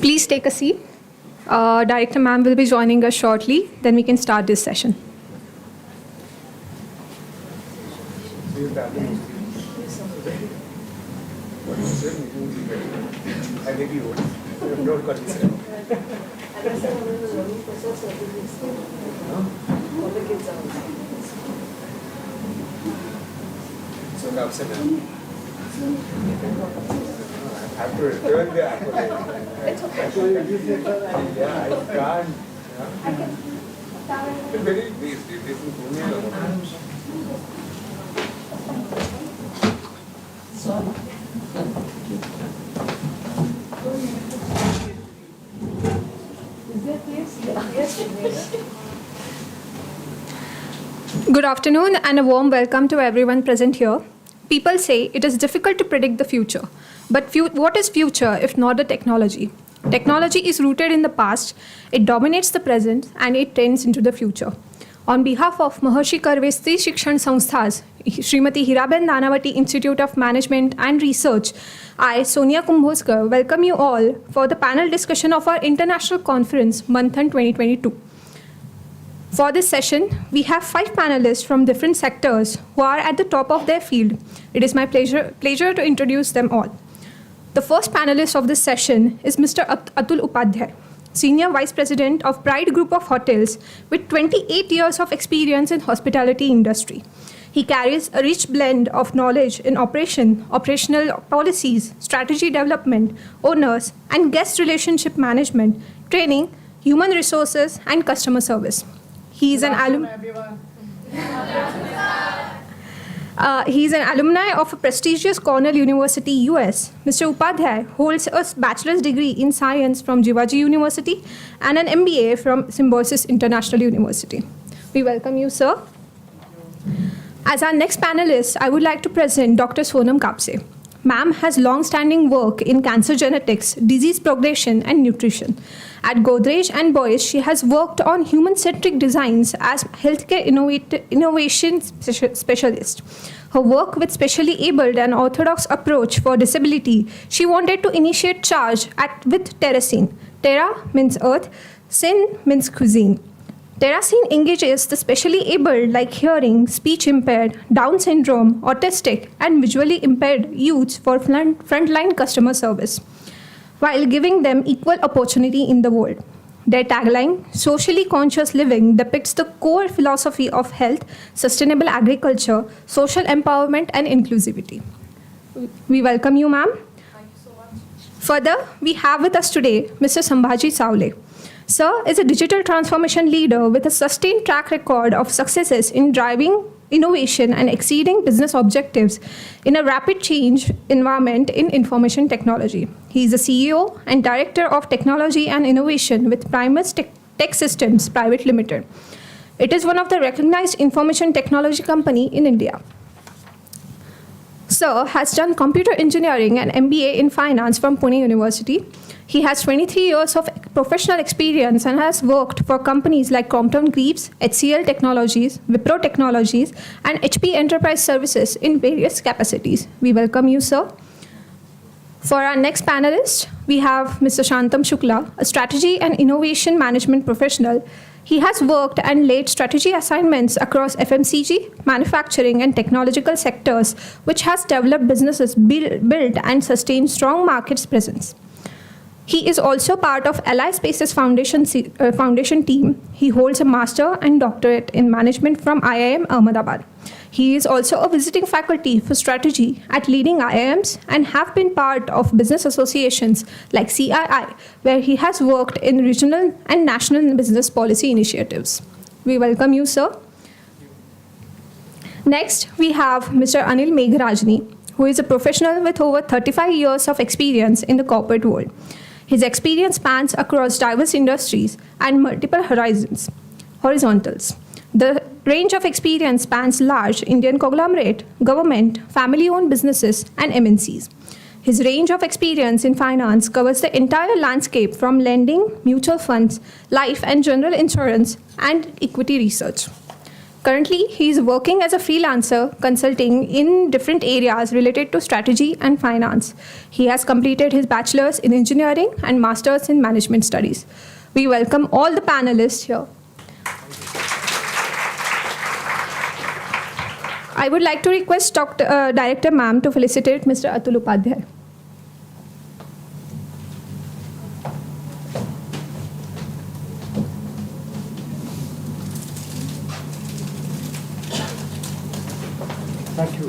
Please take a seat. Director ma'am will be joining us shortly. Then we can start this session. I have to return the accolade. It's okay. Yeah, I can't. It's very decent. Good afternoon and a warm welcome to everyone present here. People say it is difficult to predict the future. But what is future if not the technology? Technology is rooted in the past, it dominates the present, and it trends into the future. On behalf of Maharishi Karve Stri Shikshan Samsthas, Srimati Hiraben Nanavati Institute of Management and Research, I, Sonia Kumbhoskar, welcome you all for the panel discussion of our international conference, Manthan 2022. For this session, we have 5 panelists from different sectors who are at the top of their field. It is my pleasure to introduce them all. The first panelist of this session is Mr. Atul Upadhyay, Senior Vice President of Pride Group of Hotels with 28 years of experience in hospitality industry. He carries a rich blend of knowledge in operational policies, strategy development, owners, and guest relationship management, training, human resources, and customer service. He is an alumni of a prestigious Cornell University, US. Mr. Upadhyay holds a bachelor's degree in science from Jivaji University and an MBA from Symbiosis International University. We welcome you, sir. As our next panelist, I would like to present Dr. Sonam Kapse. Ma'am has long-standing work in cancer genetics, disease progression, and nutrition. At Godrej and Boyce, she has worked on human-centric designs as healthcare innovation specialist. Her work with specially abled and orthodox approach for disability, she wanted to initiate charge with Terracine. Terra means earth, Sin means cuisine. Terracine engages the specially abled like hearing, speech impaired, Down syndrome, autistic, and visually impaired youths for frontline customer service, while giving them equal opportunity in the world. Their tagline, Socially Conscious Living, depicts the core philosophy of health, sustainable agriculture, social empowerment, and inclusivity. We welcome you, ma'am. Thank you so much. Further, we have with us today Mr. Sambhaji Savle. Sir is a digital transformation leader with a sustained track record of successes in driving innovation and exceeding business objectives in a rapid change environment in information technology. He is the CEO and Director of Technology and Innovation with Primus Tech Systems Private Limited. It is one of the recognized information technology company in India. Sir has done computer engineering and MBA in finance from Pune University. He has 23 years of professional experience and has worked for companies like Crompton Greaves, HCL Technologies, Wipro Technologies, and HP Enterprise Services in various capacities. We welcome you, sir. For our next panelist, we have Mr. Shantam Shukla, a strategy and innovation management professional. He has worked and led strategy assignments across FMCG, manufacturing, and technological sectors, which has developed businesses, built and sustained strong markets presence. He is also part of Ally Spaces Foundation team. He holds a master and doctorate in management from IIM Ahmedabad. He is also a visiting faculty for strategy at leading IIMs and have been part of business associations like CII, where he has worked in regional and national business policy initiatives. We welcome you, sir. Next, we have Mr. Anil Megh Rajni, who is a professional with over 35 years of experience in the corporate world. His experience spans across diverse industries and multiple horizontals. The range of experience spans large Indian conglomerate, government, family-owned businesses, and MNCs. His range of experience in finance covers the entire landscape from lending, mutual funds, life and general insurance, and equity research. Currently, he is working as a freelancer, consulting in different areas related to strategy and finance. He has completed his bachelor's in engineering and master's in management studies. We welcome all the panelists here. I would like to request Director Ma'am to felicitate Mr. Atul Upadhyay. Thank you.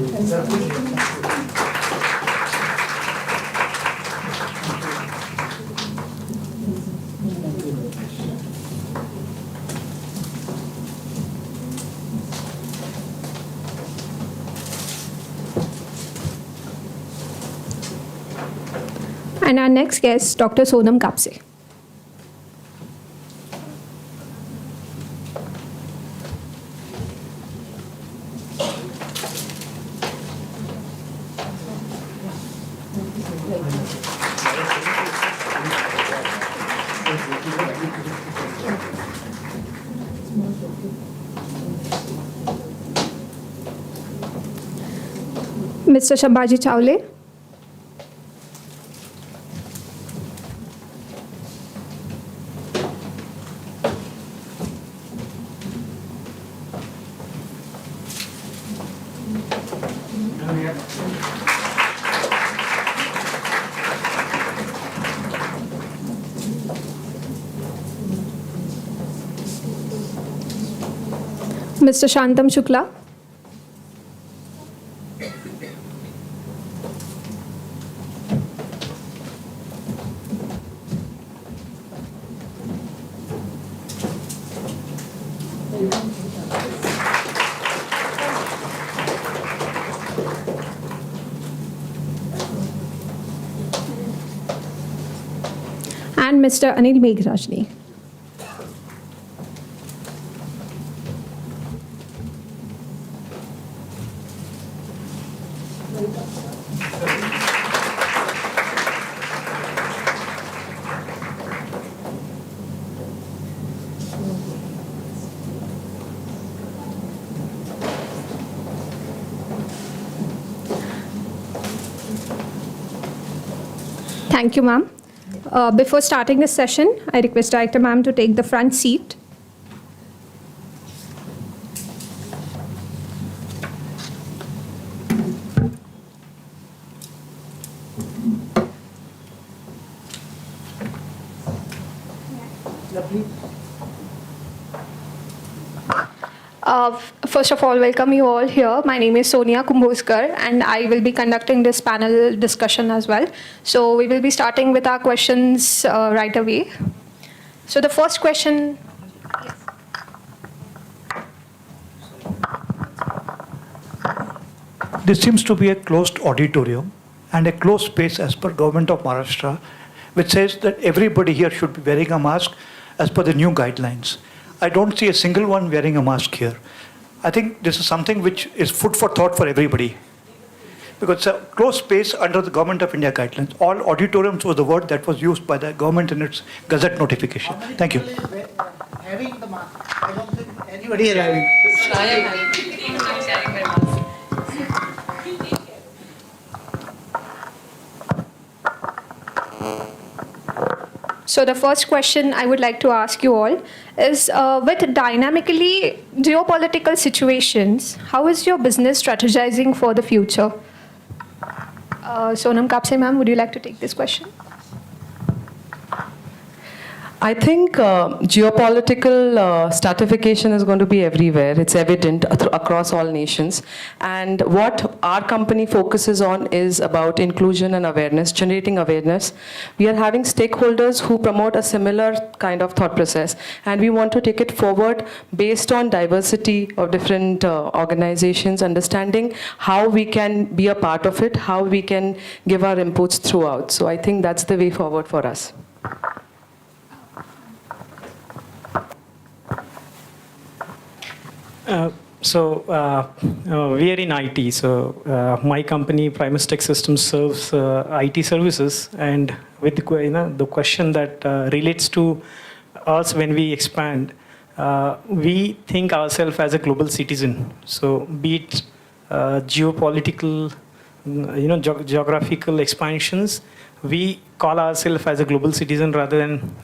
And our next guest, Dr. Sonam Kapse. Mr. Shambaji Chawle. Mr. Shantam Shukla. And Mr. Anil Megh Rajni. Thank you, ma'am. Before starting this session, I request Director ma'am to take the front seat. First of all, welcome you all here. My name is Sonia Kumbhoskar, and I will be conducting this panel discussion as well. So we will be starting with our questions right away. So the first question. This seems to be a closed auditorium and a closed space as per Government of Maharashtra, which says that everybody here should be wearing a mask as per the new guidelines. I don't see a single one wearing a mask here. I think this is something which is food for thought for everybody. Because it's a closed space under the Government of India guidelines. All auditoriums was the word that was used by the government in its Gazette notification. Thank you. Having the mask. I don't think anybody is having. I am having. I'm carrying my mask. So the first question I would like to ask you all is, with dynamically geopolitical situations, how is your business strategizing for the future? Sonam Kapse ma'am, would you like to take this question? I think geopolitical stratification is going to be everywhere. It's evident across all nations. And what our company focuses on is about inclusion and awareness, generating awareness. We are having stakeholders who promote a similar kind of thought process. And we want to take it forward based on diversity of different organizations, understanding how we can be a part of it, how we can give our inputs throughout. So I think that's the way forward for us. We are in IT. So my company, Primus Tech Systems, serves IT services. And with the question that relates to us when we expand, we think ourselves as a global citizen. So be it geopolitical, geographical expansions, we call ourselves as a global citizen rather than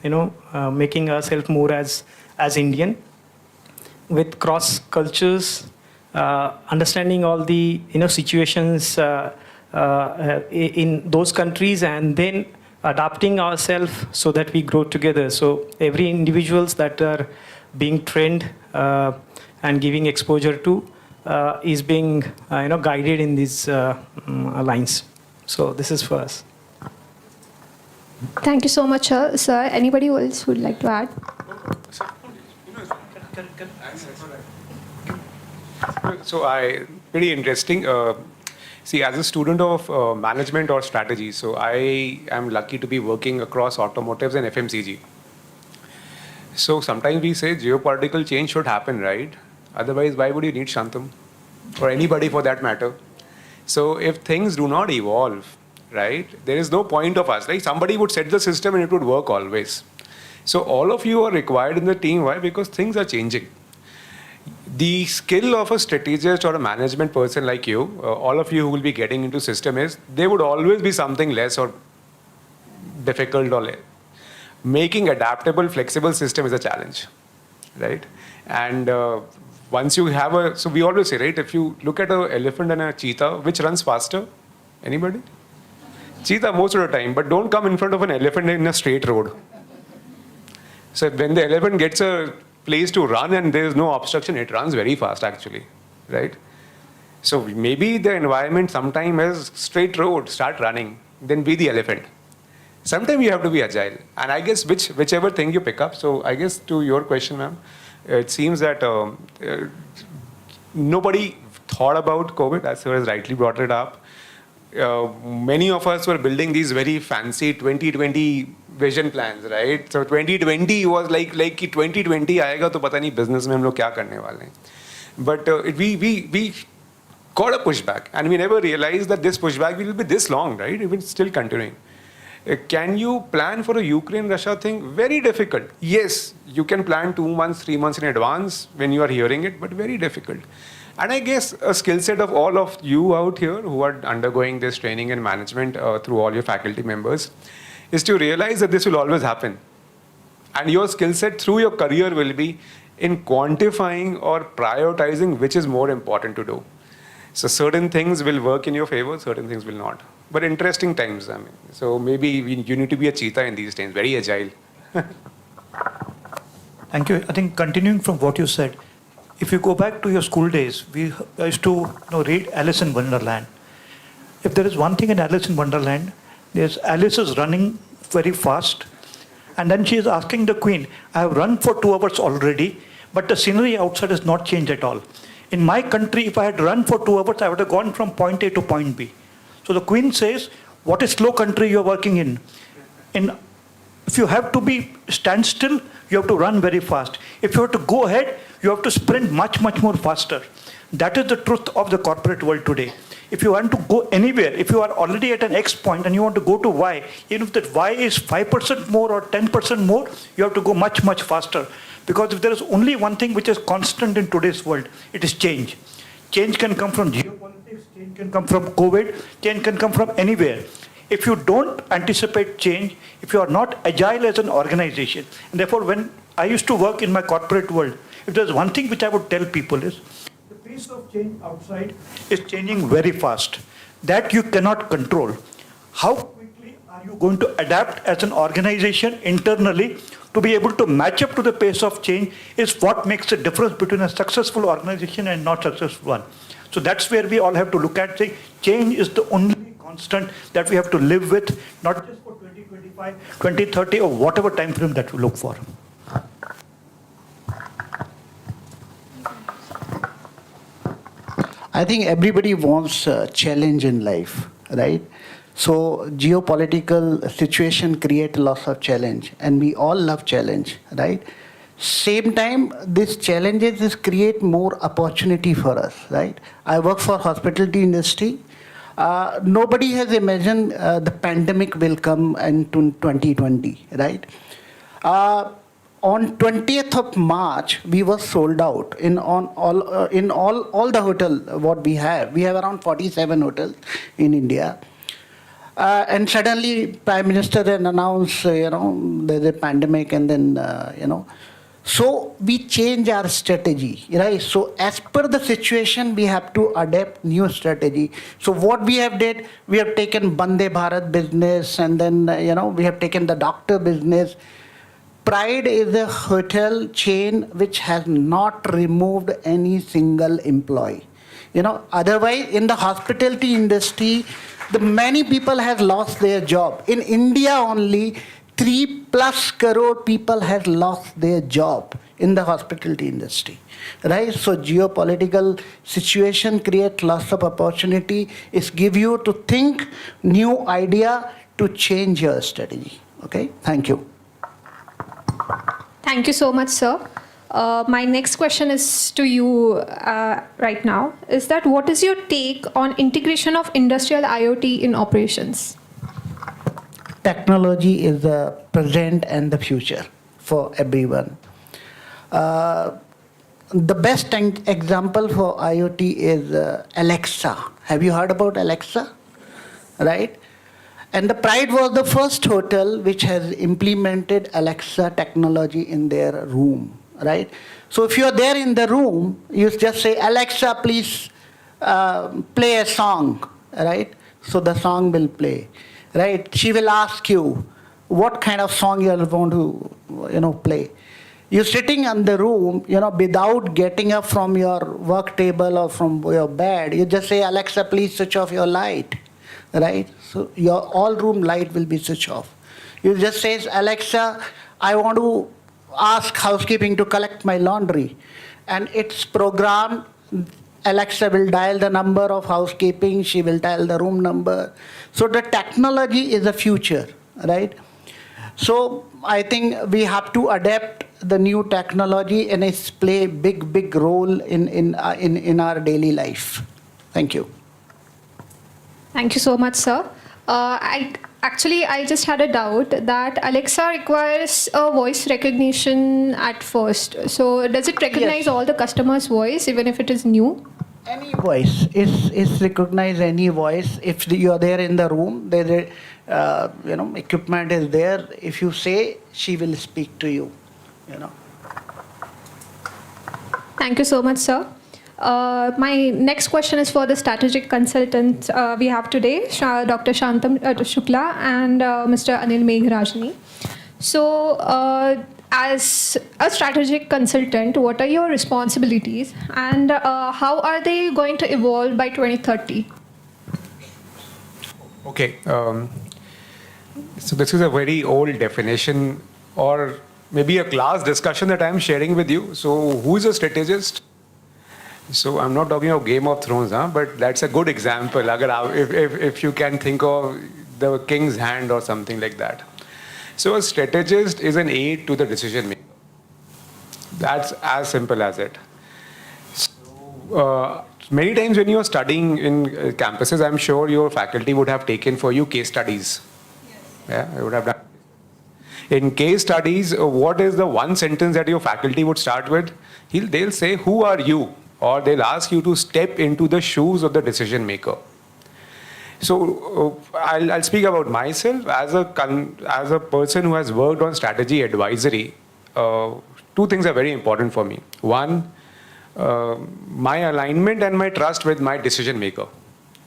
making ourselves more as Indian, with cross cultures, understanding all the situations in those countries, and then adapting ourselves so that we grow together. So every individuals that are being trained and giving exposure to is being guided in these lines. So this is for us. Thank you so much, sir. Anybody else would like to add? So pretty interesting. See, as a student of management or strategy, so I am lucky to be working across automotives and FMCG. So sometimes we say geopolitical change should happen, right? Otherwise, why would you need Shantam? Or anybody for that matter. So if things do not evolve, right, there is no point of us. Like somebody would set the system and it would work always. So all of you are required in the team. Why? Because things are changing. The skill of a strategist or a management person like you, all of you who will be getting into system, is there would always be something less or difficult or less. Making adaptable, flexible system is a challenge, right? And once you have so we always say, right, if you look at an elephant and a cheetah, which runs faster? Anybody? Cheetah most of the time, but don't come in front of an elephant in a straight road. So when the elephant gets a place to run and there is no obstruction, it runs very fast actually, right? So maybe the environment sometime is straight road, start running, then be the elephant. Sometimes you have to be agile. And I guess whichever thing you pick up, so I guess to your question, ma'am, it seems that nobody thought about COVID, as sir has rightly brought it up. Many of us were building these very fancy 2020 vision plans, right? So 2020 was like 2020 आएगा तो पता नहीं business में हम लोग क्या करने वाले हैं. But we got a pushback, and we never realized that this pushback will be this long, right? Even still continuing. Can you plan for a Ukraine-Russia thing? Very difficult. Yes, you can plan 2 months, 3 months in advance when you are hearing it, but very difficult. And I guess a skill set of all of you out here who are undergoing this training and management through all your faculty members is to realize that this will always happen. And your skill set through your career will be in quantifying or prioritizing which is more important to do. So certain things will work in your favor, certain things will not. But interesting times, I mean. So maybe you need to be a cheetah in these times, very agile. Thank you. I think continuing from what you said, if you go back to your school days, we used to read Alice in Wonderland. If there is one thing in Alice in Wonderland, there's Alice is running very fast, and then she is asking the queen, I have run for 2 hours already, but the scenery outside has not changed at all. In my country, if I had run for 2 hours, I would have gone from point A to point B. So the queen says, what is slow country you are working in? If you have to stand still, you have to run very fast. If you have to go ahead, you have to sprint much, much more faster. That is the truth of the corporate world today. If you want to go anywhere, if you are already at an X point and you want to go to Y, even if that Y is 5% more or 10% more, you have to go much, much faster. Because if there is only one thing which is constant in today's world, it is change. Change can come from geopolitics, change can come from COVID, change can come from anywhere. If you don't anticipate change, if you are not agile as an organization, and therefore when I used to work in my corporate world, if there's one thing which I would tell people is, the pace of change outside is changing very fast. That you cannot control. How quickly are you going to adapt as an organization internally to be able to match up to the pace of change is what makes the difference between a successful organization and not successful one. So that's where we all have to look at, saying change is the only constant that we have to live with, not just for 2025, 2030 or whatever time frame that we look for. I think everybody wants a challenge in life, right? So geopolitical situation create lots of challenge, and we all love challenge, right? Same time, these challenges create more opportunity for us, right? I work for hospitality industry. Nobody has imagined the pandemic will come in 2020, right? on 20th of March, we were sold out in all the hotel what we have. We have around 47 hotels in India. And suddenly, Prime Minister then announced, there's a pandemic, and then, so we change our strategy, right? So as per the situation, we have to adapt new strategy. So what we have did, we have taken Bande Bharat business, and then, we have taken the doctor business. Pride is a hotel chain which has not removed any single employee. Otherwise, in the hospitality industry, the many people have lost their job. In India only, 3+ crore people have lost their job in the hospitality industry, right? So geopolitical situation create lots of opportunity. It give you to think new idea to change your strategy. Okay, thank you. Thank you so much, sir. My next question is to you right now. Is that what is your take on integration of industrial IoT in operations? Technology is the present and the future for everyone. The best example for IoT is Alexa. Have you heard about Alexa? Right? And the Pride was the first hotel which has implemented Alexa technology in their room. Right? So if you are there in the room, you just say, Alexa, please play a song. Right? So the song will play. Right? She will ask you what kind of song you want to, play. You're sitting in the room, without getting up from your work table or from your bed. You just say, Alexa, please switch off your light. Right? So your all room light will be switched off. You just say, Alexa, I want to ask housekeeping to collect my laundry. And it's programmed. Alexa will dial the number of housekeeping, she will dial the room number. So the technology is the future, right? So I think we have to adapt the new technology, and it's play big role in our daily life. Thank you. Thank you so much, sir. I just had a doubt that Alexa requires a voice recognition at first. So does it recognize all the customer's voice, even if it is new? Any voice is recognize any voice. If you are there in the room, there, equipment is there. If you say, she will speak to you. Thank you so much, sir. My next question is for the strategic consultants we have today, Dr. Shantam Shukla and Mr. Anil Megh Rajni. So, as a strategic consultant, what are your responsibilities and how are they going to evolve by 2030? Okay, so this is a very old definition or maybe a class discussion that I'm sharing with you. So who is a strategist? So I'm not talking of Game of Thrones, but that's a good example. If you can think of the king's hand or something like that. So a strategist is an aid to the decision maker. That's as simple as it. So, many times when you are studying in campuses, I'm sure your faculty would have taken for you case studies. Yes. Yeah, you would have done. In case studies, what is the one sentence that your faculty would start with? They'll say, who are you? Or they'll ask you to step into the shoes of the decision maker. So I'll speak about myself as a person who has worked on strategy advisory. Two things are very important for me. One, my alignment and my trust with my decision maker,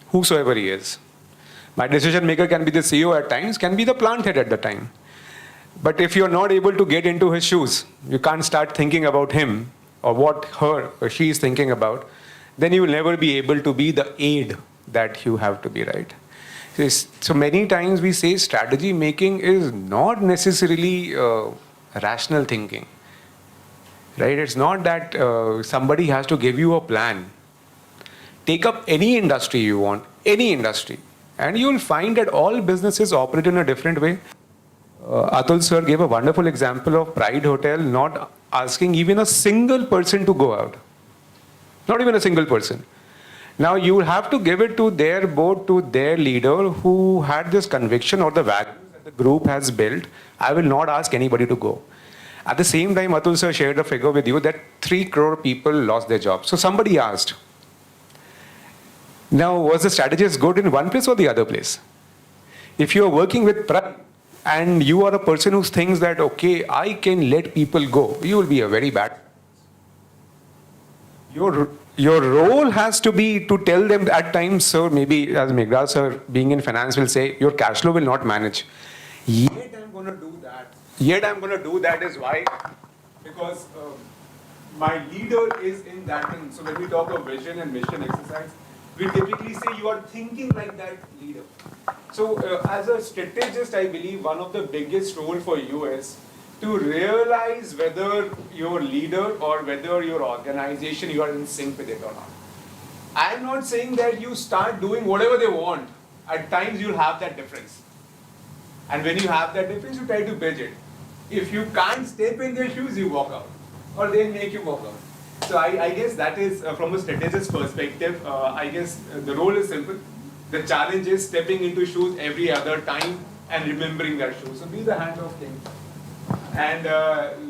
whosoever he is. My decision maker can be the CEO at times, can be the plant head at the time. But if you're not able to get into his shoes, you can't start thinking about him or what her or she is thinking about, then you will never be able to be the aid that you have to be, right? So many times we say strategy making is not necessarily rational thinking, right? It's not that somebody has to give you a plan. Take up any industry you want, any industry, and you will find that all businesses operate in a different way. Atul sir gave a wonderful example of Pride Hotel not asking even a single person to go out. Not even a single person. Now you have to give it to their board, to their leader who had this conviction or the value that the group has built. I will not ask anybody to go. At the same time, Atul sir shared a figure with you that 3 crore people lost their jobs. So somebody asked, now, was the strategist good in one place or the other place? If you are working with pride and you are a person who thinks that, okay, I can let people go, you will be a very bad. Your role has to be to tell them at times, sir, maybe as Megh sir being in finance will say, your cash flow will not manage. Yet I'm going to do that. Yet I'm going to do that is why? Because my leader is in that thing. So when we talk of vision and mission exercise, we typically say you are thinking like that leader. So as a strategist, I believe one of the biggest role for you is to realize whether your leader or whether your organization, you are in sync with it or not. I'm not saying that you start doing whatever they want. At times you'll have that difference. And when you have that difference, you try to bridge it. If you can't step in their shoes, you walk out. Or they make you walk out. So I guess that is, from a strategist perspective, I guess the role is simple. The challenge is stepping into shoes every other time and remembering their shoes. So be the hands-off thing. And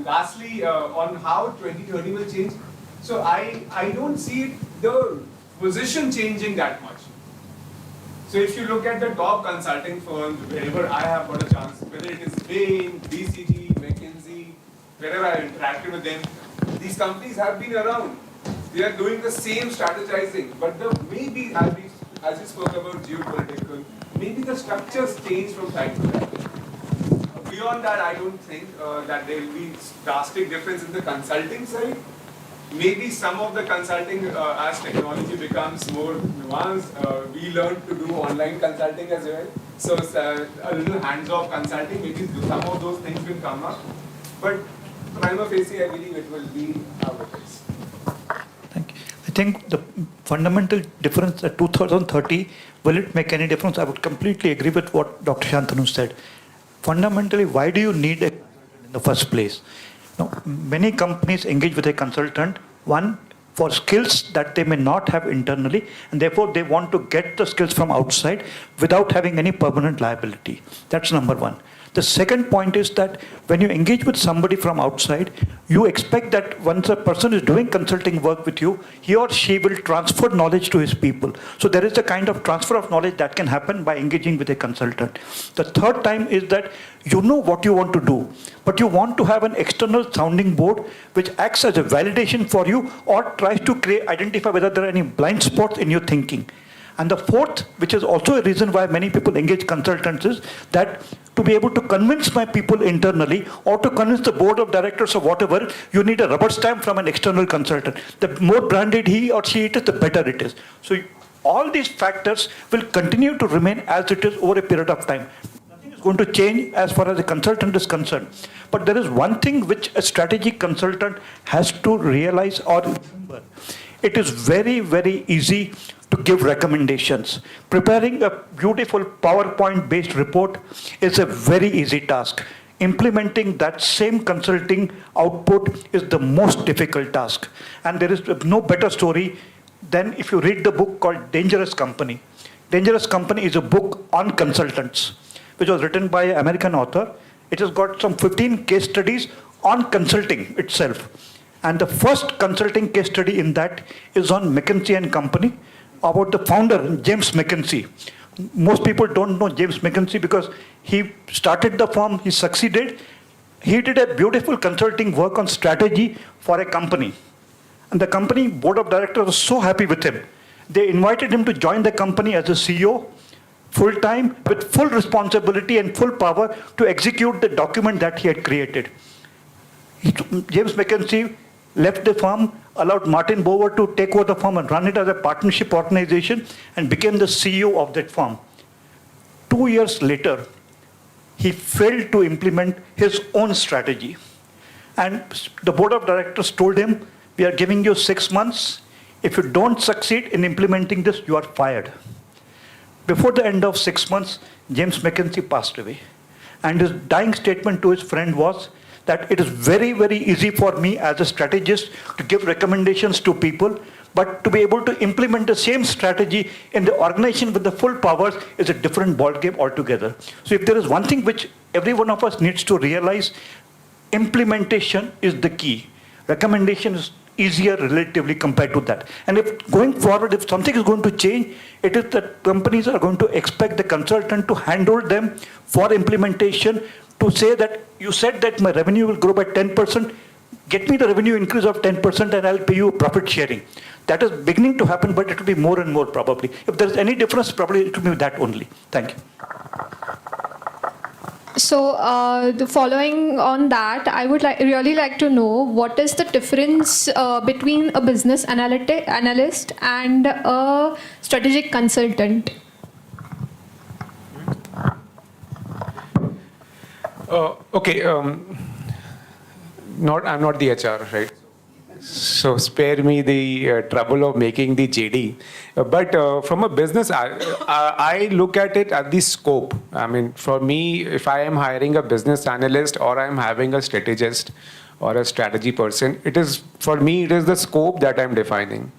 lastly, on how 2030 will change. So I don't see the position changing that much. So if you look at the top consulting firms, wherever I have got a chance, whether it is Bain, BCG, McKinsey, wherever I interacted with them, these companies have been around. They are doing the same strategizing, but maybe as we spoke about geopolitical, maybe the structures change from time to time. Beyond that, I don't think that there will be drastic difference in the consulting side. Maybe some of the consulting, as technology becomes more nuanced, we learn to do online consulting as well. So a little hands-off consulting, maybe some of those things will come up. But prima facie, I believe it will be how it is. Thank you. I think the fundamental difference at 2030, will it make any difference? I would completely agree with what Dr. Shantanu said. Fundamentally, why do you need a consultant in the first place? Now, many companies engage with a consultant, one, for skills that they may not have internally, and therefore they want to get the skills from outside without having any permanent liability. That's number one. The second point is that when you engage with somebody from outside, you expect that once a person is doing consulting work with you, he or she will transfer knowledge to his people. So there is a kind of transfer of knowledge that can happen by engaging with a consultant. The third time is that you know what you want to do, but you want to have an external sounding board which acts as a validation for you or tries to identify whether there are any blind spots in your thinking. And the fourth, which is also a reason why many people engage consultants, is that to be able to convince my people internally or to convince the board of directors or whatever, you need a rubber stamp from an external consultant. The more branded he or she it is, the better it is. So all these factors will continue to remain as it is over a period of time. Nothing is going to change as far as a consultant is concerned. But there is one thing which a strategic consultant has to realize or remember. It is very, very easy to give recommendations. Preparing a beautiful PowerPoint-based report is a very easy task. Implementing that same consulting output is the most difficult task. And there is no better story than if you read the book called Dangerous Company. Dangerous Company is a book on consultants, which was written by an American author. It has got some 15 case studies on consulting itself. And the first consulting case study in that is on McKinsey and Company, about the founder, James McKinsey. Most people don't know James McKinsey because he started the firm, he succeeded. He did a beautiful consulting work on strategy for a company. And the company board of directors was so happy with him. They invited him to join the company as a CEO, full-time, with full responsibility and full power to execute the document that he had created. James McKinsey left the firm, allowed Martin Bower to take over the firm and run it as a partnership organization and became the CEO of that firm. 2 years later, he failed to implement his own strategy. And the board of directors told him, we are giving you 6 months. If you don't succeed in implementing this, you are fired. Before the end of 6 months, James McKinsey passed away. And his dying statement to his friend was that it is very, very easy for me as a strategist to give recommendations to people, but to be able to implement the same strategy in the organization with the full powers is a different ballgame altogether. So if there is one thing which every one of us needs to realize, implementation is the key. Recommendation is easier relatively compared to that. And if going forward, if something is going to change, it is that companies are going to expect the consultant to handhold them for implementation, to say that you said that my revenue will grow by 10%, get me the revenue increase of 10% and I'll pay you profit sharing. That is beginning to happen, but it will be more and more probably. If there is any difference, probably it will be that only. Thank you. So, following on that, I would really like to know what is the difference between a business analyst and a strategic consultant? Okay. I'm not the HR, right? So spare me the trouble of making the JD. But from a business, I look at it at the scope. I mean, for me, if I am hiring a business analyst or I'm having a strategist or a strategy person, for me, it is the scope that I'm defining.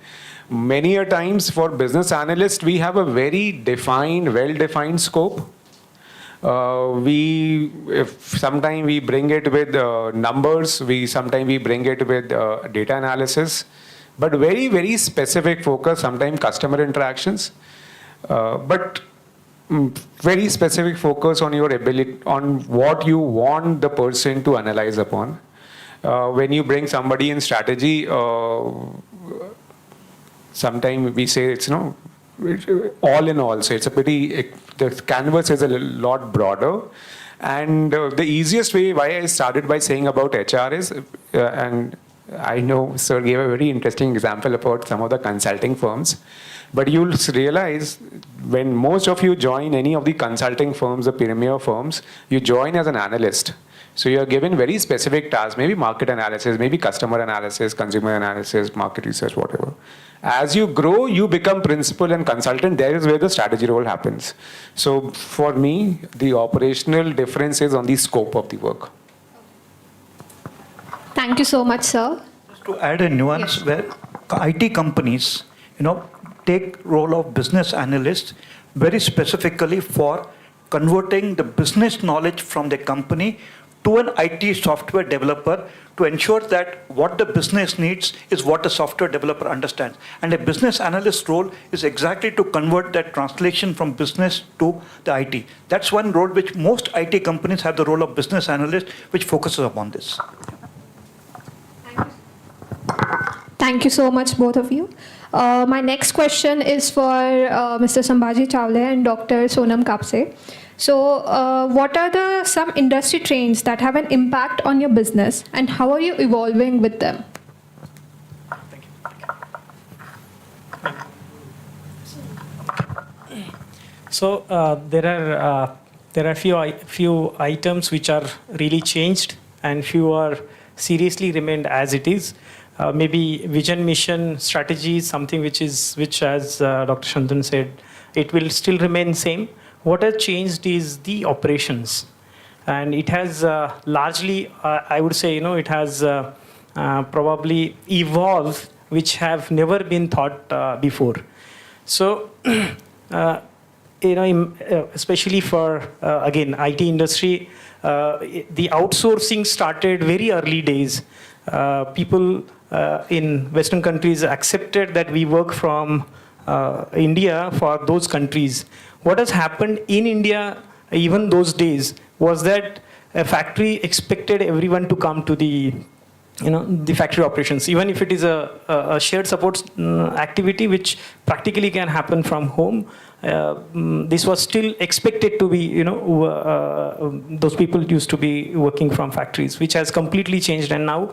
Many a times for business analysts, we have a very defined, well-defined scope. Sometimes we bring it with numbers, sometimes we bring it with data analysis, but very, very specific focus, sometimes customer interactions, but very specific focus on your ability, on what you want the person to analyze upon. When you bring somebody in strategy, sometimes we say it's, all in all. So it's the canvas is a lot broader. And the easiest way why I started by saying about HR is, and I know Sir gave a very interesting example about some of the consulting firms, but you'll realize when most of you join any of the consulting firms, the premier firms, you join as an analyst. So you're given very specific tasks, maybe market analysis, maybe customer analysis, consumer analysis, market research, whatever. As you grow, you become principal and consultant. There is where the strategy role happens. So for me, the operational difference is on the scope of the work. Thank you so much, sir. Just to add a nuance, where IT companies, take role of business analysts very specifically for converting the business knowledge from the company to an IT software developer to ensure that what the business needs is what the software developer understands. And a business analyst role is exactly to convert that translation from business to the IT. That's one role which most IT companies have, the role of business analyst, which focuses upon this. Thank you so much, both of you. My next question is for Mr. Sambhaji Chawle and Dr. Sonam Kapse. So, what are some industry trends that have an impact on your business, and how are you evolving with them? Thank you. So there are few items which are really changed, and few are seriously remained as it is. Maybe vision, mission, strategy is something which as Dr. Shantanu said, it will still remain same. What has changed is the operations, and it has largely, I would say, it has probably evolved, which have never been thought before. So, especially for again IT industry, the outsourcing started very early days. People in Western countries accepted that we work from India for those countries. What has happened in India, even those days, was that a factory expected everyone to come to the factory operations, even if it is a shared support activity which practically can happen from home. This was still expected to be, those people used to be working from factories, which has completely changed. And now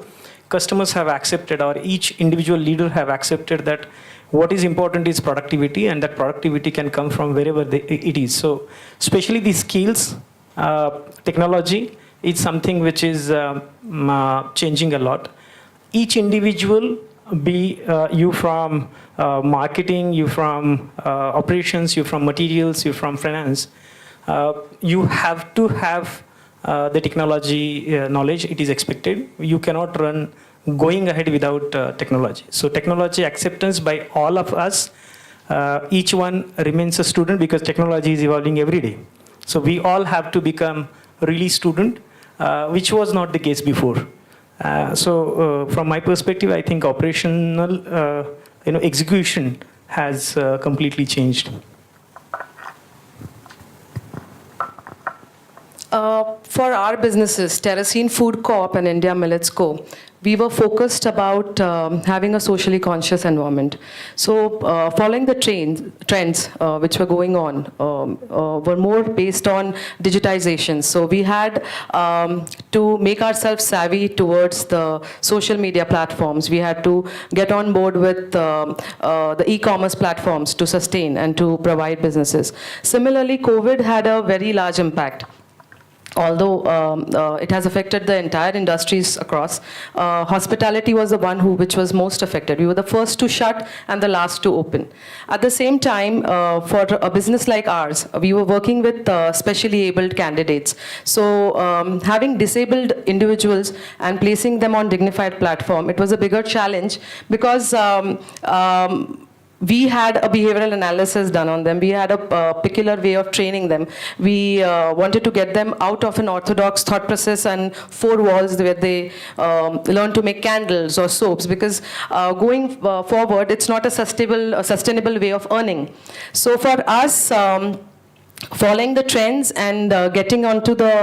customers have accepted, or each individual leader have accepted that what is important is productivity, and that productivity can come from wherever it is. So especially the skills, technology, is something which is changing a lot. Each individual, be you from marketing, you from operations, you from materials, you from finance, you have to have the technology knowledge. It is expected. You cannot run going ahead without technology. So technology acceptance by all of us, each one remains a student because technology is evolving every day. So we all have to become really student which was not the case before. So from my perspective, I think operational execution has completely changed. For our businesses, Terracine Food Co-op and India Millets Co., we were focused about having a socially conscious environment. So following the trends which were going on were more based on digitization. So we had to make ourselves savvy towards the social media platforms. We had to get on board with the e-commerce platforms to sustain and to provide businesses. Similarly, COVID had a very large impact. Although it has affected the entire industries across, hospitality was the one which was most affected. We were the first to shut and the last to open. At the same time, for a business like ours, we were working with specially abled candidates. So having disabled individuals and placing them on dignified platform, it was a bigger challenge because we had a behavioral analysis done on them. We had a peculiar way of training them. We wanted to get them out of an orthodox thought process and four walls where they learn to make candles or soaps, because going forward, it's not a sustainable way of earning. So for us, following the trends and getting onto the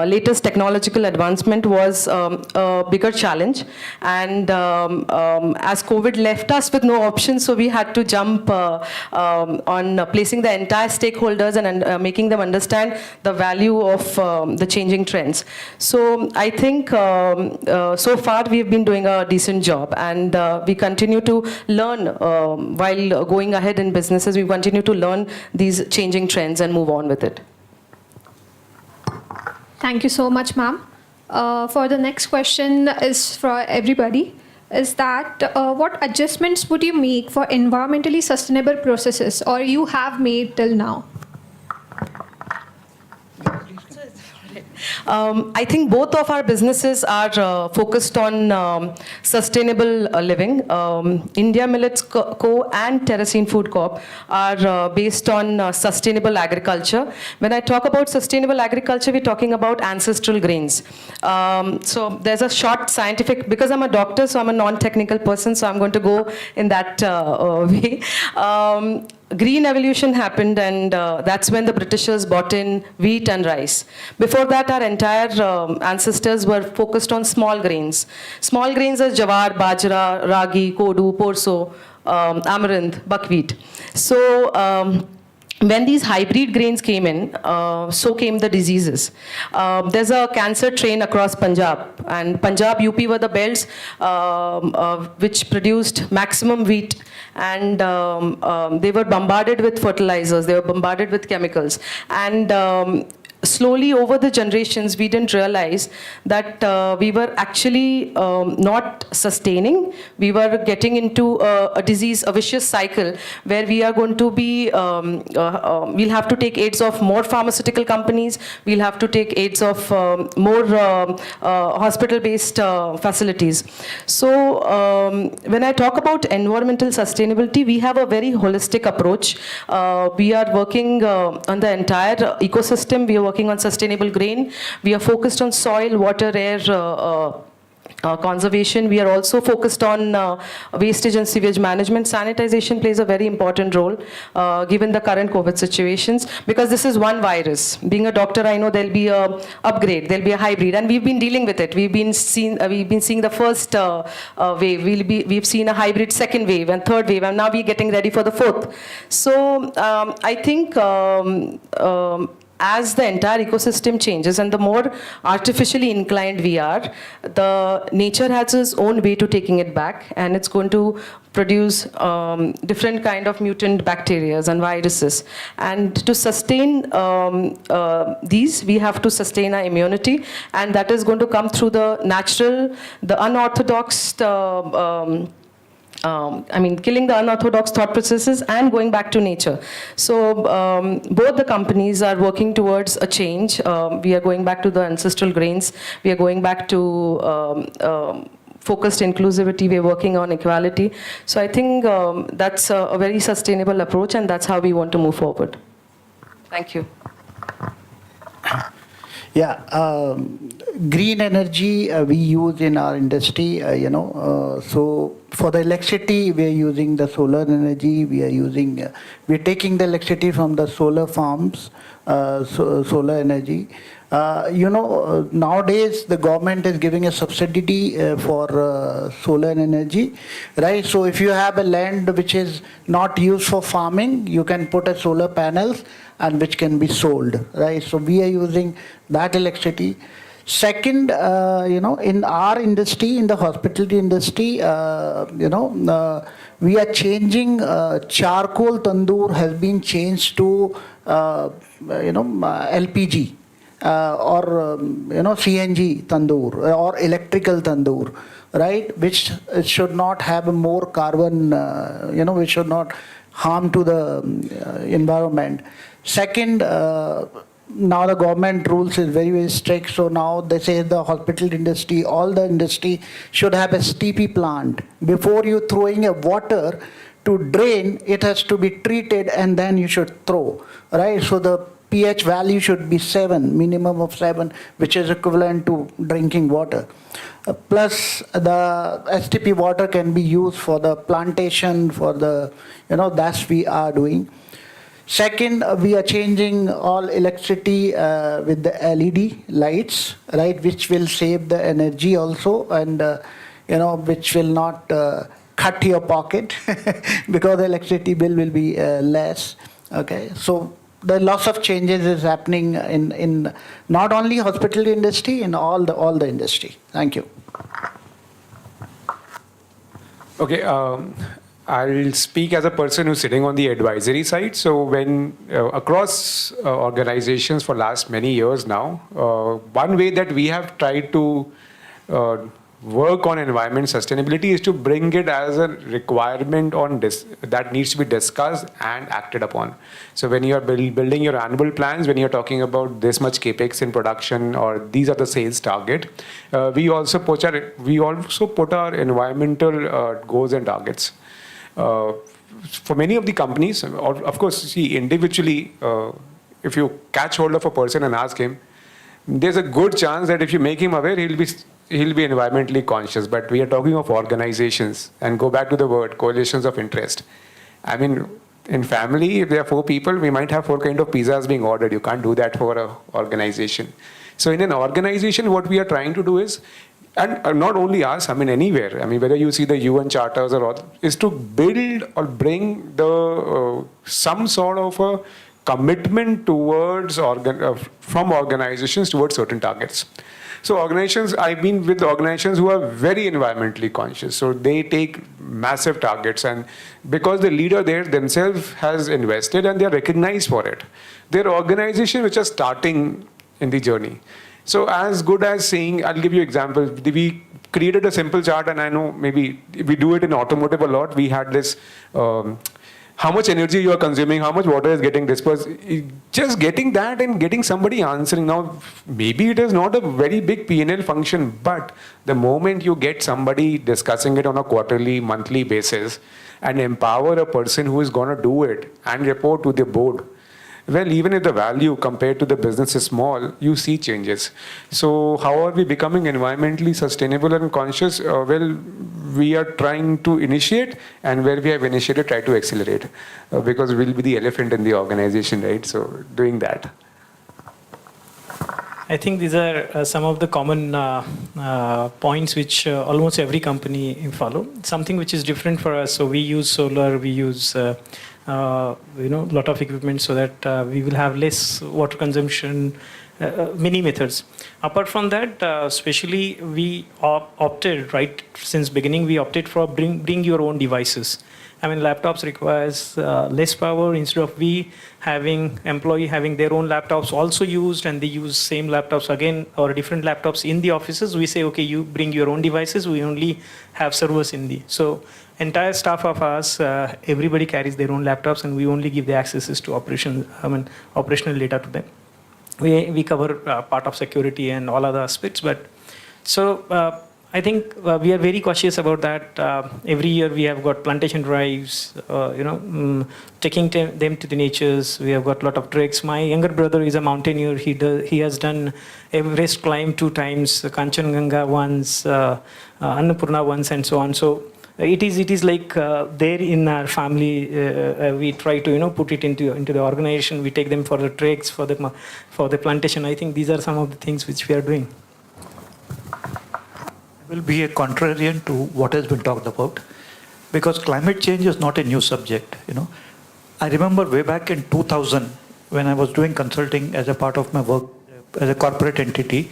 latest technological advancement was a bigger challenge. And as COVID left us with no option, so we had to jump on placing the entire stakeholders and making them understand the value of the changing trends. So I think so far we've been doing a decent job, and we continue to learn while going ahead in businesses. We continue to learn these changing trends and move on with it. Thank you so much, ma'am. For the next question is for everybody, is that what adjustments would you make for environmentally sustainable processes, or you have made till now? I think both of our businesses are focused on sustainable living. India Millets Co. and Terracine Food Co. are based on sustainable agriculture. When I talk about sustainable agriculture, we're talking about ancestral grains. So there's a short scientific, because I'm a doctor, so I'm a non-technical person, so I'm going to go in that way. Green evolution happened, and that's when the Britishers brought in wheat and rice. Before that, our entire ancestors were focused on small grains. Small grains are jawar, bajra, ragi, kodu, porso, amaranth, buckwheat. So when these hybrid grains came in, so came the diseases. There's a cancer train across Punjab, and Punjab, UP were the belts which produced maximum wheat, and they were bombarded with fertilizers, they were bombarded with chemicals. And slowly over the generations, we didn't realize that we were actually not sustaining. We were getting into a disease, a vicious cycle, where we are going to be, we'll have to take aids of more pharmaceutical companies, we'll have to take aids of more hospital-based facilities. So when I talk about environmental sustainability, we have a very holistic approach. We are working on the entire ecosystem. We are working on sustainable grain. We are focused on soil, water, air conservation. We are also focused on wastage and sewage management. Sanitization plays a very important role given the current COVID situations, because this is one virus. Being a doctor, I know there'll be a upgrade, there'll be a hybrid, and we've been dealing with it. We've been seeing the first wave. We've seen a hybrid second wave and third wave, and now we're getting ready for the fourth. So I think as the entire ecosystem changes and the more artificially inclined we are, the nature has its own way to taking it back, and it's going to produce different kind of mutant bacteria and viruses. And to sustain these, we have to sustain our immunity, and that is going to come through the natural, the unorthodox, killing the unorthodox thought processes and going back to nature. So both the companies are working towards a change. We are going back to the ancestral grains. We are going back to focused inclusivity. We are working on equality. So I think that's a very sustainable approach, and that's how we want to move forward. Thank you. Yeah, green energy we use in our industry, so for the electricity we are using the solar energy, we're taking the electricity from the solar farms, solar energy. Nowadays the government is giving a subsidy for solar energy, right? So if you have a land which is not used for farming, you can put a solar panels and which can be sold, right? So we are using that electricity. Second, in our industry, in the hospitality industry, we are changing, charcoal tandoor has been changed to, LPG. Or CNG tandoor or electrical tandoor, right? Which should not have a more carbon, which should not harm to the environment. Second, now the government rules is very, very strict. So now they say the hospital industry, all the industry should have a STP plant. Before you throwing a water to drain, it has to be treated and then you should throw, right? So the pH value should be 7, minimum of 7, which is equivalent to drinking water. Plus the STP water can be used for the plantation, for the, that's we are doing. Second, we are changing all electricity with the LED lights, right, which will save the energy also, and which will not cut your pocket because the electricity bill will be less. Okay, so the lots of changes is happening in not only hospitality industry, in all the industry. Thank you. Okay, I'll speak as a person who's sitting on the advisory side. So when across organizations for last many years now, one way that we have tried to work on environment sustainability is to bring it as a requirement on that needs to be discussed and acted upon. So when you are building your annual plans, when you're talking about this much capex in production or these are the sales target, we also put our environmental goals and targets. For many of the companies, or of course, see individually, if you catch hold of a person and ask him, there's a good chance that if you make him aware, he'll be environmentally conscious. But we are talking of organizations, and go back to the word coalitions of interest. I mean, in family, if there are 4 people, we might have 4 kinds of pizzas being ordered. You can't do that for an organization. So in an organization, what we are trying to do is, and not only us, I mean anywhere, I mean whether you see the UN charters or all, is to build or bring the some sort of a commitment towards from organizations towards certain targets. So organizations, I've been with organizations who are very environmentally conscious. So they take massive targets, and because the leader there themselves has invested and they are recognized for it. They're organizations which are starting in the journey. So as good as saying, I'll give you example. We created a simple chart, and I know maybe we do it in automotive a lot. We had this, how much energy you are consuming, how much water is getting dispersed. Just getting that and getting somebody answering. Now, maybe it is not a very big P&L function, but the moment you get somebody discussing it on a quarterly, monthly basis and empower a person who is going to do it and report to the board, well, even if the value compared to the business is small, you see changes. So how are we becoming environmentally sustainable and conscious? Well, we are trying to initiate, and where we have initiated, try to accelerate. Because we'll be the elephant in the organization, right? So doing that. I think these are some of the common points which almost every company follow. Something which is different for us. So we use solar, we use lot of equipment so that we will have less water consumption, many methods. Apart from that, especially we opted, right since beginning, we opted for bring your own devices. I mean, laptops requires less power. Instead of employee having their own laptops also used, and they use same laptops again or different laptops in the offices, we say, okay, you bring your own devices. We only have servers in the. So entire staff of us, everybody carries their own laptops, and we only give the accesses to operational data to them. We cover part of security and all other aspects, but so I think we are very cautious about that. Every year we have got plantation drives, taking them to the natures. We have got a lot of treks. My younger brother is a mountaineer. He has done Everest climb 2 times, Kanchenjunga once, Annapurna once, and so on. So it is like there in our family. We try to put it into the organization. We take them for the treks, for the plantation. I think these are some of the things which we are doing. Will be a contrarian to what has been talked about, because climate change is not a new subject. I remember way back in 2000 when I was doing consulting as a part of my work as a corporate entity,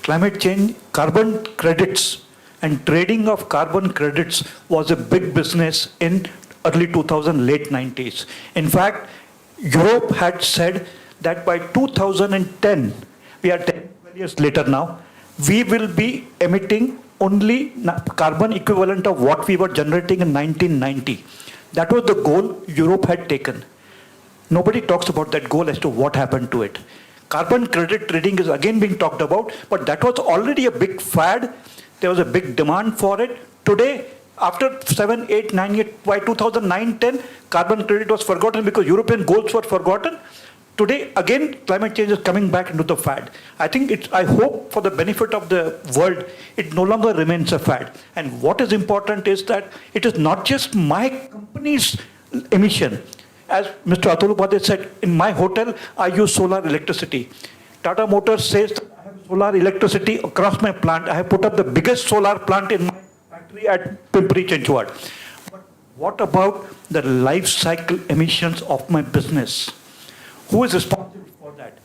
climate change, carbon credits and trading of carbon credits was a big business in early 2000, late 90s. In fact, Europe had said that by 2010, we are 10 years later now, we will be emitting only carbon equivalent of what we were generating in 1990. That was the goal Europe had taken. Nobody talks about that goal as to what happened to it. Carbon credit trading is again being talked about, but that was already a big fad. There was a big demand for it. Today, after 7, 8, 9 years, by 2009-10, carbon credit was forgotten because European goals were forgotten. Today, again, climate change is coming back into the fad. I hope for the benefit of the world, it no longer remains a fad. And what is important is that it is not just my company's emission. As Mr. Atul Upadhyay said, in my hotel, I use solar electricity. Tata Motors says that I have solar electricity across my plant. I have put up the biggest solar plant in my factory at Pimpri Chinchwad. But what about the life cycle emissions of my business? Who is responsible for that?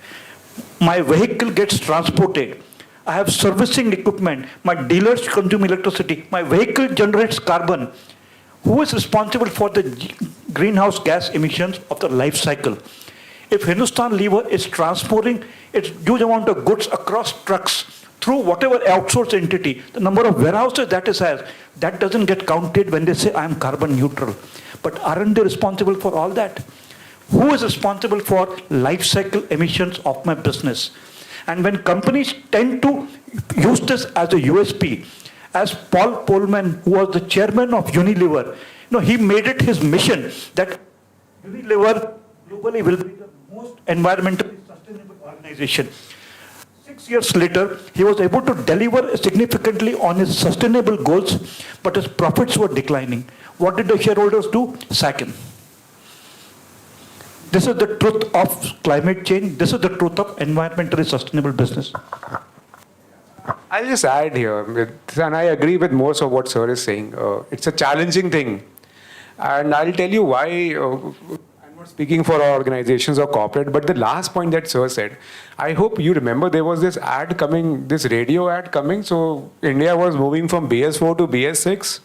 My vehicle gets transported. I have servicing equipment. My dealers consume electricity. My vehicle generates carbon. Who is responsible for the greenhouse gas emissions of the life cycle? If Hindustan Lever is transporting its huge amount of goods across trucks through whatever outsourced entity, the number of warehouses that it has, that doesn't get counted when they say I am carbon neutral. But aren't they responsible for all that? Who is responsible for life cycle emissions of my business? And when companies tend to use this as a USP, as Paul Polman, who was the chairman of Unilever, he made it his mission that Unilever globally will be the most environmentally sustainable organization. 6 years later, he was able to deliver significantly on his sustainable goals, but his profits were declining. What did the shareholders do? Sack him. This is the truth of climate change. This is the truth of environmentally sustainable business. I'll just add here, and I agree with most of what Sir is saying. It's a challenging thing. And I'll tell you why. I'm not speaking for our organizations or corporate, but the last point that Sir said, I hope you remember there was this ad coming, this radio ad coming. So India was moving from BS4 to BS6.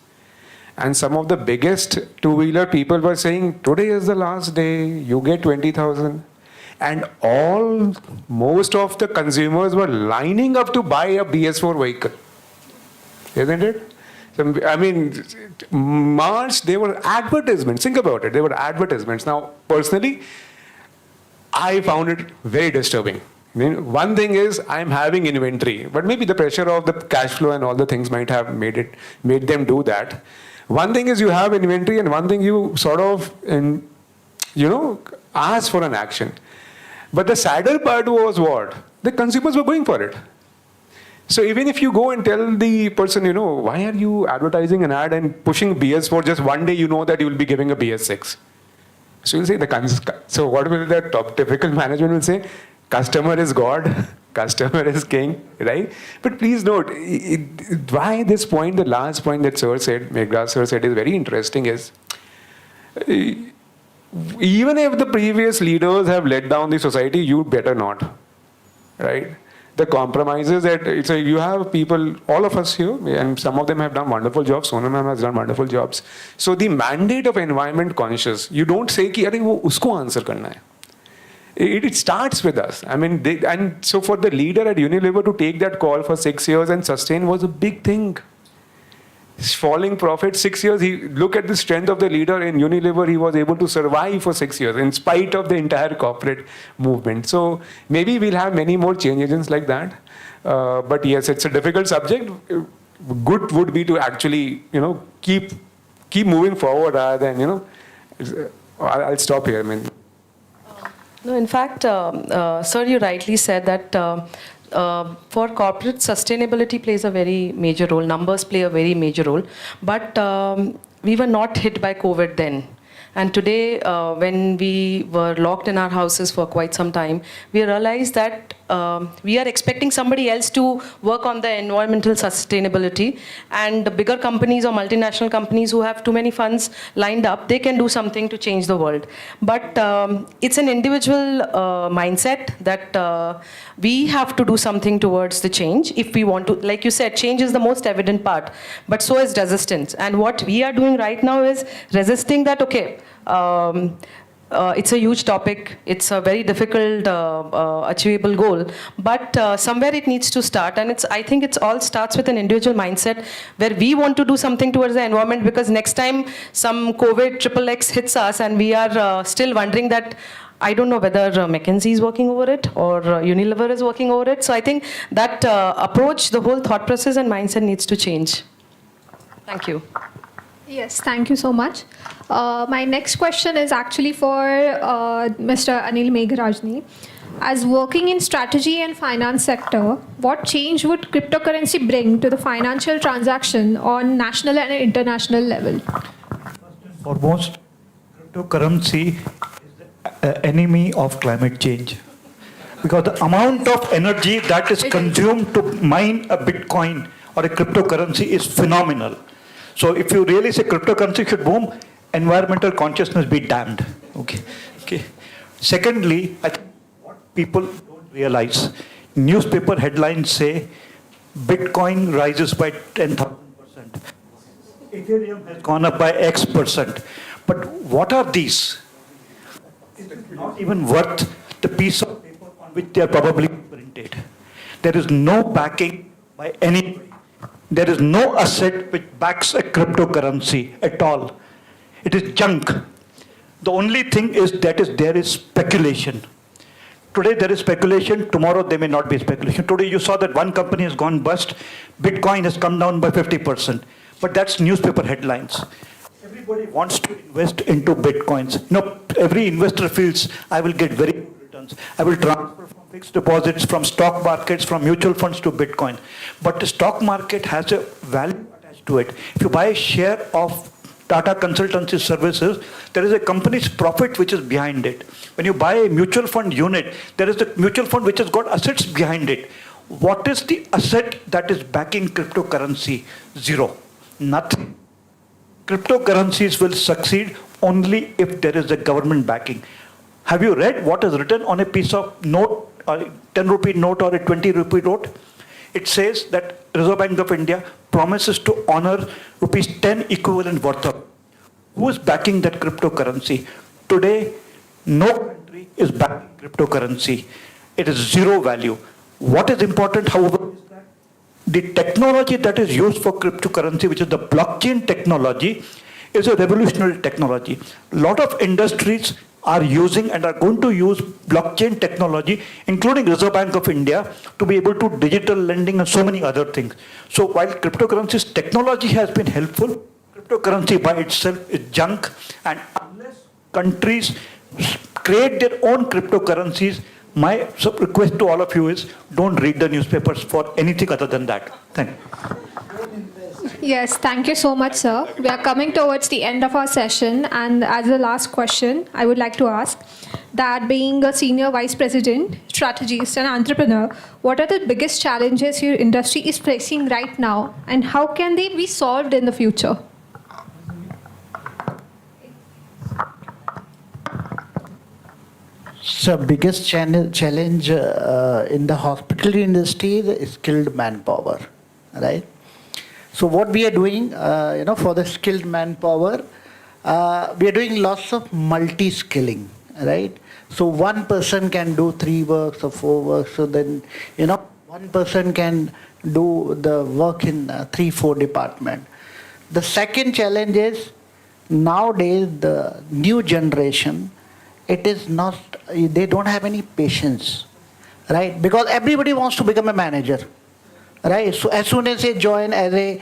And some of the biggest two-wheeler people were saying, today is the last day, you get 20,000. And most of the consumers were lining up to buy a BS4 vehicle. Isn't it? So, March, there were advertisements. Think about it. There were advertisements. Now, personally, I found it very disturbing. One thing is I'm having inventory, but maybe the pressure of the cash flow and all the things might have made them do that. One thing is you have inventory, and one thing you sort of, ask for an action. But the sadder part was what? The consumers were going for it. So even if you go and tell the person, why are you advertising an ad and pushing BS4, just one day you know that you will be giving a BS6. So you'll say, so what will the typical management will say? Customer is God, customer is king, right? But please note, why this point, the last point that Megh Sir said is very interesting is, even if the previous leaders have let down the society, you better not, right? The compromises so you have people, all of us here, and some of them have done wonderful jobs. Sonam ma'am has done wonderful jobs. So the mandate of environment conscious, you don't say कि अरे वो उसको answer करना है. It starts with us. And so for the leader at Unilever to take that call for 6 years and sustain was a big thing. Falling profit 6 years, look at the strength of the leader in Unilever. He was able to survive for 6 years in spite of the entire corporate movement. So maybe we'll have many more change agents like that. But yes, it's a difficult subject. good would be to actually, keep moving forward rather than, I'll stop here. I mean, No, in fact, sir, you rightly said that for corporate, sustainability plays a very major role. Numbers play a very major role. But we were not hit by COVID then. And today, when we were locked in our houses for quite some time, we realized that we are expecting somebody else to work on the environmental sustainability. And the bigger companies or multinational companies who have too many funds lined up, they can do something to change the world. But it's an individual mindset that we have to do something towards the change if we want to. Like you said, change is the most evident part, but so is resistance. And what we are doing right now is resisting that, okay, it's a huge topic, it's a very difficult achievable goal, but somewhere it needs to start, and I think it all starts with an individual mindset where we want to do something towards the environment, because next time some COVID XXX hits us and we are still wondering that, I don't know whether McKinsey is working over it or Unilever is working over it. So I think that approach, the whole thought process and mindset needs to change. Thank you. Yes, thank you so much. My next question is actually for Mr. Anil Megh Rajni. As working in strategy and finance sector, what change would cryptocurrency bring to the financial transaction on national and international level? Foremost, cryptocurrency is the enemy of climate change. Because the amount of energy that is consumed to mine a Bitcoin or a cryptocurrency is phenomenal. So if you really say cryptocurrency should boom, environmental consciousness be damned. Okay. Secondly, I think what people don't realize, newspaper headlines say Bitcoin rises by 10,000%. Ethereum has gone up by X percent. But what are these? It is not even worth the piece of paper on which they are probably printed. There is no backing by anybody. There is no asset which backs a cryptocurrency at all. It is junk. The only thing is there is speculation. Today there is speculation, tomorrow there may not be speculation. Today you saw that one company has gone bust, Bitcoin has come down by 50%. But that's newspaper headlines. Everybody wants to invest into Bitcoins. Every investor feels, I will get very good returns. I will transfer from fixed deposits, from stock markets, from mutual funds to Bitcoin. But the stock market has a value attached to it. If you buy a share of Tata Consultancy Services, there is a company's profit which is behind it. When you buy a mutual fund unit, there is a mutual fund which has got assets behind it. What is the asset that is backing cryptocurrency? Zero. Nothing. Cryptocurrencies will succeed only if there is a government backing. Have you read what is written on a piece of note, a 10 rupee note or a 20 rupee note? It says that Reserve Bank of India promises to honor rupees 10 equivalent worth of. Who is backing that cryptocurrency? Today, no country is backing cryptocurrency. It is zero value. What is important, however, is that the technology that is used for cryptocurrency, which is the blockchain technology, is a revolutionary technology. A lot of industries are using and are going to use blockchain technology, including Reserve Bank of India, to be able to digital lending and so many other things. So while cryptocurrency's technology has been helpful, cryptocurrency by itself is junk, and unless countries create their own cryptocurrencies, my request to all of you is don't read the newspapers for anything other than that. Thank you. Yes, thank you so much, sir. We are coming towards the end of our session, and as a last question, I would like to ask that being a senior vice president, strategist, and entrepreneur, what are the biggest challenges your industry is facing right now, and how can they be solved in the future? So biggest challenge in the hospitality industry is skilled manpower, right? So what we are doing, for the skilled manpower, we are doing lots of multi-skilling, right? So one person can do 3 works or 4 works. So then, one person can do the work in 3-4 department. The second challenge is nowadays the new generation, they don't have any patience, right? Because everybody wants to become a manager, right? So as soon as they join as a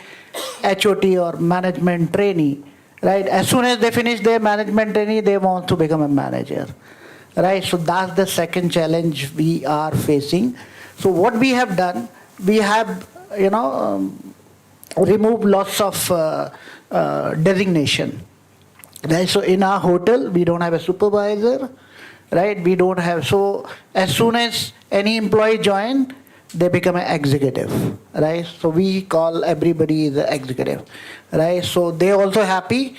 HOT or management trainee, right? As soon as they finish their management trainee, they want to become a manager, right? So that's the second challenge we are facing. So what we have done, we have, removed lots of designation, right? So in our hotel, we don't have a supervisor, right? We don't have, so as soon as any employee join, they become an executive, right? So we call everybody the executive, right? So they also happy,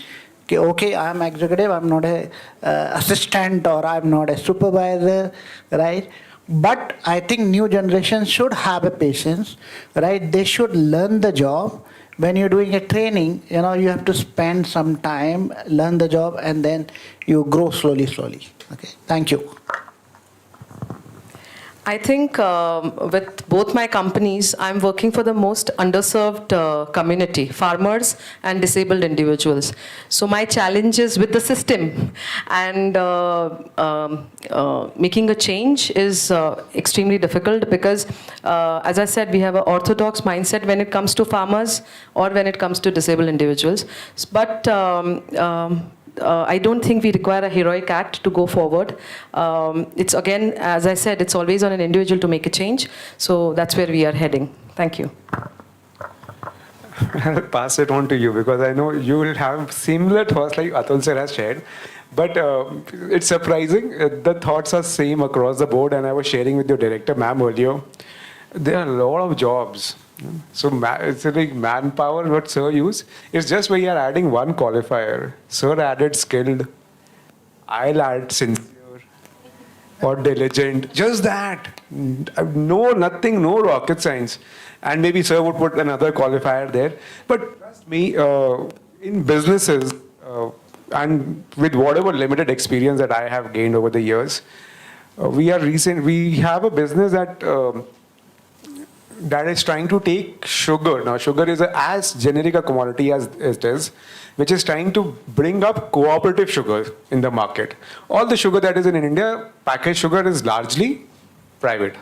okay, I'm executive, I'm not a assistant or I'm not a supervisor, right? But I think new generation should have a patience, right? They should learn the job. When you're doing a training, you have to spend some time, learn the job, and then you grow slowly. Okay, thank you. I think with both my companies, I'm working for the most underserved community, farmers and disabled individuals. So my challenge is with the system, and making a change is extremely difficult because, as I said, we have an orthodox mindset when it comes to farmers or when it comes to disabled individuals. But I don't think we require a heroic act to go forward. It's again, as I said, it's always on an individual to make a change. So that's where we are heading. Thank you. I'll pass it on to you because I know you will have similar thoughts like Atul sir has shared. But it's surprising. The thoughts are same across the board. And I was sharing with your director, ma'am, earlier. There are a lot of jobs. So it's like manpower, what sir use. It's just we are adding one qualifier. Sir added skilled. I'll add sincere or diligent. Just that. No, nothing, no rocket science. And maybe sir would put another qualifier there. But trust me, in businesses, and with whatever limited experience that I have gained over the years, we have a business that is trying to take sugar. Now, sugar is as generic a commodity as it is, which is trying to bring up cooperative sugar in the market. All the sugar that is in India, packaged sugar, is largely private.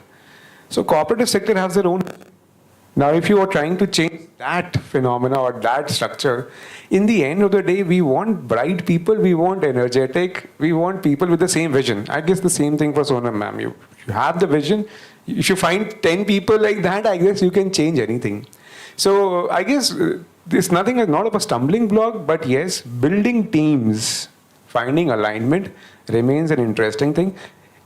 So cooperative sector has their own. Now, if you are trying to change that phenomena or that structure, in the end of the day, we want bright people, we want energetic, we want people with the same vision. I guess the same thing for Sonam ma'am. You have the vision. If you find 10 people like that, I guess you can change anything. So I guess this nothing is not of a stumbling block, but yes, building teams, finding alignment remains an interesting thing.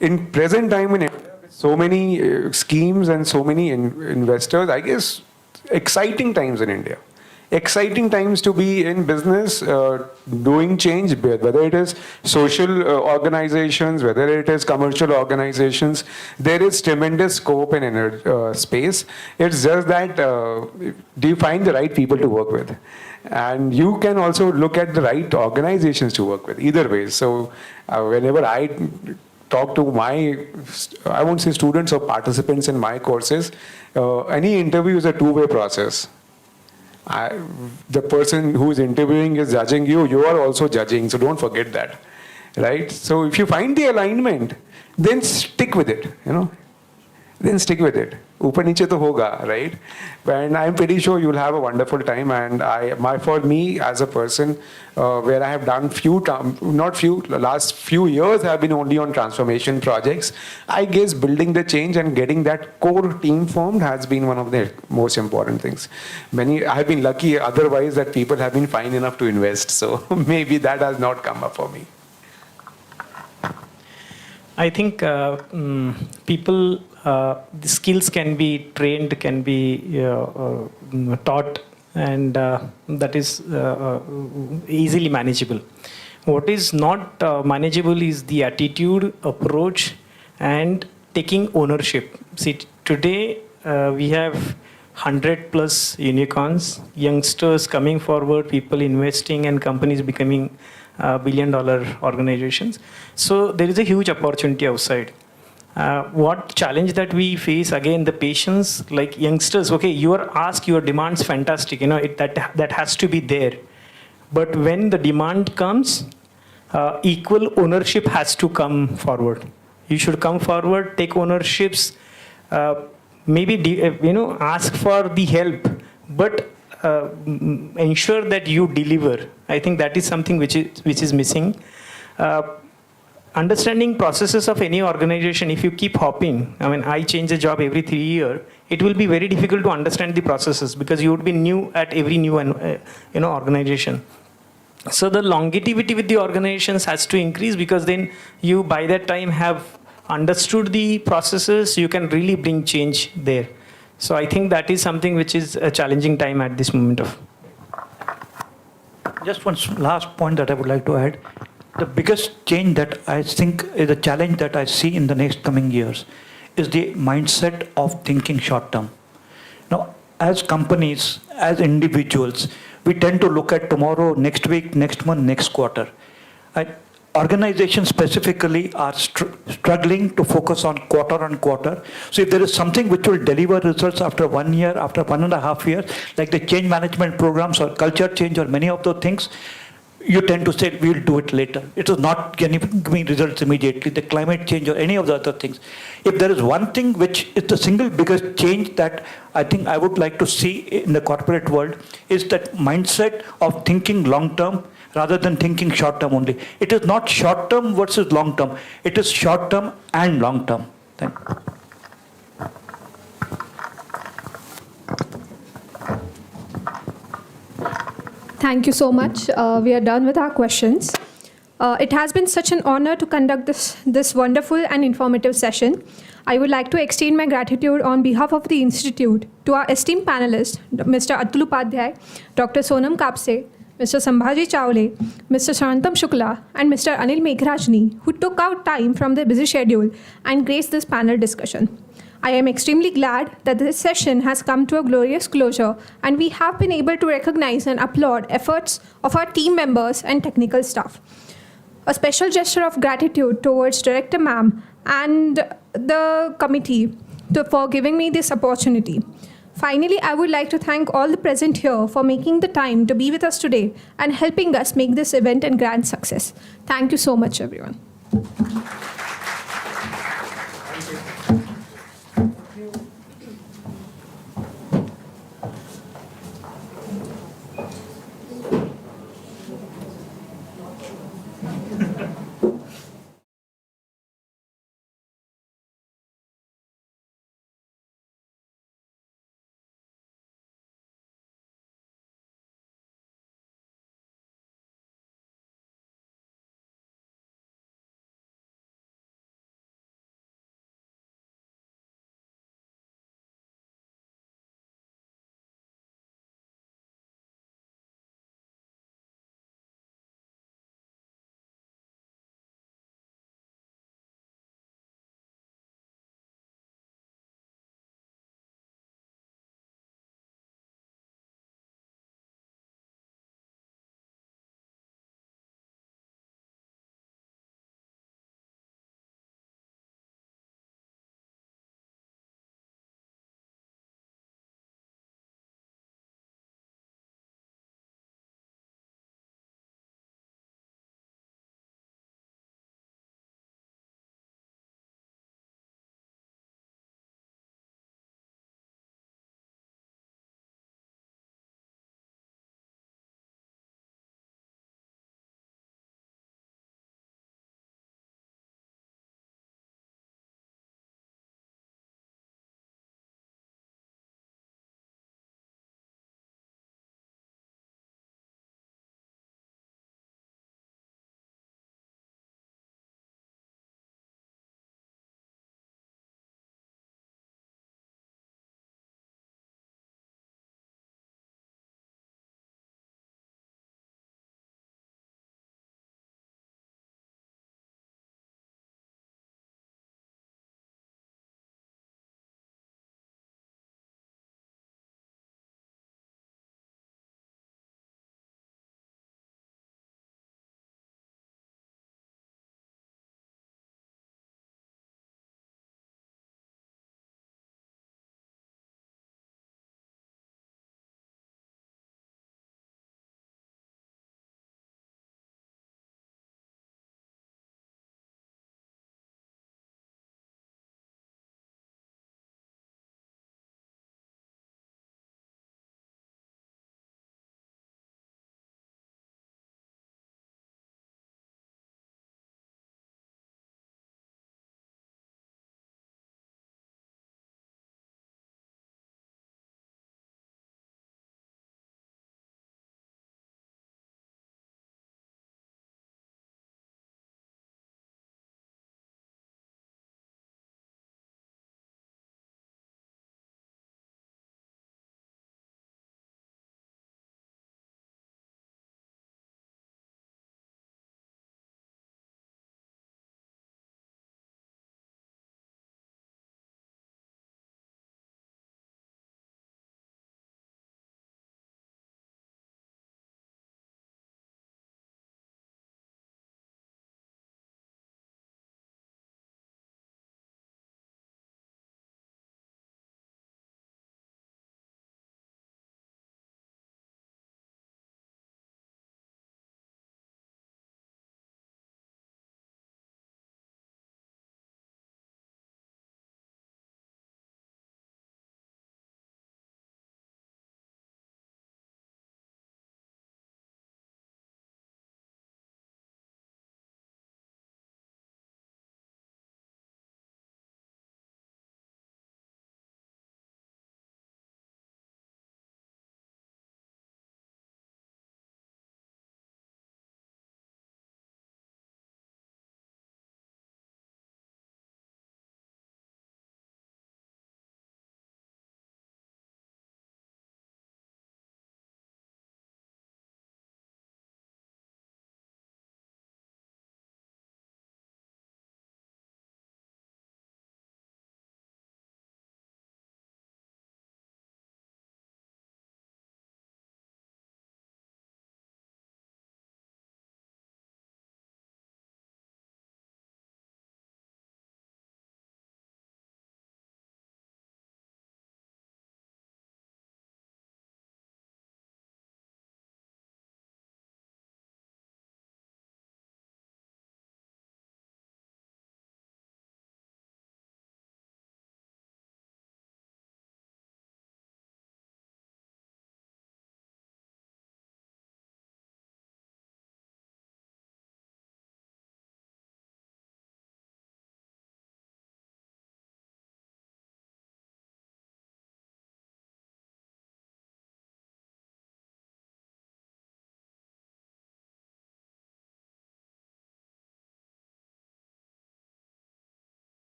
In present time in India, with so many schemes and so many investors, I guess exciting times in India. Exciting times to be in business, doing change, whether it is social organizations, whether it is commercial organizations. There is tremendous scope in space. It's just that, do you find the right people to work with? And you can also look at the right organizations to work with, either way. So whenever I talk to I won't say students or participants in my courses, any interview is a two-way process. The person who is interviewing is judging you, you are also judging, so don't forget that, right? So if you find the alignment, then stick with it, then stick with it. Upar niche to hoga, right? And I'm pretty sure you'll have a wonderful time. And for me as a person, where I have done last few years have been only on transformation projects. I guess building the change and getting that core team formed has been one of the most important things. I have been lucky otherwise that people have been fine enough to invest. So maybe that has not come up for me. I think people, the skills can be trained, can be taught, and that is easily manageable. What is not manageable is the attitude, approach, and taking ownership. See, today we have 100+ unicorns, youngsters coming forward, people investing, and companies becoming billion-dollar organizations. So there is a huge opportunity outside. What challenge that we face, again, the patience, like youngsters, okay, your demand's fantastic, that has to be there. But when the demand comes, equal ownership has to come forward. You should come forward, take ownerships, maybe ask for the help, but ensure that you deliver. I think that is something which is missing. Understanding processes of any organization, if you keep hopping, I mean, I change a job every 3 years, it will be very difficult to understand the processes because you would be new at every new organization. So the longevity with the organizations has to increase, because then you by that time have understood the processes, you can really bring change there. So I think that is something which is a challenging time at this moment of. Just one last point that I would like to add. The biggest change that I think is a challenge that I see in the next coming years is the mindset of thinking short term. Now, as companies, as individuals, we tend to look at tomorrow, next week, next month, next quarter. Organizations specifically are struggling to focus on quarter. So if there is something which will deliver results after 1 year, after 1.5 years, like the change management programs or culture change or many of those things, you tend to say, we'll do it later. It is not giving results immediately, the climate change or any of the other things. If there is one thing which is the single biggest change that I think I would like to see in the corporate world, is that mindset of thinking long term rather than thinking short term only. It is not short term versus long term. It is short term and long term. Thank you. Thank you so much. We are done with our questions. It has been such an honor to conduct this wonderful and informative session. I would like to extend my gratitude on behalf of the Institute to our esteemed panelists, Mr. Atul Upadhyay, Dr. Sonam Kapse, Mr. Sambhaji Chawle, Mr. Shantam Shukla, and Mr. Anil Megh, who took out time from their busy schedule and graced this panel discussion. I am extremely glad that this session has come to a glorious closure, and we have been able to recognize and applaud efforts of our team members and technical staff. A special gesture of gratitude towards Director Ma'am and the committee for giving me this opportunity. Finally, I would like to thank all the present here for making the time to be with us today and helping us make this event a grand success. Thank you so much, everyone.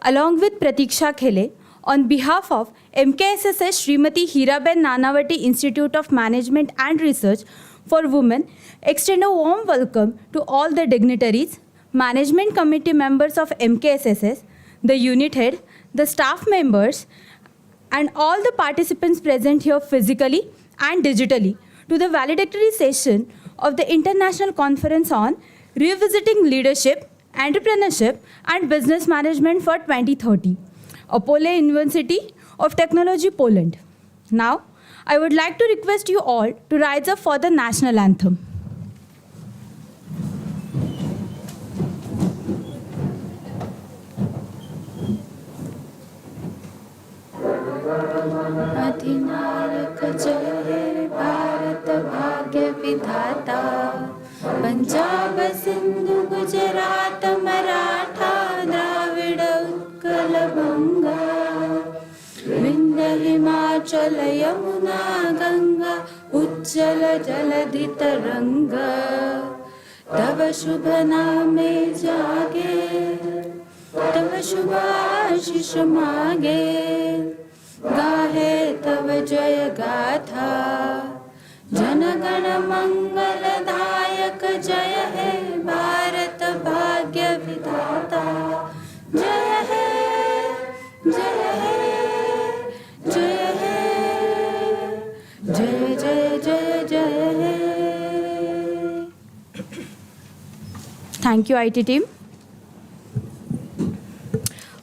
along with Pratiksha Khele, on behalf of MKSSS Srimati Hiraben Nanavati Institute of Management and Research for Women, extend a warm welcome to all the dignitaries, management committee members of MKSSS, the unit head, the staff members, and all the participants present here physically and digitally to the valedictory session of the International Conference on Revisiting Leadership, Entrepreneurship and Business Management for 2030, Opole University of Technology, Poland. Now, I would like to request you all to rise up for the National Anthem. अधिनायक जय हे भारत भाग्य विधाता, पंजाब सिंधु गुजरात मराठा द्राविड उत्कल बंगा, विंध्य हिमाचल यमुना गंगा उज्जल जलधि तरंगा, तव शुभ नामे जागे, तव शुभ आशीष मागे, गाहे तव जय गाथा, जनगण मंगलदायक जय हे भारत भाग्य विधाता, जय हे जय हे जय हे जय जय जय जय हे. Thank you, IT team.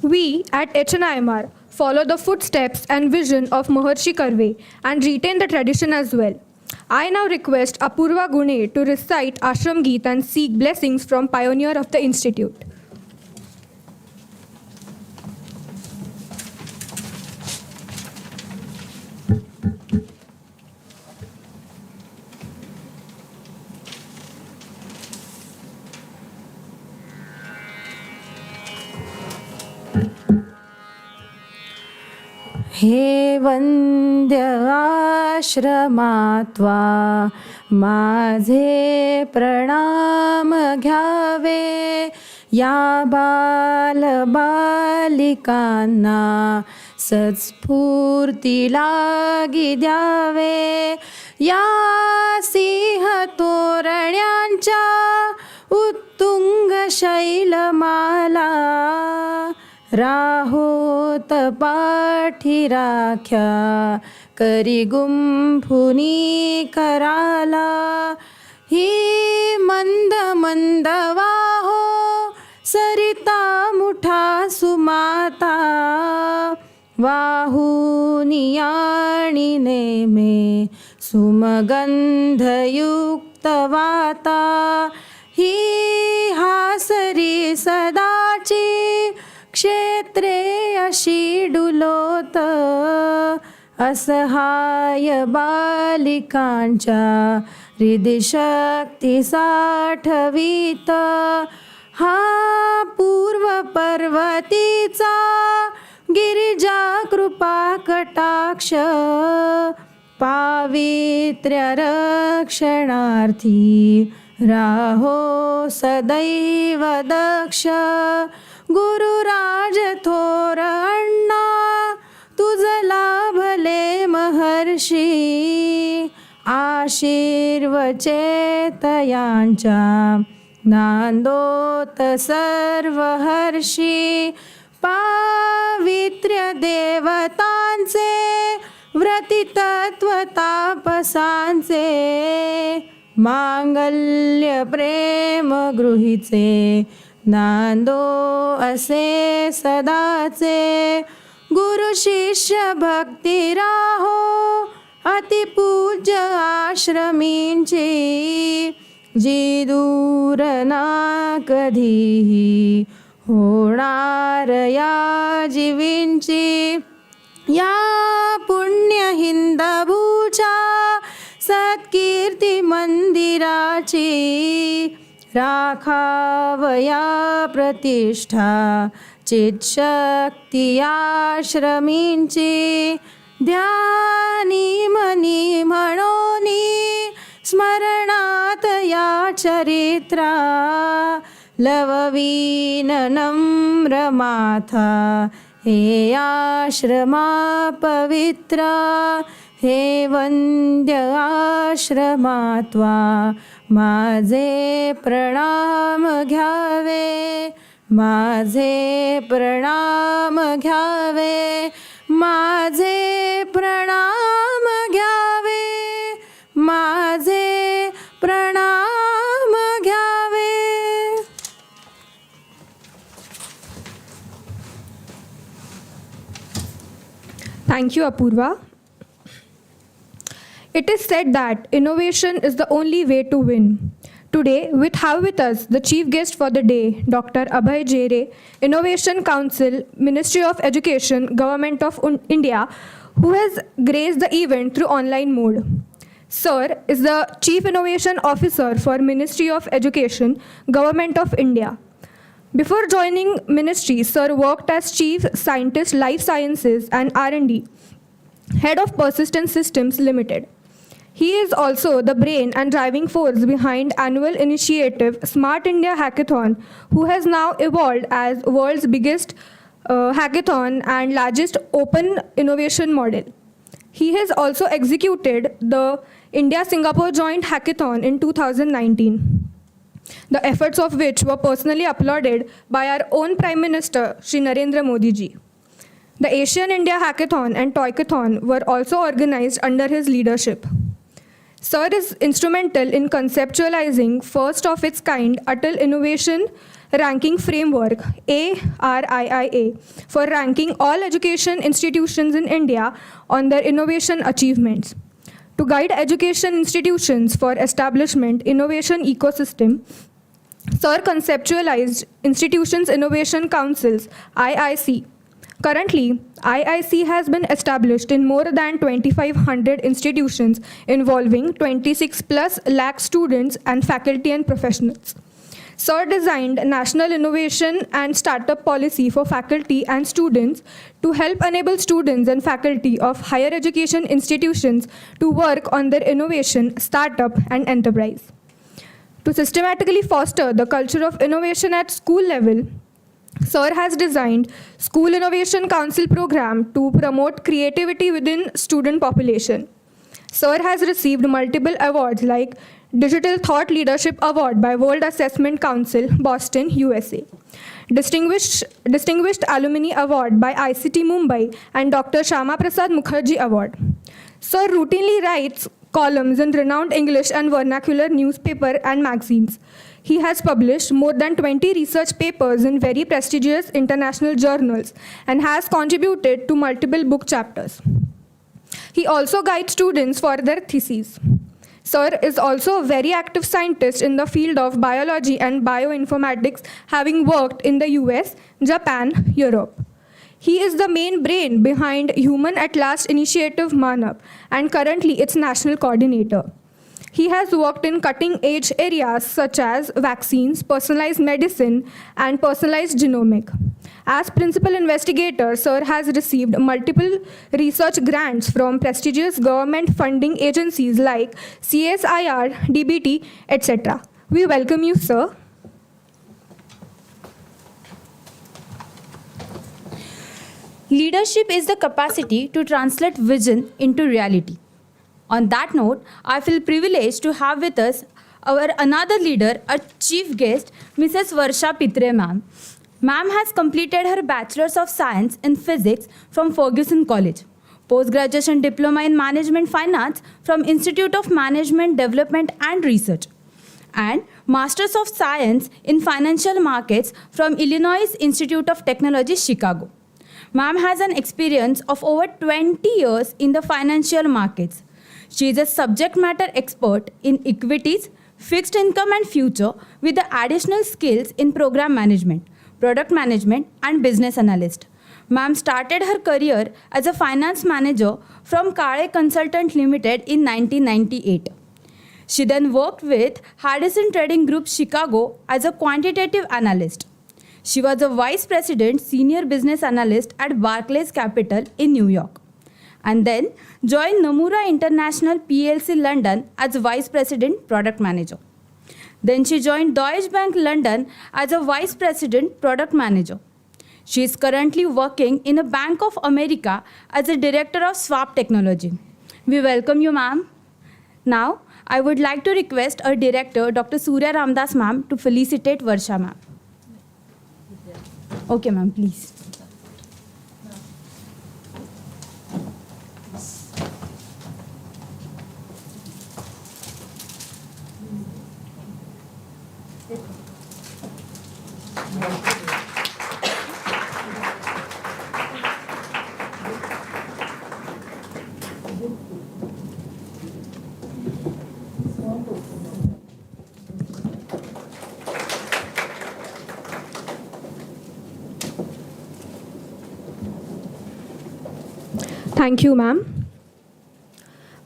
We at HNIMR follow the footsteps and vision of Maharshi Karve and retain the tradition as well. I now request Apurva Gune to recite Ashram Geet and seek blessings from pioneer of the institute. हे वंद्य आश्रमात्वा माझे प्रणाम घ्यावे, या बालबालिकांना सत्स्फूर्ती लागी द्यावे, या सिंह तोरण्यांच्या उत्तुंग शैलमाला, राहोत पाठी राख्या करी गुंफुनी कराला, ही मंद मंद वाहो सरिता मुठा सुमाता, वाहुनियाणी नेमे सुमगंधयुक्त वाता, ही हासरी सदाची क्षेत्रे अशी डुलोत, असहाय बालिकांच्या हृदयशक्ती साठवीत, हा पूर्व पर्वतीचा गिरिजा कृपा कटाक्ष, पावित्र्य रक्षणार्थी राहो सदैव दक्ष, गुरुराज थोर अण्णा तुझ लाभले महर्षी, आशीर्वचेतयांच्या नांदोत सर्व हर्षी, पावित्र्य देवतांचे व्रतितत्व तापसांचे, मांगल्य प्रेम गृहीचे नांदो असे सदाचे, गुरु शिष्य भक्ती राहो अतिपूज्य आश्रमींची, जी दूर ना कधीही होणार या जीवींची, या पुण्य हिंदभूच्या सत्कीर्ती मंदिराची, राखावया प्रतिष्ठा चित्शक्ती आश्रमींची, ध्यानी मनी म्हणोनी स्मरणात या चरित्रा, लववीन नम्रमाथा हे आश्रमा पवित्रा हे वंद्य आश्रमा त्वा माझे प्रणाम घ्यावे माझे प्रणाम घ्यावे माझे प्रणाम घ्यावे माझे प्रणाम घ्यावे. Thank you, Apurva. It is said that innovation is the only way to win. Today, we have with us the chief guest for the day, Dr. Abhay Jere, Innovation Council, Ministry of Education, Government of India, who has graced the event through online mode. Sir is the Chief Innovation Officer for Ministry of Education, Government of India. Before joining ministry, Sir worked as Chief Scientist, Life Sciences and R&D, Head of Persistent Systems Limited. He is also the brain and driving force behind annual initiative Smart India Hackathon, who has now evolved as world's biggest hackathon and largest open innovation model. He has also executed the India-Singapore Joint Hackathon in 2019, the efforts of which were personally applauded by our own Prime Minister, Shri Narendra Modi ji. The Asian India Hackathon and Toycathon were also organized under his leadership. Sir is instrumental in conceptualizing first of its kind Atal Innovation Ranking Framework ARIIA for ranking all education institutions in India on their innovation achievements. To guide education institutions for establishment innovation ecosystem, Sir conceptualized Institutions Innovation Councils IIC. Currently, IIC has been established in more than 2,500 institutions involving 26 plus lakh students and faculty and professionals. Sir designed National Innovation and Startup Policy for faculty and students to help enable students and faculty of higher education institutions to work on their innovation, startup, and enterprise. To systematically foster the culture of innovation at school level, Sir has designed School Innovation Council program to promote creativity within student population. Sir has received multiple awards like Digital Thought Leadership Award by World Assessment Council, Boston, USA. Distinguished Alumni Award by ICT Mumbai and Dr. Shama Prasad Mukherjee Award. Sir routinely writes columns in renowned English and vernacular newspaper and magazines. He has published more than 20 research papers in very prestigious international journals and has contributed to multiple book chapters. He also guides students for their theses. Sir is also a very active scientist in the field of biology and bioinformatics, having worked in the US, Japan, Europe. He is the main brain behind Human at Last Initiative Manav and currently its national coordinator. He has worked in cutting-edge areas such as vaccines, personalized medicine, and personalized genomic. As principal investigator, Sir has received multiple research grants from prestigious government funding agencies like CSIR, DBT, etc. We welcome you, sir. Leadership is the capacity to translate vision into reality. On that note, I feel privileged to have with us our another leader, our chief guest, Mrs. Varsha Pitre ma'am. Ma'am has completed her Bachelor's of Science in Physics from Ferguson College, Post-Graduation Diploma in Management Finance from Institute of Management Development and Research, and Master's of Science in Financial Markets from Illinois Institute of Technology, Chicago. Ma'am has an experience of over 20 years in the financial markets. She is a subject matter expert in equities, fixed income and future with the additional skills in program management, product management and business analyst. Ma'am started her career as a finance manager from Kale Consultant Limited in 1998. She then worked with Harrison Trading Group Chicago as a quantitative analyst. She was a vice president senior business analyst at Barclays Capital in New York, and then joined Nomura International PLC London as vice president product manager. Then she joined Deutsche Bank London as a Vice President Product Manager. She is currently working in a Bank of America as a Director of Swap Technology. We welcome you, ma'am. Now, I would like to request our Director, Dr. Surya Ramdas ma'am, to felicitate Varsha ma'am. Okay, ma'am, please. Thank you, ma'am.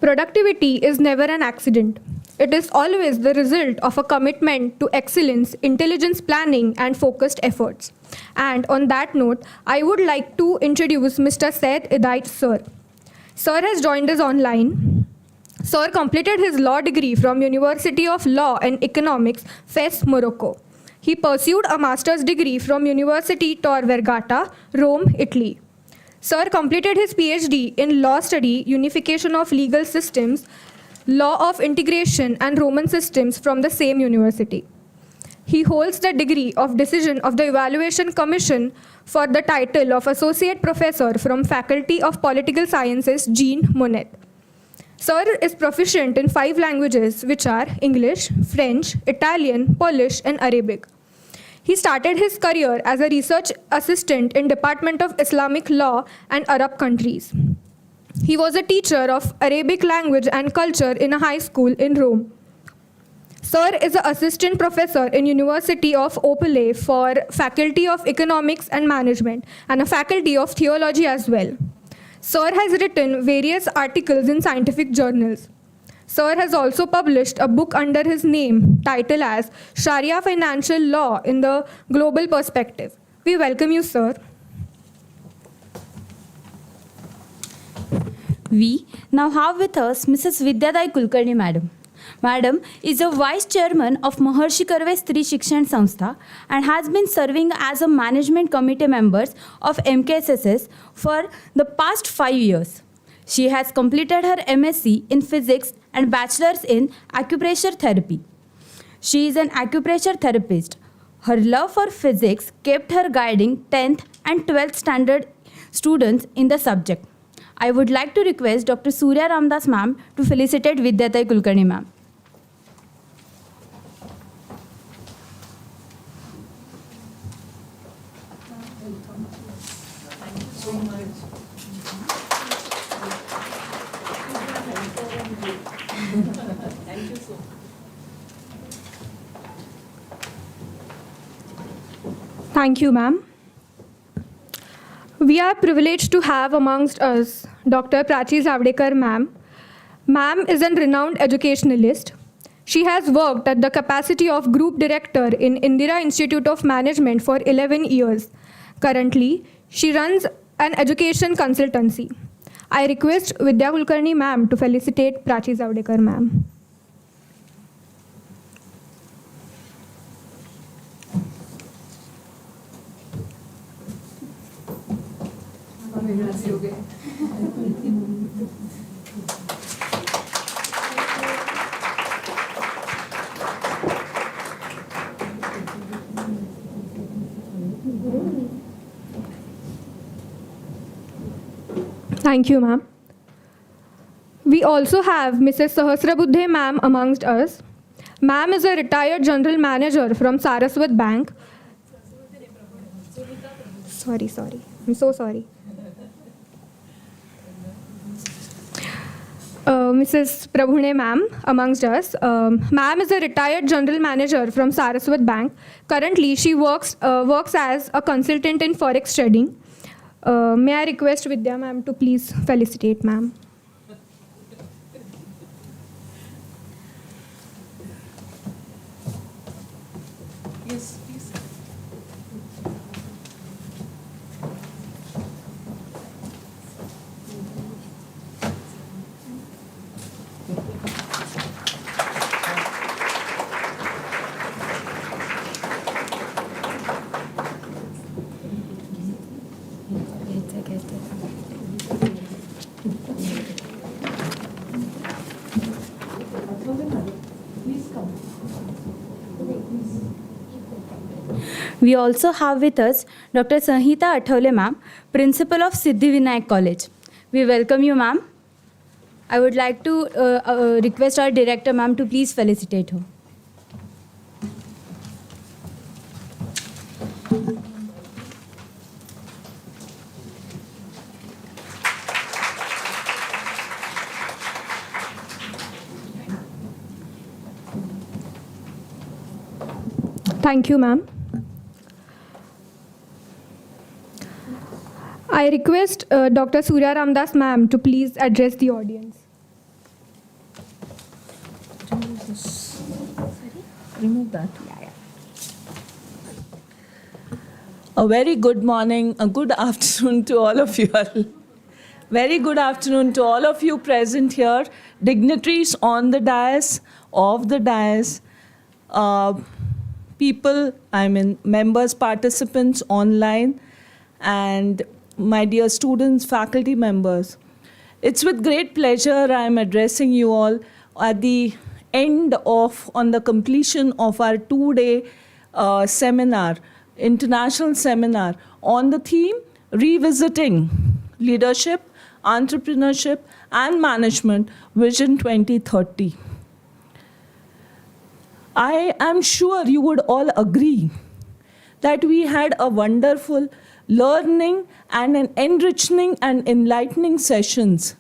Productivity is never an accident. It is always the result of a commitment to excellence, intelligence planning, and focused efforts. And on that note, I would like to introduce Mr. Said Idait, sir. Sir has joined us online. Sir completed his law degree from University of Law and Economics, Fes, Morocco. He pursued a master's degree from University Tor Vergata, Rome, Italy. Sir completed his PhD in Law Study, Unification of Legal Systems, Law of Integration and Roman Systems from the same university. He holds the degree of Decision of the Evaluation Commission for the title of Associate Professor from Faculty of Political Sciences, Jean Monnet. Sir is proficient in 5 languages, which are English, French, Italian, Polish, and Arabic. He started his career as a research assistant in Department of Islamic Law and Arab countries. He was a teacher of Arabic language and culture in a high school in Rome. Sir is an assistant professor in University of Opole for Faculty of Economics and Management and a Faculty of Theology as well. Sir has written various articles in scientific journals. Sir has also published a book under his name titled as Sharia Financial Law in the Global Perspective. We welcome you, sir. We now have with us Mrs. Vidyadai Kulkarni Madam. Madam is a Vice Chairman of Maharshi Karve Stri Shikshan Sanstha and has been serving as a Management Committee member of MKSSS for the past 5 years. She has completed her MSc in Physics and Bachelor's in Acupressure Therapy. She is an acupressure therapist. Her love for physics kept her guiding 10th and 12th standard students in the subject. I would like to request Dr. Surya Ramdas ma'am to felicitate Vidyatai Kulkarni ma'am. Thank you, ma'am. We are privileged to have amongst us Dr. Prachi Zavdekar, ma'am. Ma'am is a renowned educationalist. She has worked at the capacity of Group Director in Indira Institute of Management for 11 years. Currently, she runs an education consultancy. I request Vidya Kulkarni, ma'am, to felicitate Prachi Zavdekar, ma'am. Thank you, ma'am. We also have Mrs. Sahasrabuddhe, ma'am, amongst us. Ma'am is a retired general manager from Saraswat Bank. Sorry. I'm so sorry. Mrs. Prabhune, ma'am, amongst us. Ma'am is a retired general manager from Saraswat Bank. Currently, she works as a consultant in forex trading. May I request Vidya, ma'am, to please felicitate, ma'am. Yes, please. We also have with us Dr. Sanhita Athawale ma'am, Principal of Siddhivinayak College. We welcome you, ma'am. I would like to request our director, ma'am, to please felicitate her. Thank you, ma'am. I request Dr. Surya Ramdas ma'am to please address the audience. Remove that. A very good morning, a good afternoon to all of you all. Very good afternoon to all of you present here, dignitaries on the dais, off the dais, people, members, participants online, and my dear students, faculty members. It's with great pleasure I'm addressing you all at the end of, on the completion of our 2-day seminar, international seminar on the theme Revisiting Leadership, Entrepreneurship and Management Vision 2030. I am sure you would all agree that we had a wonderful learning and an enriching and enlightening sessions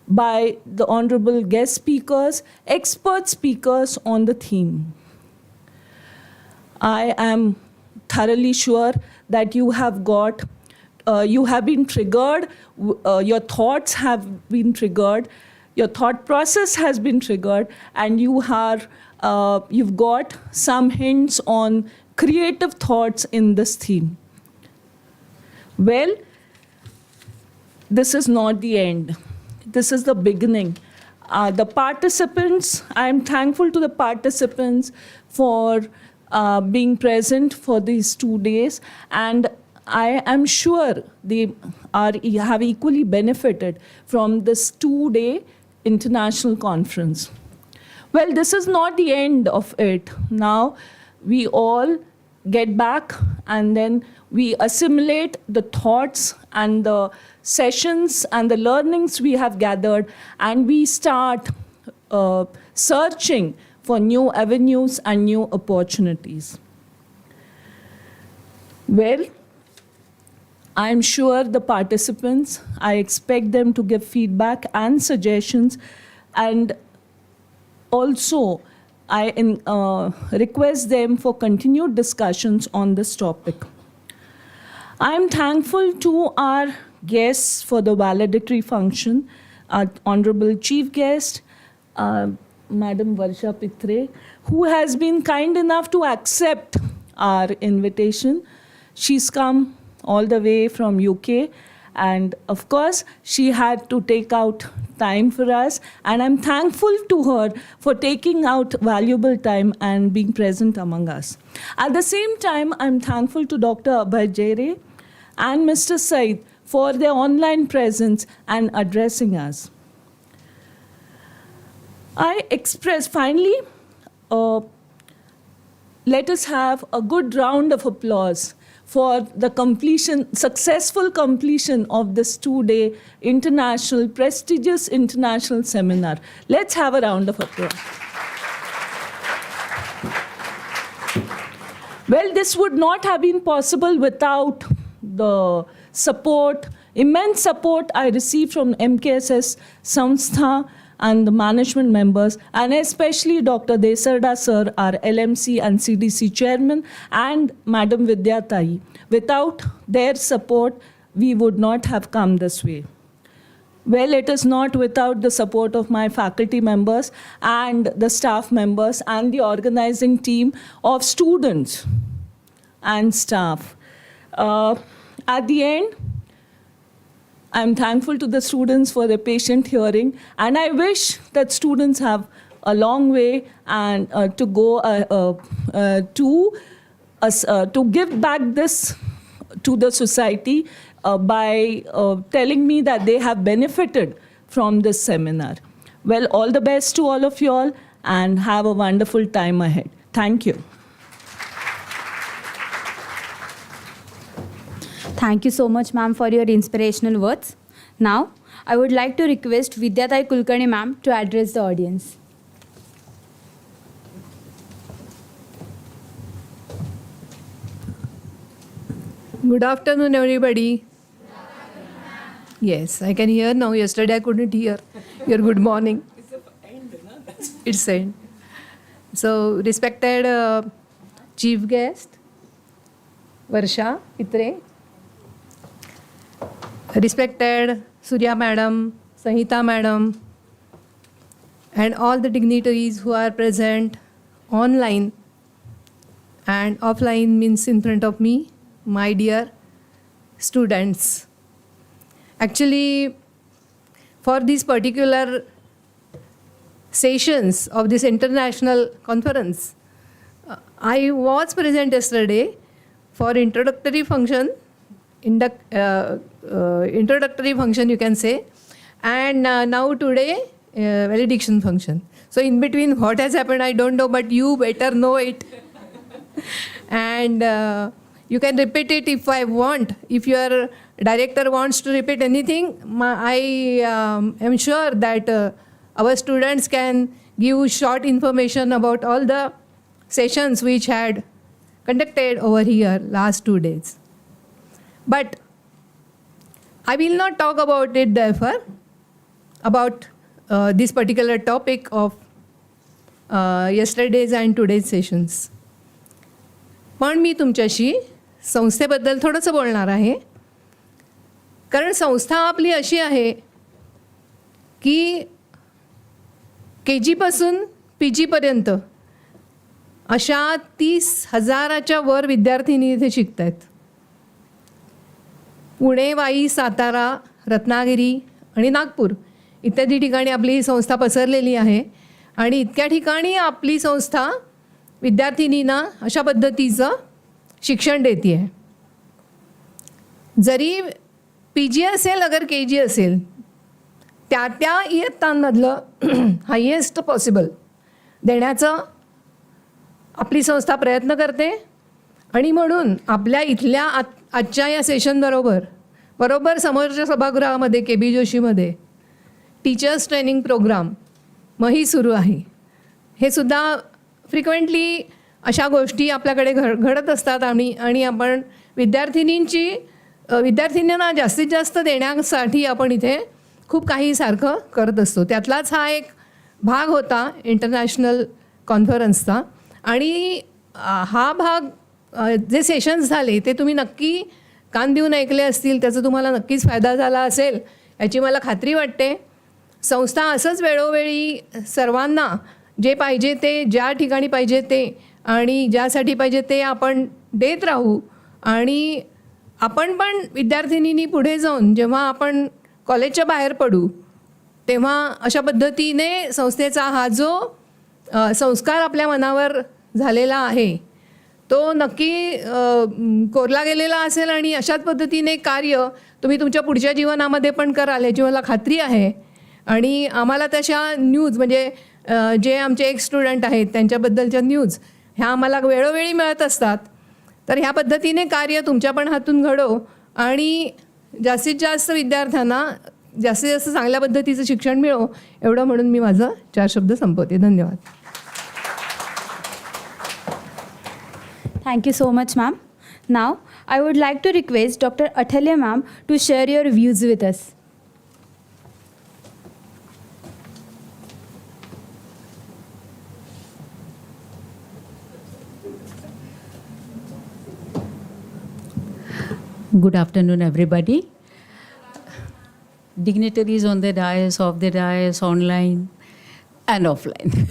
by the honorable guest speakers, expert speakers on the theme. I am thoroughly sure that you have been triggered, your thoughts have been triggered, your thought process has been triggered, and you've got some hints on creative thoughts in this theme. Well, this is not the end. This is the beginning. The participants, I am thankful to the participants for being present for these 2 days, and I am sure they have equally benefited from this 2-day international conference. Well, this is not the end of it. Now we all get back and then we assimilate the thoughts and the sessions and the learnings we have gathered, and we start searching for new avenues and new opportunities. Well, I'm sure the participants, I expect them to give feedback and suggestions, and also I request them for continued discussions on this topic. I'm thankful to our guests for the valedictory function, our Honorable Chief Guest, Madam Varsha Pitre, who has been kind enough to accept our invitation. She's come all the way from UK, and of course, she had to take out time for us, and I'm thankful to her for taking out valuable time and being present among us. At the same time, I'm thankful to Dr. Abhay Jere and Mr. Said for their online presence and addressing us. I express, finally, let us have a good round of applause for the successful completion of this 2-day prestigious international seminar. Let's have a round of applause. Well, this would not have been possible without the support, immense support I received from MKSS Samstha and the management members, and especially Dr. Desarda sir, our LMC and CDC chairman, and Madam Vidya Tai. Without their support, we would not have come this way. Well, it is not without the support of my faculty members and the staff members and the organizing team of students and staff. At the end, I'm thankful to the students for their patient hearing, and I wish that students have a long way and to go to give back this to the society by telling me that they have benefited from this seminar. Well, all the best to all of you all, and have a wonderful time ahead. Thank you. Thank you so much, ma'am, for your inspirational words. Now, I would like to request Vidyatai Kulkarni, ma'am, to address the audience. Good afternoon, everybody. Yes, I can hear now. Yesterday I couldn't hear your good morning. It's end. So, respected chief guest, Varsha Pitre, respected Surya madam, Sanhita madam, and all the dignitaries who are present online and offline, means in front of me, my dear students. Actually, for these particular sessions of this international conference, I was present yesterday for introductory function, introductory function you can say, and now today valediction function. So in between what has happened I don't know, but you better know it. And you can repeat it if I want. If your director wants to repeat anything, I am sure that our students can give short information about all the sessions which had conducted over here last 2 days. But I will not talk about it therefore, about this particular topic of yesterday's and today's sessions. पण मी तुमच्याशी संस्थेबद्दल थोडंसं बोलणार आहे, कारण संस्था आपली अशी आहे की KG पासून PG पर्यंत अशा 30,000च्या वर विद्यार्थिनी इथे शिकत आहेत. पुणे, वाई, सातारा, रत्नागिरी आणि नागपूर इत्यादी ठिकाणी आपली ही संस्था पसरलेली आहे. आणि इतक्या ठिकाणी आपली संस्था विद्यार्थिनींना अशा पद्धतीचं शिक्षण देते आहे. जरी PG असेल अगर KG असेल, त्या इयत्तांमधलं हायेस्ट पॉसिबल देण्याचं आपली संस्था प्रयत्न करते. आणि म्हणून आपल्या इथल्या आजच्या या सेशनबरोबर समोरच्या सभागृहामध्ये KB जोशीमध्ये टीचर्स ट्रेनिंग प्रोग्राम मही सुरू आहे. हे सुद्धा फ्रिक्वेंटली अशा गोष्टी आपल्याकडे घडत असतात. आणि आपण विद्यार्थिनींना जास्तीत जास्त देण्यासाठी आपण इथे खूप काही सारखं करत असतो. त्यातलाच हा एक भाग होता इंटरनॅशनल कॉन्फरन्सचा. आणि हा भाग जे सेशन्स झाले ते तुम्ही नक्की कान देऊन ऐकले असतील, त्याचा तुम्हाला नक्कीच फायदा झाला असेल याची मला खात्री वाटते. संस्था असंच वेळोवेळी सर्वांना जे पाहिजे ते, ज्या ठिकाणी पाहिजे ते आणि ज्यासाठी पाहिजे ते आपण देत राहू. आणि आपण पण विद्यार्थिनींनी पुढे जाऊन जेव्हा आपण कॉलेजच्या बाहेर पडू तेव्हा अशा पद्धतीने संस्थेचा हा जो संस्कार आपल्या मनावर झालेला आहे तो नक्की कोरला गेलेला असेल. आणि अशाच पद्धतीने कार्य तुम्ही तुमच्या पुढच्या जीवनामध्ये पण कराल याची मला खात्री आहे. आणि आम्हाला तशा न्यूज म्हणजे जे आमचे एक स्टुडंट आहेत त्यांच्याबद्दलच्या न्यूज ह्या आम्हाला वेळोवेळी मिळत असतात. तर ह्या पद्धतीने कार्य तुमच्या पण हातून घडो आणि जास्तीत जास्त विद्यार्थ्यांना जास्तीत जास्त चांगल्या पद्धतीचं शिक्षण मिळो, एवढं म्हणून मी माझं 4 शब्द संपवते. धन्यवाद. Thank you so much, ma'am. Now, I would like to request Dr. Athalya, ma'am, to share your views with us. Good afternoon, everybody. Dignitaries on the dais, off the dais, online and offline.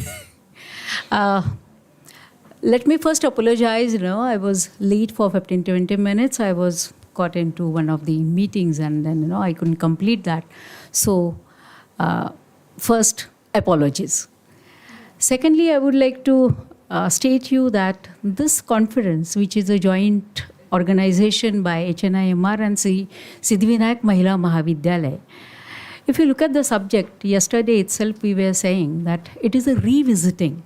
Let me first apologize. I was late for 15-20 minutes. I was caught into one of the meetings and then, I couldn't complete that. So, first, apologies. Secondly, I would like to state you that this conference, which is a joint organization by HNIMR and Siddhivinayak Mahila Mahavidyalaya. If you look at the subject, yesterday itself we were saying that it is a revisiting.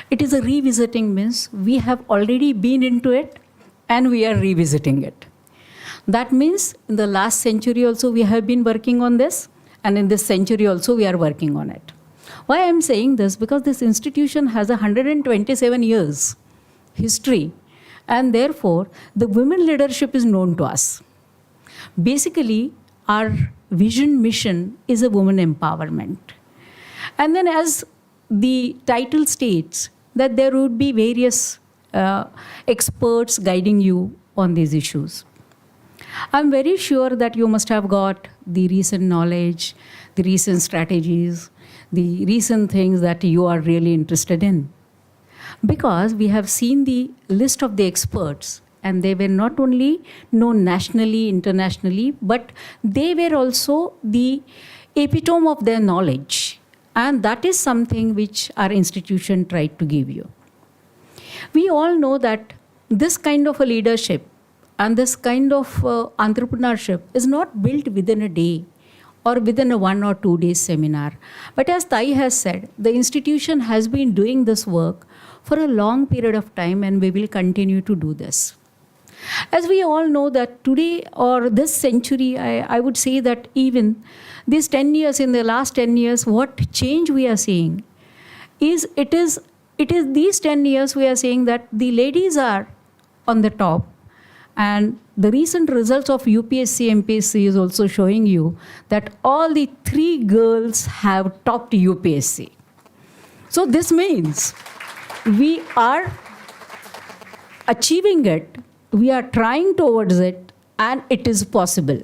It is a revisiting means we have already been into it and we are revisiting it. That means in the last century also we have been working on this, and in this century also we are working on it. Why I am saying this? Because this institution has 127 years history, and therefore the women leadership is known to us. Basically, our vision mission is a woman empowerment. And then as the title states, that there would be various experts guiding you on these issues. I'm very sure that you must have got the recent knowledge, the recent strategies, the recent things that you are really interested in. Because we have seen the list of the experts, and they were not only known nationally, internationally, but they were also the epitome of their knowledge. And that is something which our institution tried to give you. We all know that this kind of a leadership and this kind of entrepreneurship is not built within a day or within a 1 or 2 days seminar. But as Tai has said, the institution has been doing this work for a long period of time, and we will continue to do this. As we all know that today or this century, I would say that even these 10 years, in the last 10 years, what change we are seeing is it is these 10 years we are saying that the ladies are on the top. And the recent results of UPSC, MPSC is also showing you that all the 3 girls have topped UPSC. So this means we are achieving it, we are trying towards it, and it is possible.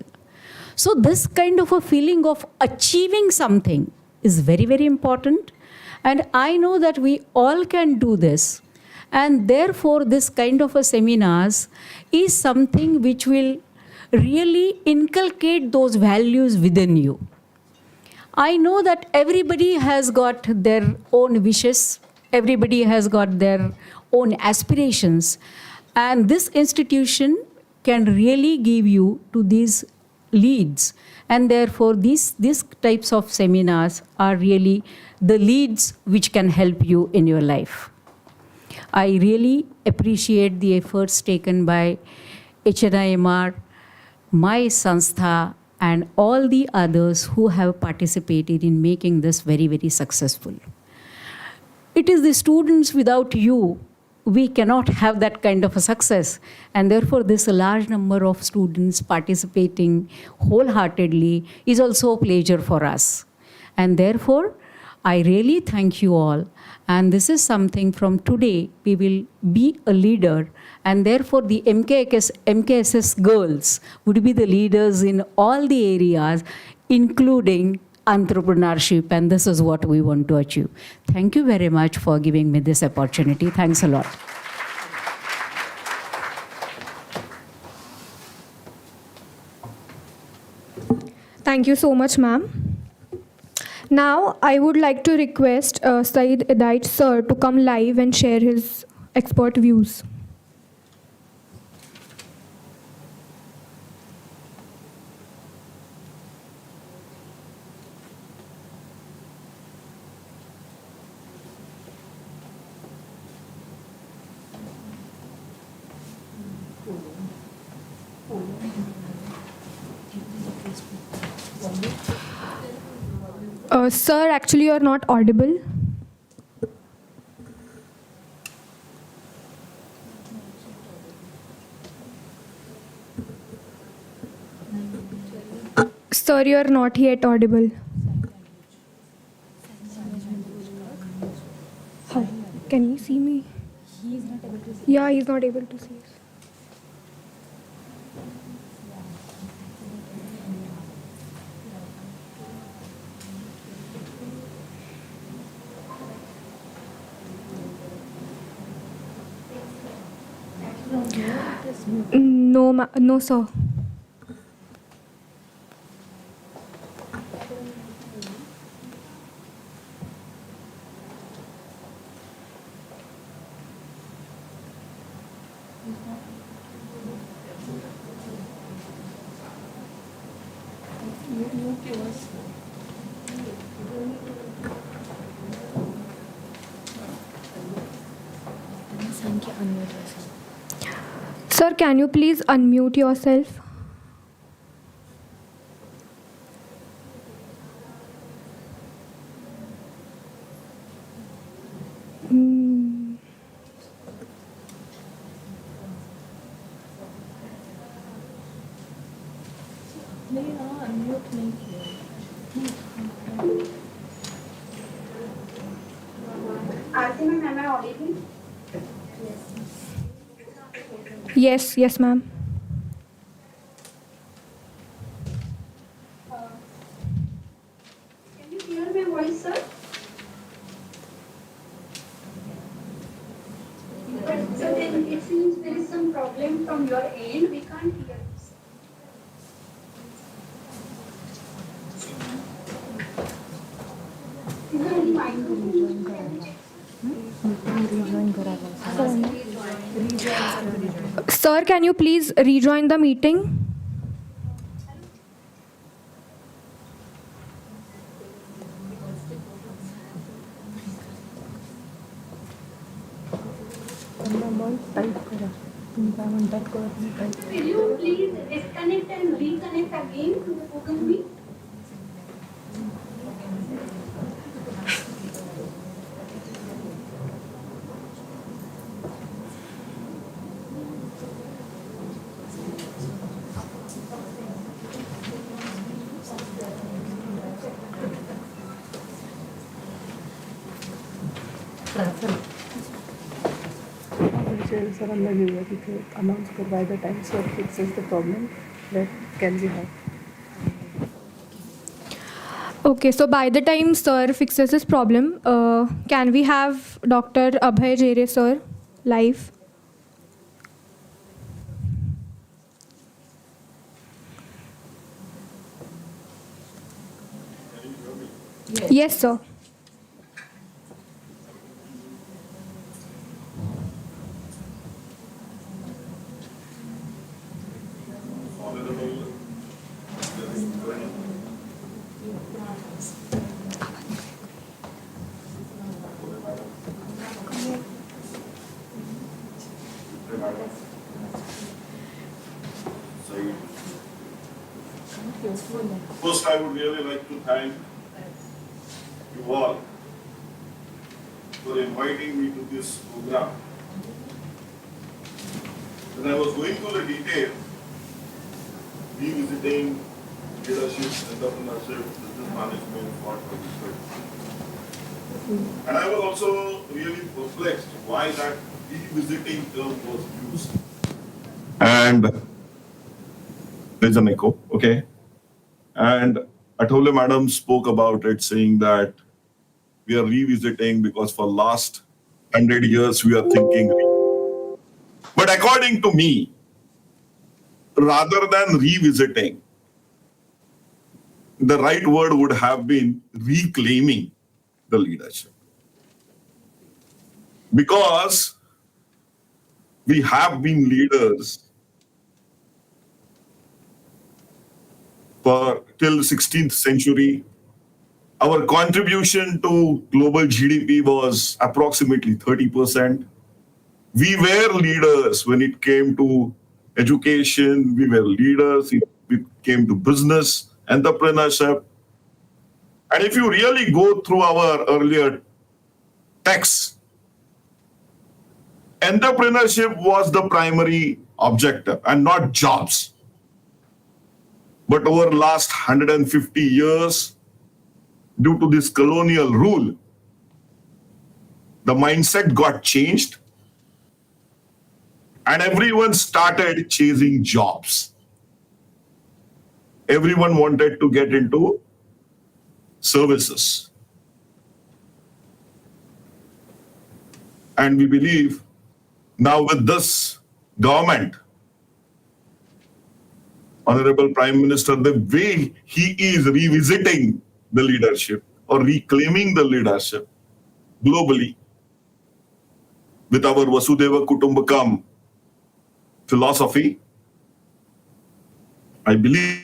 So this kind of a feeling of achieving something is very, very important. And I know that we all can do this. And therefore, this kind of a seminars is something which will really inculcate those values within you. I know that everybody has got their own wishes, everybody has got their own aspirations, and this institution can really give you to these leads. And therefore, these types of seminars are really the leads which can help you in your life. I really appreciate the efforts taken by HNIMR, my Sanstha, and all the others who have participated in making this very, very successful. It is the students. Without you, we cannot have that kind of a success. And therefore, this large number of students participating wholeheartedly is also a pleasure for us. And therefore, I really thank you all. And this is something from today, we will be a leader. And therefore, the MKSS girls would be the leaders in all the areas, including entrepreneurship. And this is what we want to achieve. Thank you very much for giving me this opportunity. Thanks a lot. Thank you so much, ma'am. Now, I would like to request Saeed Edait sir to come live and share his expert views. Sir, actually, you are not audible. Sir, you are not yet audible. How? Can you see me? He is not able to see. Yeah, he is not able to see. No, sir. Sir, can you please unmute yourself? Am I audible? Yes, yes, ma'am. Can you hear my voice, sir? But sir, then it seems there is some problem from your end. We can't hear. Is there any microphone? Sir, can you please rejoin the meeting? Will you please disconnect and reconnect again to the Google Meet? सरांना घेऊया तिथे announce कर by the time sir fixes the problem that can be have. Okay, so by the time sir fixes this problem, can we have Dr. Abhay Jere sir live? Yes, sir. First, I would really like to thank you all for inviting me to this program. When I was going through the details, revisiting leadership, entrepreneurship, business management for 2030. And I was also really perplexed why that revisiting term was used. And there's an echo, okay? And Atole madam spoke about it, saying that we are revisiting because for last 100 years we are thinking. But according to me, rather than revisiting, the right word would have been reclaiming the leadership. Because we have been leaders for till 16th century. Our contribution to global GDP was approximately 30%. We were leaders when it came to education. We were leaders when it came to business, entrepreneurship. And if you really go through our earlier texts, entrepreneurship was the primary objective and not jobs. But over the last 150 years, due to this colonial rule, the mindset got changed and everyone started chasing jobs. Everyone wanted to get into services. And we believe now with this government, Honorable Prime Minister, the way he is revisiting the leadership or reclaiming the leadership globally with our Vasudhaiva Kutumbakam philosophy, I believe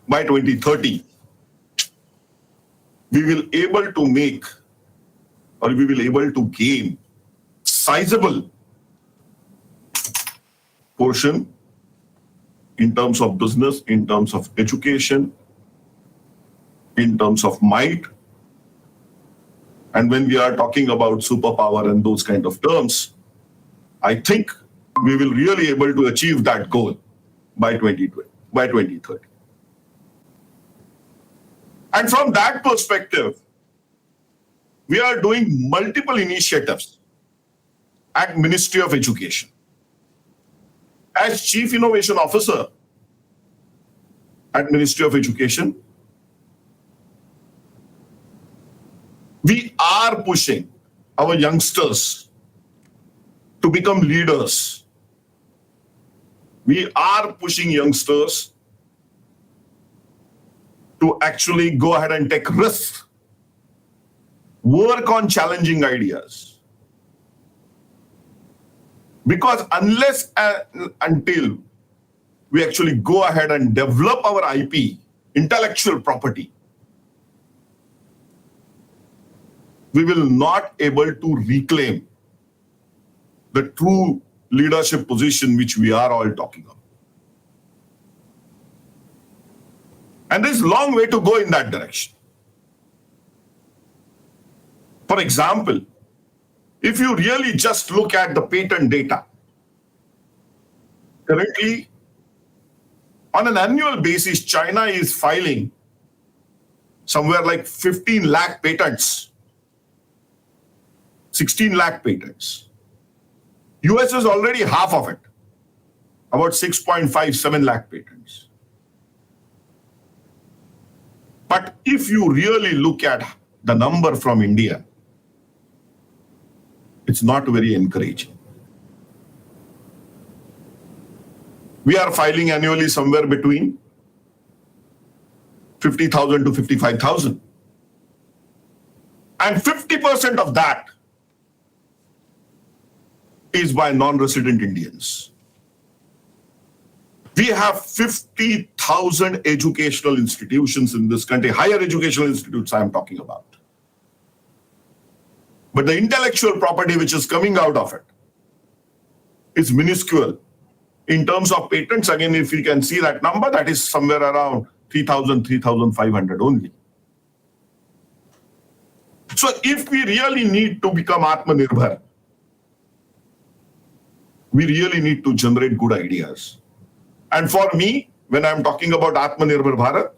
by 2030, we will able to make, or we will able to gain sizable portion in terms of business, in terms of education, in terms of might. And when we are talking about superpower and those kind of terms, I think we will really able to achieve that goal by 2030. And from that perspective, we are doing multiple initiatives at Ministry of Education. As Chief Innovation Officer at Ministry of Education, we are pushing our youngsters to become leaders. We are pushing youngsters to actually go ahead and take risks, work on challenging ideas. Because unless and until we actually go ahead and develop our IP, intellectual property, we will not able to reclaim the true leadership position which we are all talking about. And there's a long way to go in that direction. For example, if you really just look at the patent data, currently, on an annual basis, China is filing somewhere like 15 lakh patents, 16 lakh patents. US is already half of it, about 6.57 lakh patents. But if you really look at the number from India, it's not very encouraging. We are filing annually somewhere between 50,000 to 55,000. And 50% of that is by non-resident Indians. We have 50,000 educational institutions in this country, higher educational institutes I am talking about. But the intellectual property which is coming out of it is minuscule. In terms of patents, again, if you can see that number, that is somewhere around 3,000, 3,500 only. So if we really need to become Atmanirbhar, we really need to generate good ideas. And for me, when I'm talking about Atmanirbhar Bharat,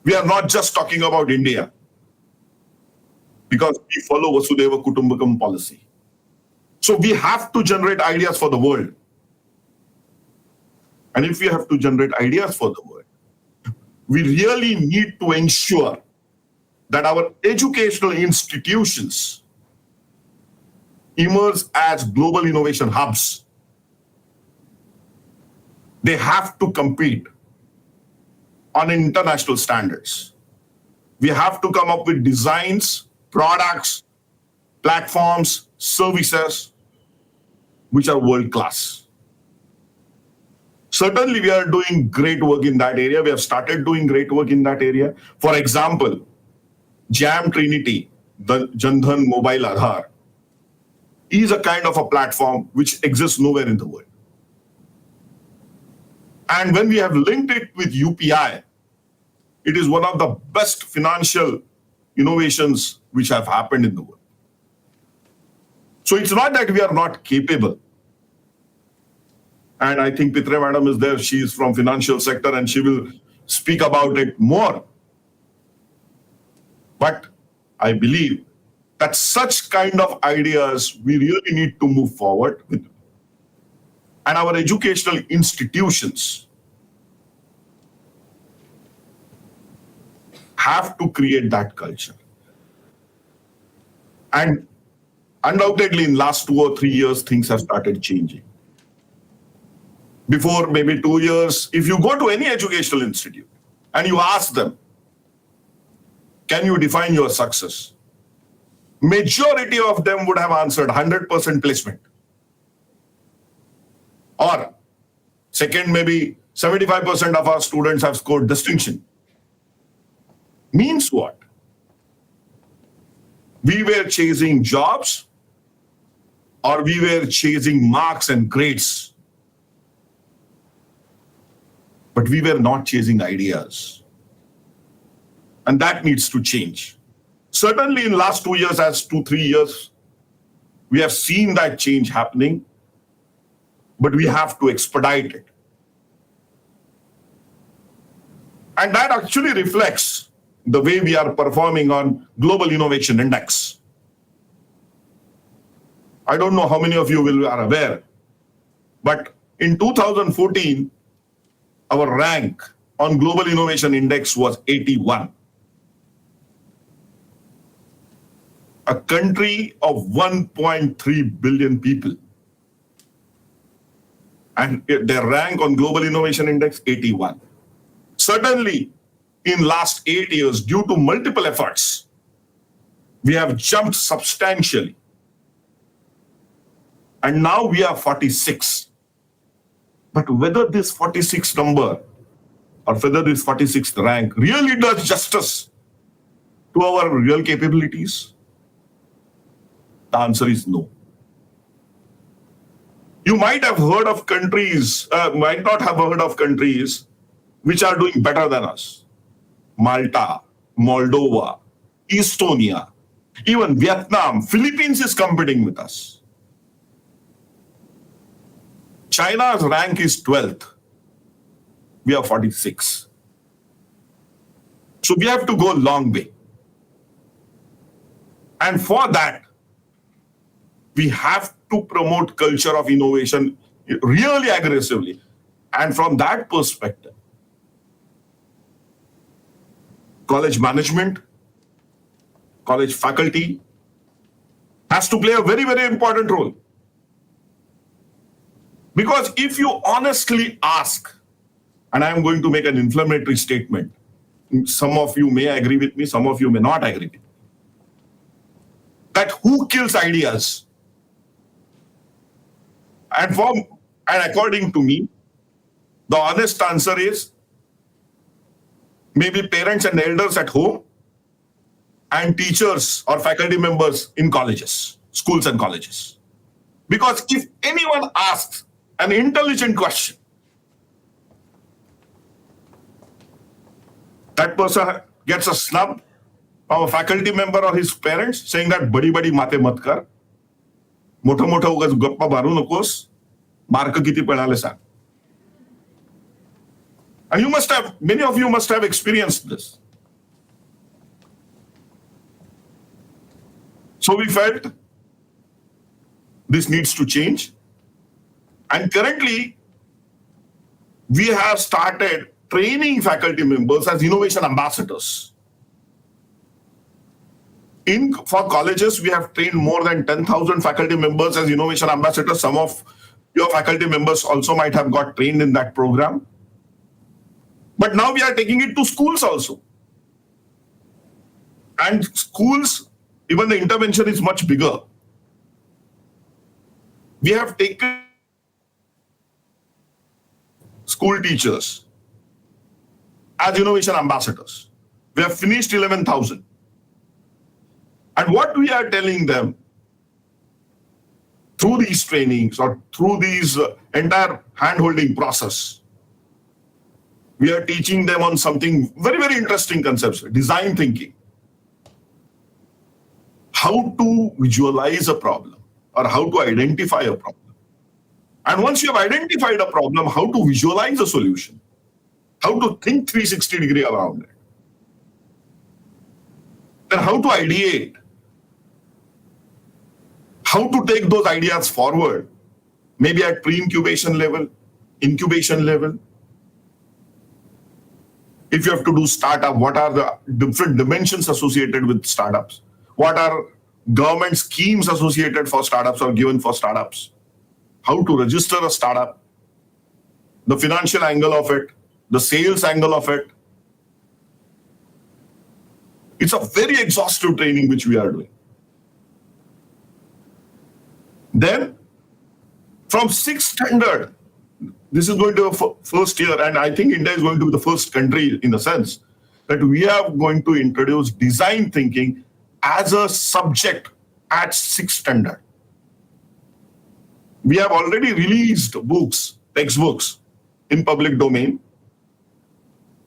we are not just talking about India, because we follow Vasudhaiva Kutumbakam policy. So we have to generate ideas for the world. And if we have to generate ideas for the world, we really need to ensure that our educational institutions emerge as global innovation hubs. They have to compete on international standards. We have to come up with designs, products, platforms, services which are world-class. Certainly, we are doing great work in that area. We have started doing great work in that area. For example, Jam Trinity, the Jandhan Mobile Aadhaar, is a kind of a platform which exists nowhere in the world. And when we have linked it with UPI, it is one of the best financial innovations which have happened in the world. So it's not that we are not capable. And I think Pitre Madam is there. She is from financial sector and she will speak about it more. But I believe that such kind of ideas we really need to move forward with. And our educational institutions have to create that culture. And undoubtedly in last 2 or 3 years, things have started changing. Before maybe 2 years, if you go to any educational institute and you ask them, can you define your success? Majority of them would have answered 100% placement. Or second, maybe 75% of our students have scored distinction. Means what? We were chasing jobs or we were chasing marks and grades. But we were not chasing ideas. And that needs to change. Certainly in last 2 years, as 2-3 years, we have seen that change happening, but we have to expedite it. And that actually reflects the way we are performing on Global Innovation Index. I don't know how many of you are aware, but in 2014, our rank on Global Innovation Index was 81. A country of 1.3 billion people. And their rank on Global Innovation Index, 81. Certainly, in last 8 years, due to multiple efforts, we have jumped substantially. And now we are 46. But whether this 46 number or whether this 46th rank really does justice to our real capabilities, the answer is no. You might have heard of countries, might not have heard of countries which are doing better than us. Malta, Moldova, Estonia, even Vietnam, Philippines is competing with us. China's rank is 12th. We are 46. So we have to go a long way. And for that, we have to promote culture of innovation really aggressively. And from that perspective, college management, college faculty has to play a very, very important role. Because if you honestly ask, and I'm going to make an inflammatory statement, some of you may agree with me, some of you may not agree with me, that who kills ideas? And according to me, the honest answer is maybe parents and elders at home and teachers or faculty members in colleges, schools and colleges. Because if anyone asks an intelligent question, that person gets a snub from a faculty member or his parents saying that badi badi mate mat kar, motha motha ugas gappa maru nakos, mark kiti padale sang. And many of you must have experienced this. So we felt this needs to change. And currently, we have started training faculty members as innovation ambassadors. For colleges, we have trained more than 10,000 faculty members as innovation ambassadors. Some of your faculty members also might have got trained in that program. But now we are taking it to schools also. And schools, even the intervention is much bigger. We have taken school teachers as innovation ambassadors. We have finished 11,000. And what we are telling them through these trainings or through these entire hand-holding process, we are teaching them on something very, very interesting concepts, design thinking. How to visualize a problem or how to identify a problem. And once you have identified a problem, how to visualize a solution, how to think 360 degree around it, then how to ideate, how to take those ideas forward, maybe at pre-incubation level, incubation level. If you have to do startup, what are the different dimensions associated with startups? What are government schemes associated for startups or given for startups? How to register a startup, the financial angle of it, the sales angle of it. It's a very exhaustive training which we are doing. Then, from 6th standard, this is going to be first year, and I think India is going to be the first country in the sense that we are going to introduce design thinking as a subject at 6th standard. We have already released books, textbooks in public domain.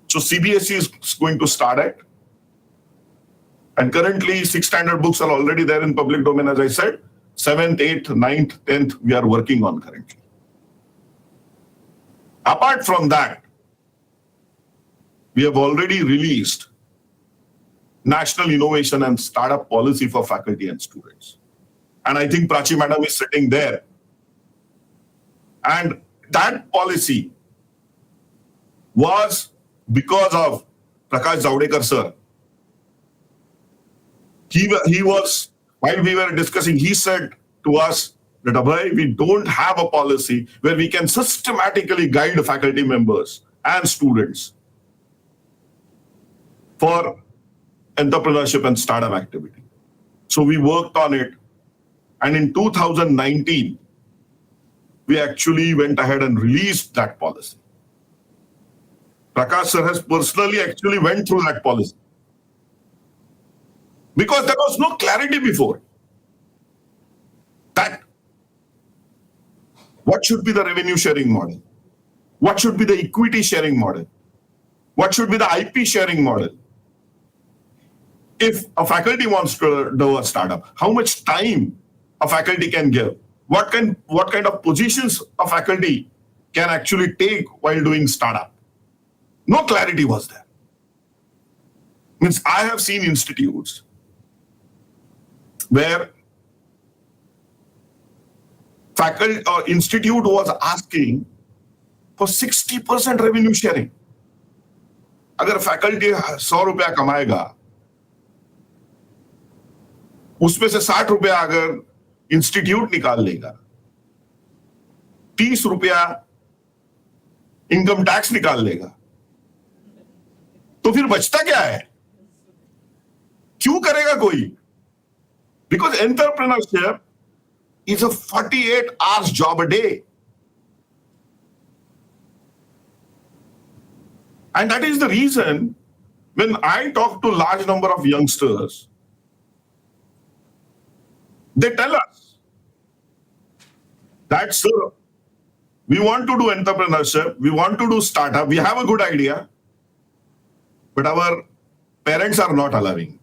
So CBSE is going to start it. And currently 6th standard books are already there in public domain, as I said. 7th, 8th, 9th, 10th, we are working on currently. Apart from that, we have already released National Innovation and Startup Policy for faculty and students. And I think Prachi Madam is sitting there. And that policy was because of Prakash Javadekar sir. He was, while we were discussing, he said to us that, Abhay, we don't have a policy where we can systematically guide faculty members and students for entrepreneurship and startup activity. So we worked on it. And in 2019, we actually went ahead and released that policy. Prakash sir has personally actually went through that policy. Because there was no clarity before. That what should be the revenue sharing model? What should be the equity sharing model? What should be the IP sharing model? If a faculty wants to do a startup, how much time a faculty can give? What kind of positions a faculty can actually take while doing startup? No clarity was there. Means I have seen institutes where faculty or institute was asking for 60% revenue sharing. अगर faculty 100 रुपया कमाएगा, उसमें से 60 रुपया अगर institute निकाल लेगा, 30 रुपया इनकम टैक्स निकाल लेगा, तो फिर बचता क्या है? क्यों करेगा कोई? Because entrepreneurship is a 48 hours job a day. And that is the reason when I talk to large number of youngsters, they tell us that, sir, we want to do entrepreneurship, we want to do startup, we have a good idea, but our parents are not allowing.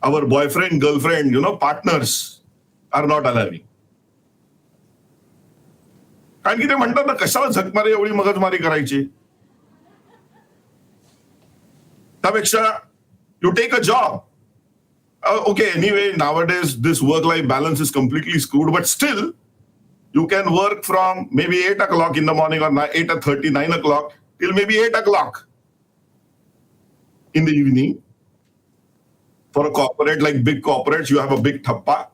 Our boyfriend, girlfriend, partners are not allowing. कारण की ते म्हणतात ना, कशाला झकमारी एवढी मगजमारी करायची? त्यापेक्षा you take a job. Okay, anyway, nowadays this work-life balance is completely screwed, but still you can work from maybe 8 o'clock in the morning or 8:30, 9 o'clock till maybe 8 o'clock in the evening. For a corporate, like big corporates, you have a big thappa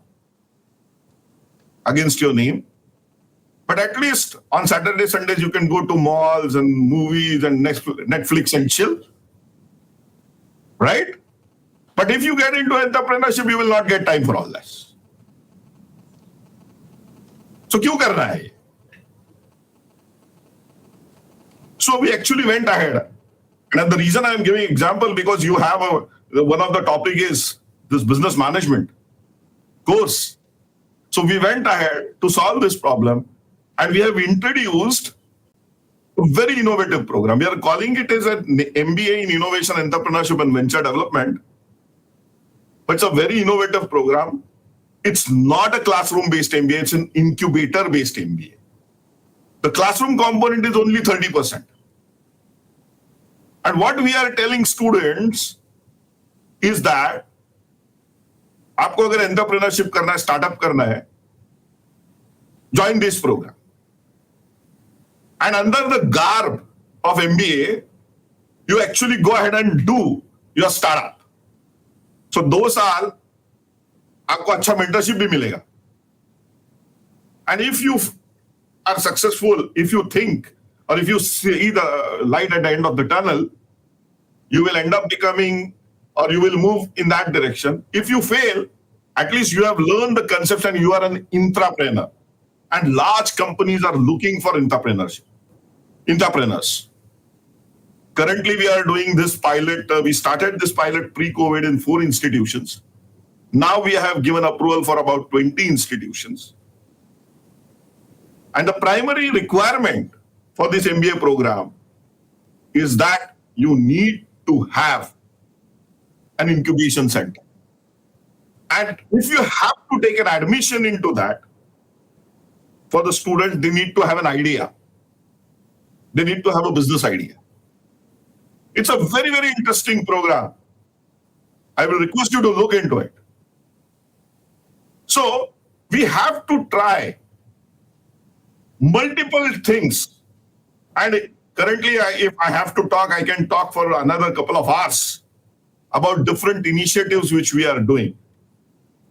against your name. But at least on Saturday, Sundays, you can go to malls and movies and Netflix and chill. Right? But if you get into entrepreneurship, you will not get time for all this. So, क्यों करना है? So we actually went ahead. And the reason I am giving example, because you have one of the topic is this business management course. So we went ahead to solve this problem, and we have introduced a very innovative program. We are calling it as an MBA in Innovation, Entrepreneurship and Venture Development. But it's a very innovative program. It's not a classroom-based MBA, it's an incubator-based MBA. The classroom component is only 30%. And what we are telling students is that आपको अगर entrepreneurship करना है, startup करना है, join this program. And under the garb of MBA, you actually go ahead and do your startup. So 2 साल आपको अच्छा mentorship भी मिलेगा. And if you are successful, if you think, or if you see the light at the end of the tunnel, you will end up becoming, or you will move in that direction. If you fail, at least you have learned the concept and you are an intrapreneur. and large companies are looking for entrepreneurs. Currently, we are doing this pilot. We started this pilot pre-COVID in 4 institutions. Now we have given approval for about 20 institutions. And the primary requirement for this MBA program is that you need to have an incubation center. And if you have to take an admission into that, for the students, they need to have an idea. They need to have a business idea. It's a very, very interesting program. I will request you to look into it. So we have to try multiple things. And currently, if I have to talk, I can talk for another couple of hours about different initiatives which we are doing.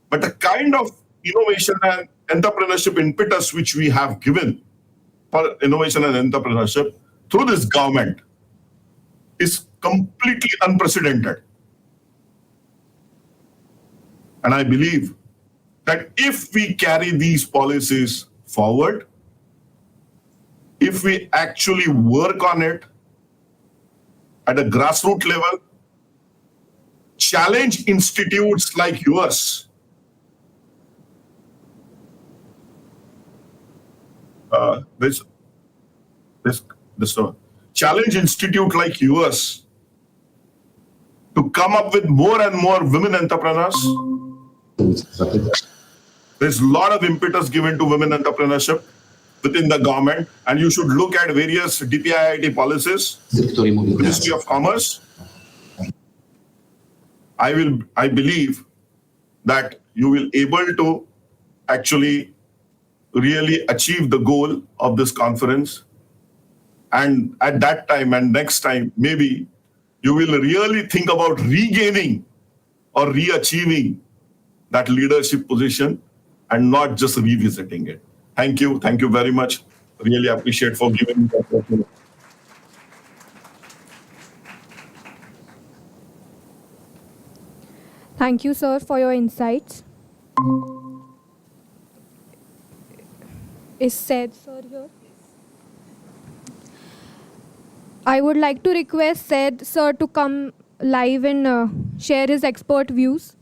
But the kind of innovation and entrepreneurship impetus which we have given for innovation and entrepreneurship through this government is completely unprecedented. And I believe that if we carry these policies forward, if we actually work on it at a grassroots level, challenge institutes like yours, challenge institute like yours to come up with more and more women entrepreneurs. There's a lot of impetus given to women entrepreneurship within the government, and you should look at various DPIIT policies, Ministry of Commerce. I believe that you will able to actually really achieve the goal of this conference. And at that time and next time, maybe you will really think about regaining or re-achieving that leadership position and not just revisiting it. Thank you. Thank you very much. Really appreciate for giving me the opportunity. Thank you, sir, for your insights. Is said, sir, here? I would like to request said, sir, to come live and share his expert views.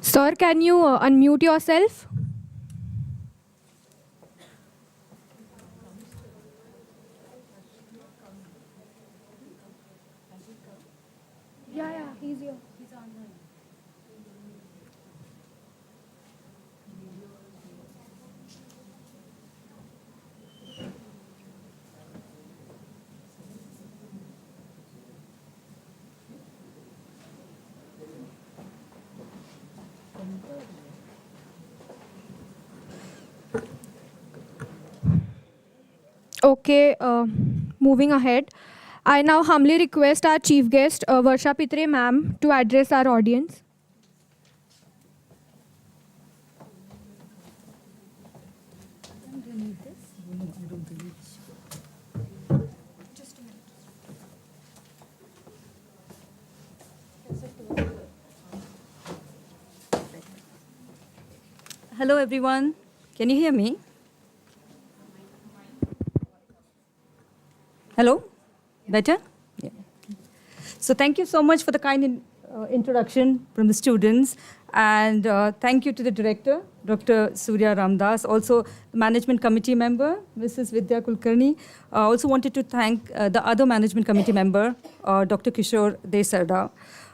Sir, can you unmute yourself? Yeah, he's here. He's online. Okay, moving ahead. I now humbly request our chief guest, Varsha Pitre ma'am, to address our audience. Hello, everyone. Can you hear me? Hello? Better? Yeah. So thank you so much for the kind introduction from the students. And thank you to the director, Dr. Surya Ramdas, also the management committee member, Mrs. Vidya Kulkarni. I also wanted to thank the other management committee member, Dr. Kishore Desarda.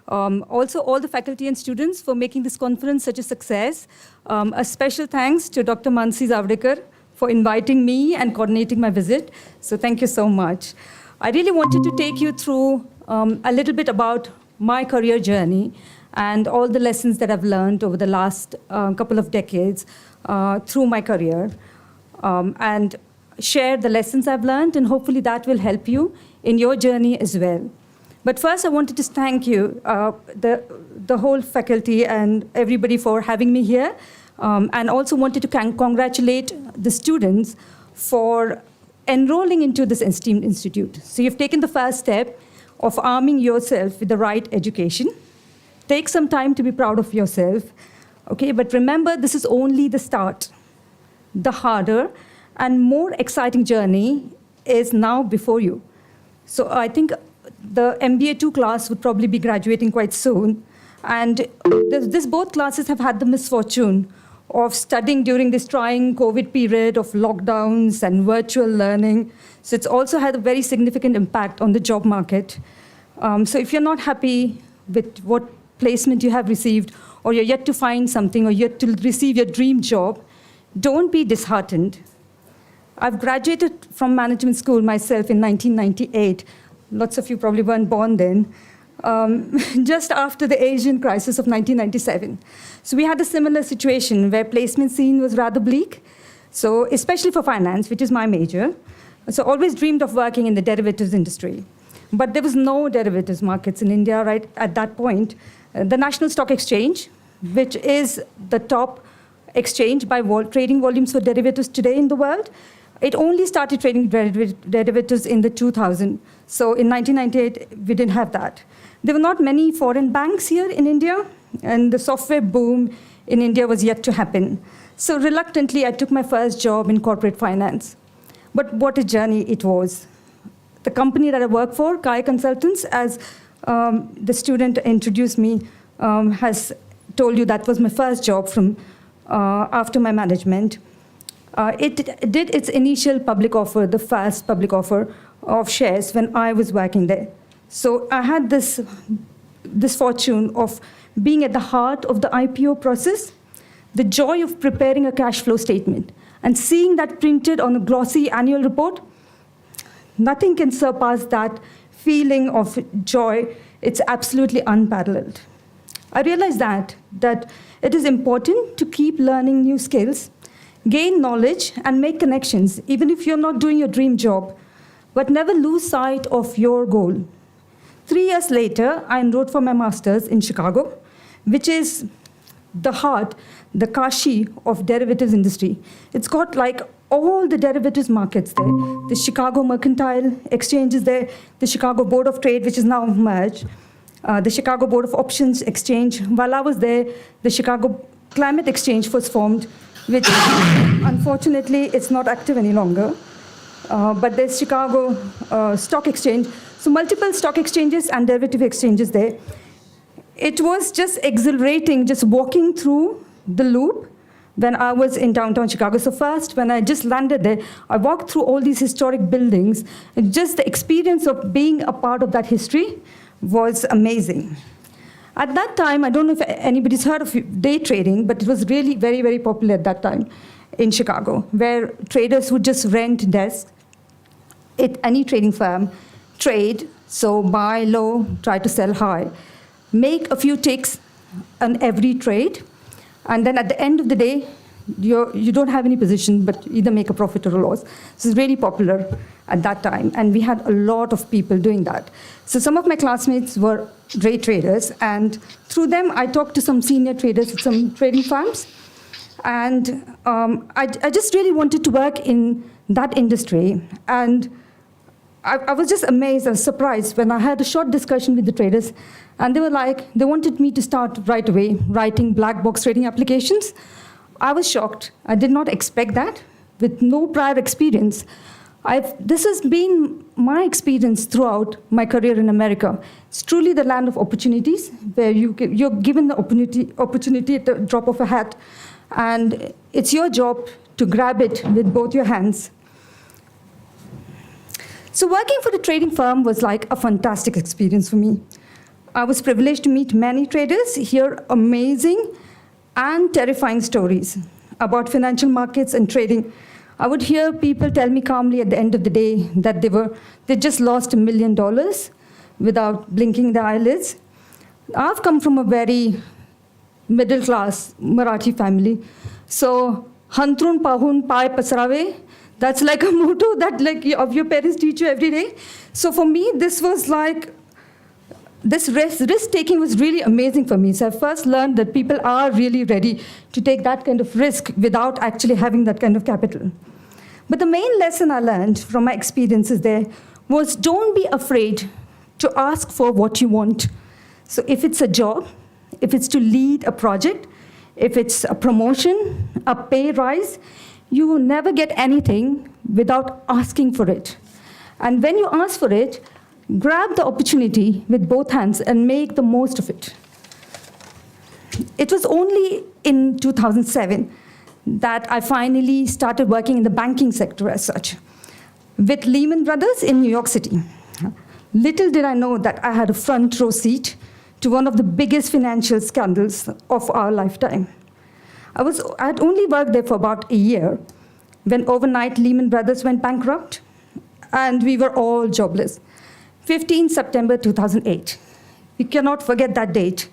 Also, all the faculty and students for making this conference such a success. A special thanks to Dr. Mansi Zavdekar for inviting me and coordinating my visit. So thank you so much. I really wanted to take you through a little bit about my career journey and all the lessons that I've learned over the last couple of decades through my career, and share the lessons I've learned, and hopefully that will help you in your journey as well. But first, I wanted to thank you, the whole faculty and everybody for having me here, and also wanted to congratulate the students for enrolling into this esteemed institute. So you've taken the first step of arming yourself with the right education. Take some time to be proud of yourself, okay? But remember, this is only the start. The harder and more exciting journey is now before you. So I think the MBA 2 class would probably be graduating quite soon. And both classes have had the misfortune of studying during this trying COVID period of lockdowns and virtual learning. So it's also had a very significant impact on the job market. So if you're not happy with what placement you have received, or you're yet to find something, or yet to receive your dream job, don't be disheartened. I've graduated from management school myself in 1998. Lots of you probably weren't born then. Just after the Asian crisis of 1997. So we had a similar situation where placement scene was rather bleak. So especially for finance, which is my major. So always dreamed of working in the derivatives industry. But there was no derivatives markets in India right at that point. The National Stock Exchange, which is the top exchange by trading volumes for derivatives today in the world, it only started trading derivatives in the 2000s. So in 1998, we didn't have that. There were not many foreign banks here in India, and the software boom in India was yet to happen. So reluctantly, I took my first job in corporate finance. But what a journey it was. The company that I work for, Kai Consultants, as the student introduced me, has told you that was my first job from after my management. It did its initial public offer, the first public offer of shares when I was working there. So I had this fortune of being at the heart of the IPO process, the joy of preparing a cash flow statement, and seeing that printed on a glossy annual report. Nothing can surpass that feeling of joy. It's absolutely unparalleled. I realized that it is important to keep learning new skills, gain knowledge, and make connections, even if you're not doing your dream job, but never lose sight of your goal. 3 years later, I enrolled for my master's in Chicago, which is the heart, the Kashi of derivatives industry. It's got like all the derivatives markets there. The Chicago Mercantile Exchange is there, the Chicago Board of Trade, which is now merged, the Chicago Board of Options Exchange. While I was there, the Chicago Climate Exchange was formed, which unfortunately it's not active any longer. But there's Chicago Stock Exchange. So multiple stock exchanges and derivative exchanges there. It was just exhilarating just walking through the loop when I was in downtown Chicago. So first, when I just landed there, I walked through all these historic buildings. And just the experience of being a part of that history was amazing. At that time, I don't know if anybody's heard of day trading, but it was really very, very popular at that time in Chicago, where traders would just rent desks at any trading firm, trade, so buy low, try to sell high, make a few ticks on every trade, and then at the end of the day, you don't have any position, but either make a profit or a loss. This is really popular at that time, and we had a lot of people doing that. So some of my classmates were day traders, and through them, I talked to some senior traders at some trading firms, and I just really wanted to work in that industry, and I was just amazed and surprised when I had a short discussion with the traders, and they wanted me to start right away writing black box trading applications. I was shocked. I did not expect that with no prior experience. This has been my experience throughout my career in America. It's truly the land of opportunities where you're given the opportunity at the drop of a hat, and it's your job to grab it with both your hands. So working for the trading firm was like a fantastic experience for me. I was privileged to meet many traders, hear amazing and terrifying stories about financial markets and trading. I would hear people tell me calmly at the end of the day that they just lost $1 million without blinking their eyelids. I've come from a very middle-class Marathi family. So, Hantrun Pahun Pai Pasrave, that's like a motto that of your parents teach you every day. So for me, this was like, this risk-taking was really amazing for me. So I first learned that people are really ready to take that kind of risk without actually having that kind of capital. But the main lesson I learned from my experiences there was don't be afraid to ask for what you want. So if it's a job, if it's to lead a project, if it's a promotion, a pay rise, you will never get anything without asking for it. And when you ask for it, grab the opportunity with both hands and make the most of it. It was only in 2007 that I finally started working in the banking sector as such, with Lehman Brothers in New York City. Little did I know that I had a front row seat to one of the biggest financial scandals of our lifetime. I had only worked there for about a year when overnight Lehman Brothers went bankrupt and we were all jobless. 15 September 2008. We cannot forget that date.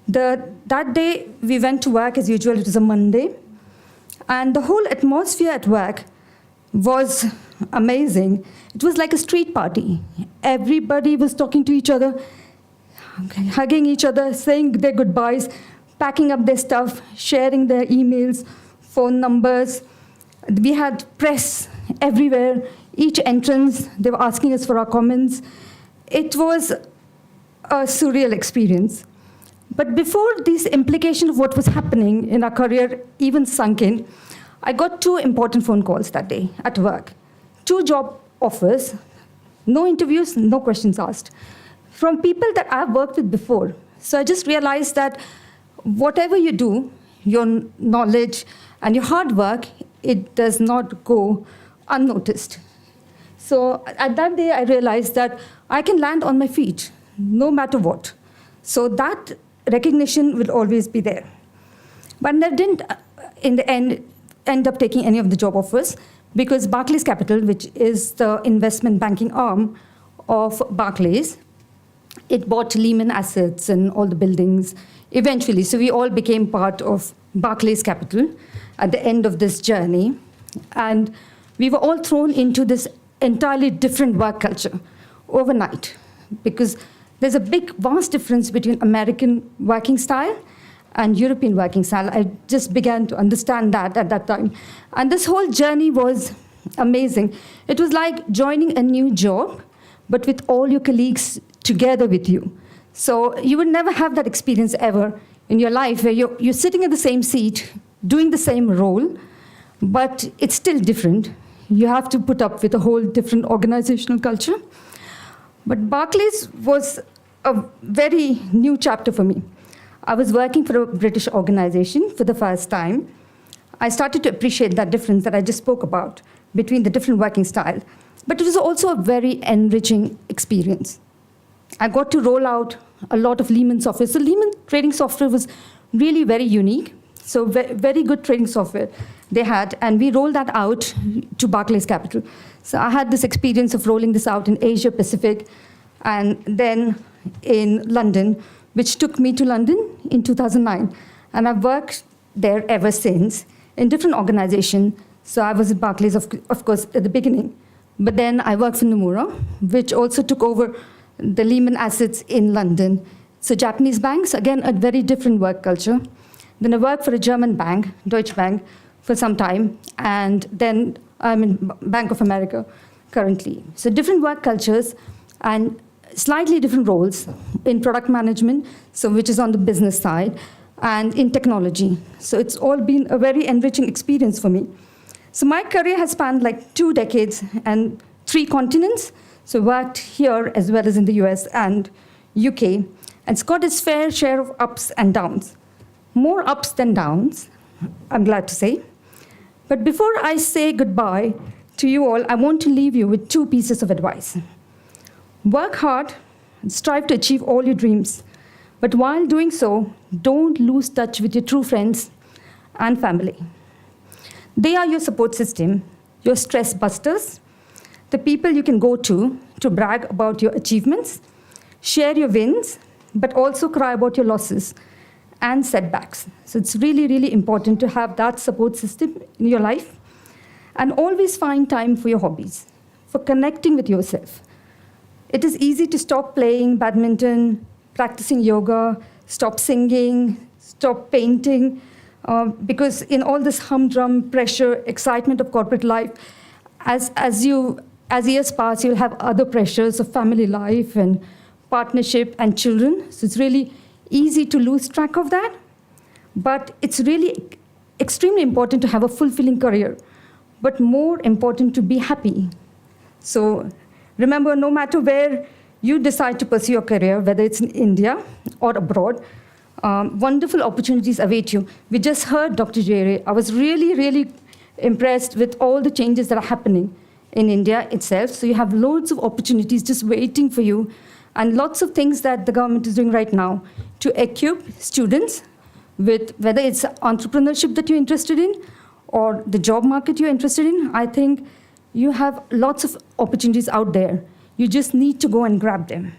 That day we went to work as usual. It was a Monday. And the whole atmosphere at work was amazing. It was like a street party. Everybody was talking to each other, hugging each other, saying their goodbyes, packing up their stuff, sharing their emails, phone numbers. We had press everywhere. Each entrance, they were asking us for our comments. It was a surreal experience. But before this implication of what was happening in our career even sunk in, I got 2 important phone calls that day at work. 2 job offers, no interviews, no questions asked, from people that I've worked with before. So I just realized that whatever you do, your knowledge and your hard work, it does not go unnoticed. So at that day, I realized that I can land on my feet, no matter what. So that recognition will always be there. But I didn't, in the end up taking any of the job offers because Barclays Capital, which is the investment banking arm of Barclays, it bought Lehman assets and all the buildings eventually. So we all became part of Barclays Capital at the end of this journey. And we were all thrown into this entirely different work culture overnight because there's a vast difference between American working style and European working style. I just began to understand that at that time. And this whole journey was amazing. It was like joining a new job, but with all your colleagues together with you. So you would never have that experience ever in your life where you're sitting at the same seat, doing the same role, but it's still different. You have to put up with a whole different organizational culture. But Barclays was a very new chapter for me. I was working for a British organization for the first time. I started to appreciate that difference that I just spoke about between the different working style. But it was also a very enriching experience. I got to roll out a lot of Lehman software. So Lehman trading software was really very unique. So very good trading software they had. And we rolled that out to Barclays Capital. So I had this experience of rolling this out in Asia Pacific and then in London, which took me to London in 2009. And I've worked there ever since in different organizations. So I was at Barclays, of course, at the beginning. But then I worked for Nomura, which also took over the Lehman assets in London. So Japanese banks, again, a very different work culture. Then I worked for a German bank, Deutsche Bank, for some time. And then I'm in Bank of America currently. So different work cultures and slightly different roles in product management, so which is on the business side, and in technology. So it's all been a very enriching experience for me. So my career has spanned like 2 decades and 3 continents. So worked here as well as in the US and UK. And it's got its fair share of ups and downs. More ups than downs, I'm glad to say. But before I say goodbye to you all, I want to leave you with 2 pieces of advice. Work hard and strive to achieve all your dreams. But while doing so, don't lose touch with your true friends and family. They are your support system. your stress busters, the people you can go to brag about your achievements, share your wins, but also cry about your losses and setbacks. So it's really, really important to have that support system in your life. And always find time for your hobbies, for connecting with yourself. It is easy to stop playing badminton, practicing yoga, stop singing, stop painting, because in all this humdrum, pressure, excitement of corporate life, as years pass, you'll have other pressures of family life and partnership and children. So it's really easy to lose track of that. But it's really extremely important to have a fulfilling career, but more important to be happy. So remember, no matter where you decide to pursue your career, whether it's in India or abroad, wonderful opportunities await you. We just heard Dr. Jere. I was really, really impressed with all the changes that are happening in India itself. So you have loads of opportunities just waiting for you, and lots of things that the government is doing right now to equip students with, whether it's entrepreneurship that you're interested in or the job market you're interested in. I think you have lots of opportunities out there. You just need to go and grab them.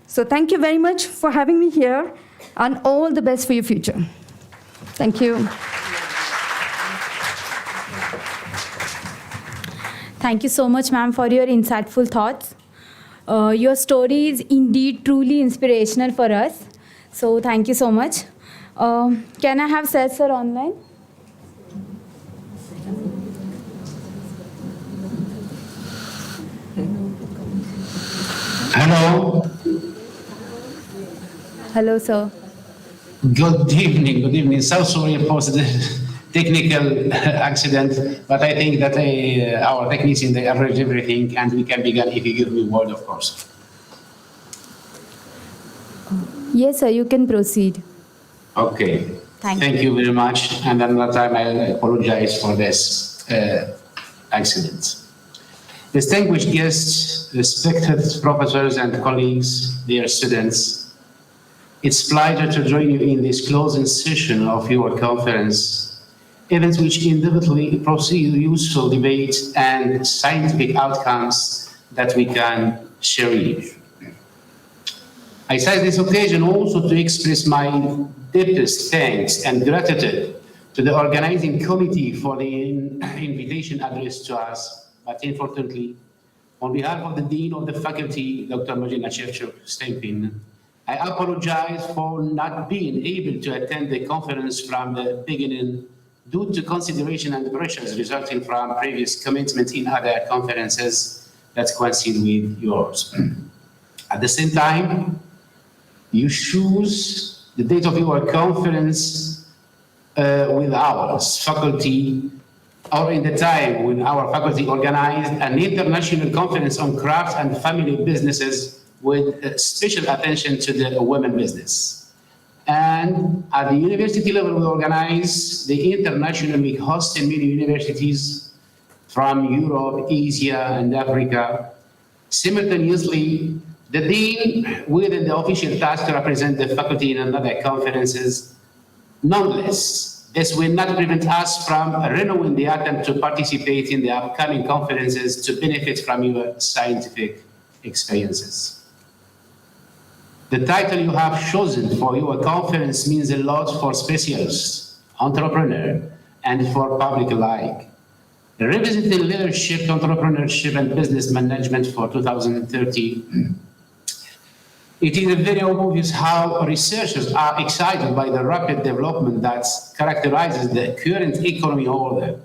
So thank you very much for having me here, and all the best for your future. Thank you. Thank you so much, ma'am, for your insightful thoughts. Your story is indeed truly inspirational for us. So thank you so much. Can I have Seth sir online? Hello. Hello, sir. Good evening. Good evening. So sorry for the technical accident, but I think that our technician, they arranged everything, and we can begin if you give me word, of course. Yes, sir, you can proceed. Okay. Thank you very much. And another time I apologize for this accident. Distinguished guests, respected professors and colleagues, dear students, it's a pleasure to join you in this closing session of your conference, events which inevitably proceed useful debates and scientific outcomes that we can share with you. I seize this occasion also to express my deepest thanks and gratitude to the organizing committee for the invitation addressed to us. But unfortunately, on behalf of the Dean of the Faculty, Dr. Megh, I apologize for not being able to attend the conference from the beginning due to consideration and pressures resulting from previous commitment in other conferences that coincide with yours. At the same time, you choose the date of your conference with ours, faculty, or in the time when our faculty organized an international conference on crafts and family businesses with special attention to the women business. And at the university level, we organize the international week hosting many universities from Europe, Asia, and Africa. Simultaneously, the Dean within the official task to represent the faculty in another conferences. Nonetheless, this will not prevent us from renewing the attempt to participate in the upcoming conferences to benefit from your scientific experiences. The title you have chosen for your conference means a lot for specialists, entrepreneurs, and for public alike. Revisiting leadership, entrepreneurship, and business management for 2030. It is very obvious how researchers are excited by the rapid development that characterizes the current economy order.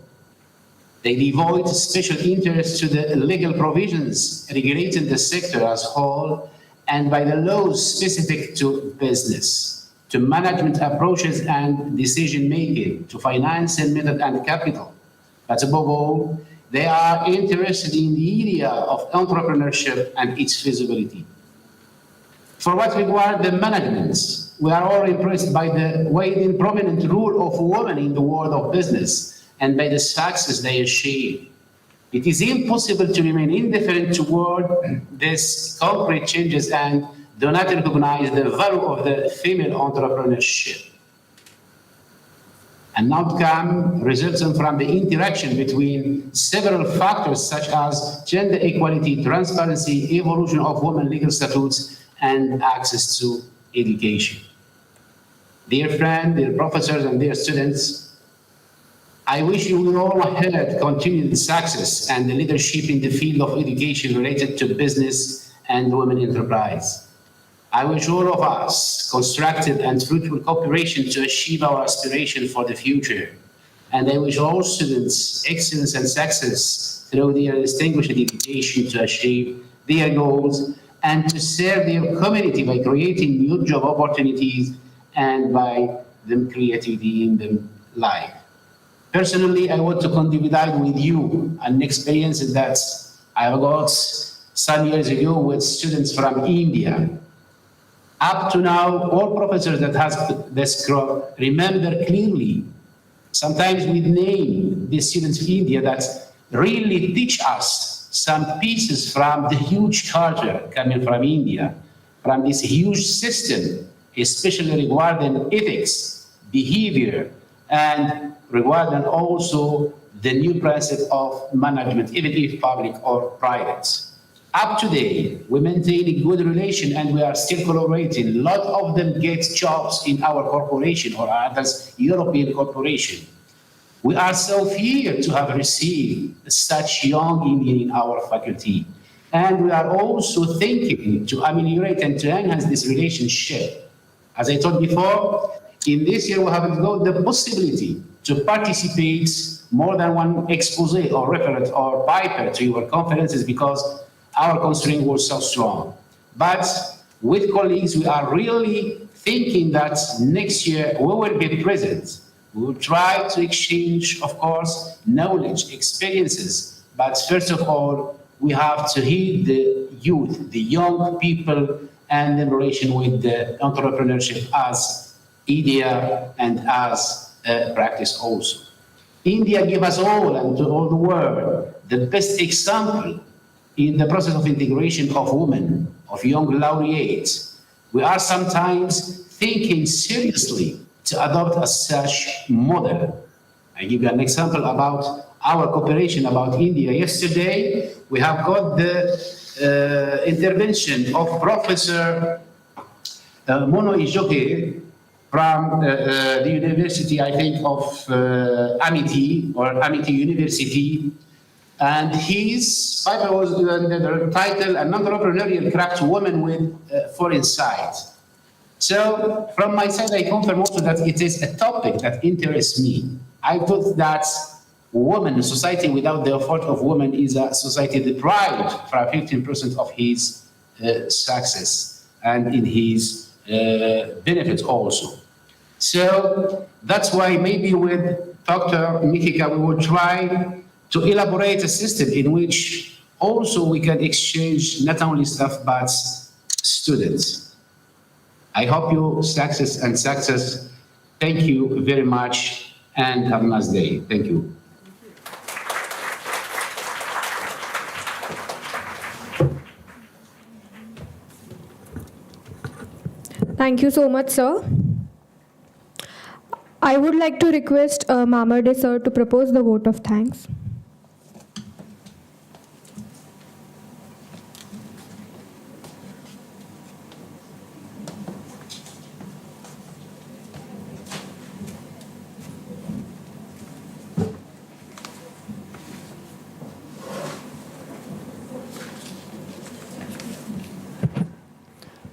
They devote special interest to the legal provisions regulating the sector as a whole and by the laws specific to business, to management approaches and decision-making, to financing method and capital. But above all, they are interested in the area of entrepreneurship and its feasibility. For what regards the management, we are all impressed by the wide and prominent role of women in the world of business and by the success they achieve. It is impossible to remain indifferent toward these concrete changes and do not recognize the value of the female entrepreneurship. An outcome resulting from the interaction between several factors such as gender equality, transparency, evolution of women legal statutes, and access to education. Dear friends, dear professors, and dear students, I wish you will all had continued success and leadership in the field of education related to business and women enterprise. I wish all of us constructive and fruitful cooperation to achieve our aspiration for the future. And I wish all students excellence and success through their distinguished education to achieve their goals and to serve their community by creating new job opportunities and by them creativity in their life. Personally, I want to condivide with you an experience that I got some years ago with students from India. Up to now, all professors that has this group remember clearly, sometimes we name the students of India that really teach us some pieces from the huge culture coming from India, from this huge system, especially regarding ethics, behavior, and regarding also the new principle of management, even if public or private. Up to date, we maintain a good relation and we are still collaborating. A lot of them get jobs in our corporation or others European corporation. We are so here to have received such young Indian in our faculty. And we are also thinking to ameliorate and to enhance this relationship. As I told before, in this year we have got the possibility to participate more than one expose or reference or paper to your conferences because our constraint was so strong. But with colleagues, we are really thinking that next year we will be present. We will try to exchange, of course, knowledge, experiences. But first of all, we have to heed the youth, the young people, and in relation with the entrepreneurship as idea and as practice also. India gave us all and to all the world the best example in the process of integration of women, of young laureates. We are sometimes thinking seriously to adopt a such model. I give you an example about our cooperation about India. Yesterday, we have got the intervention of Professor Mono Ijoke from the University, I think, of Amity, or Amity University. And his paper was under the title, An Entrepreneurial Craft Woman with Foreign Sight. So from my side, I confirm also that it is a topic that interests me. I thought that women, a society without the effort of women is a society deprived from 15% of his success and in his benefits also. So that's why maybe with Dr. Mikika, we will try to elaborate a system in which also we can exchange not only staff but students. I hope you success and success. Thank you very much and have a nice day. Thank you. Thank you so much, sir. I would like to request Mamade sir to propose the vote of thanks.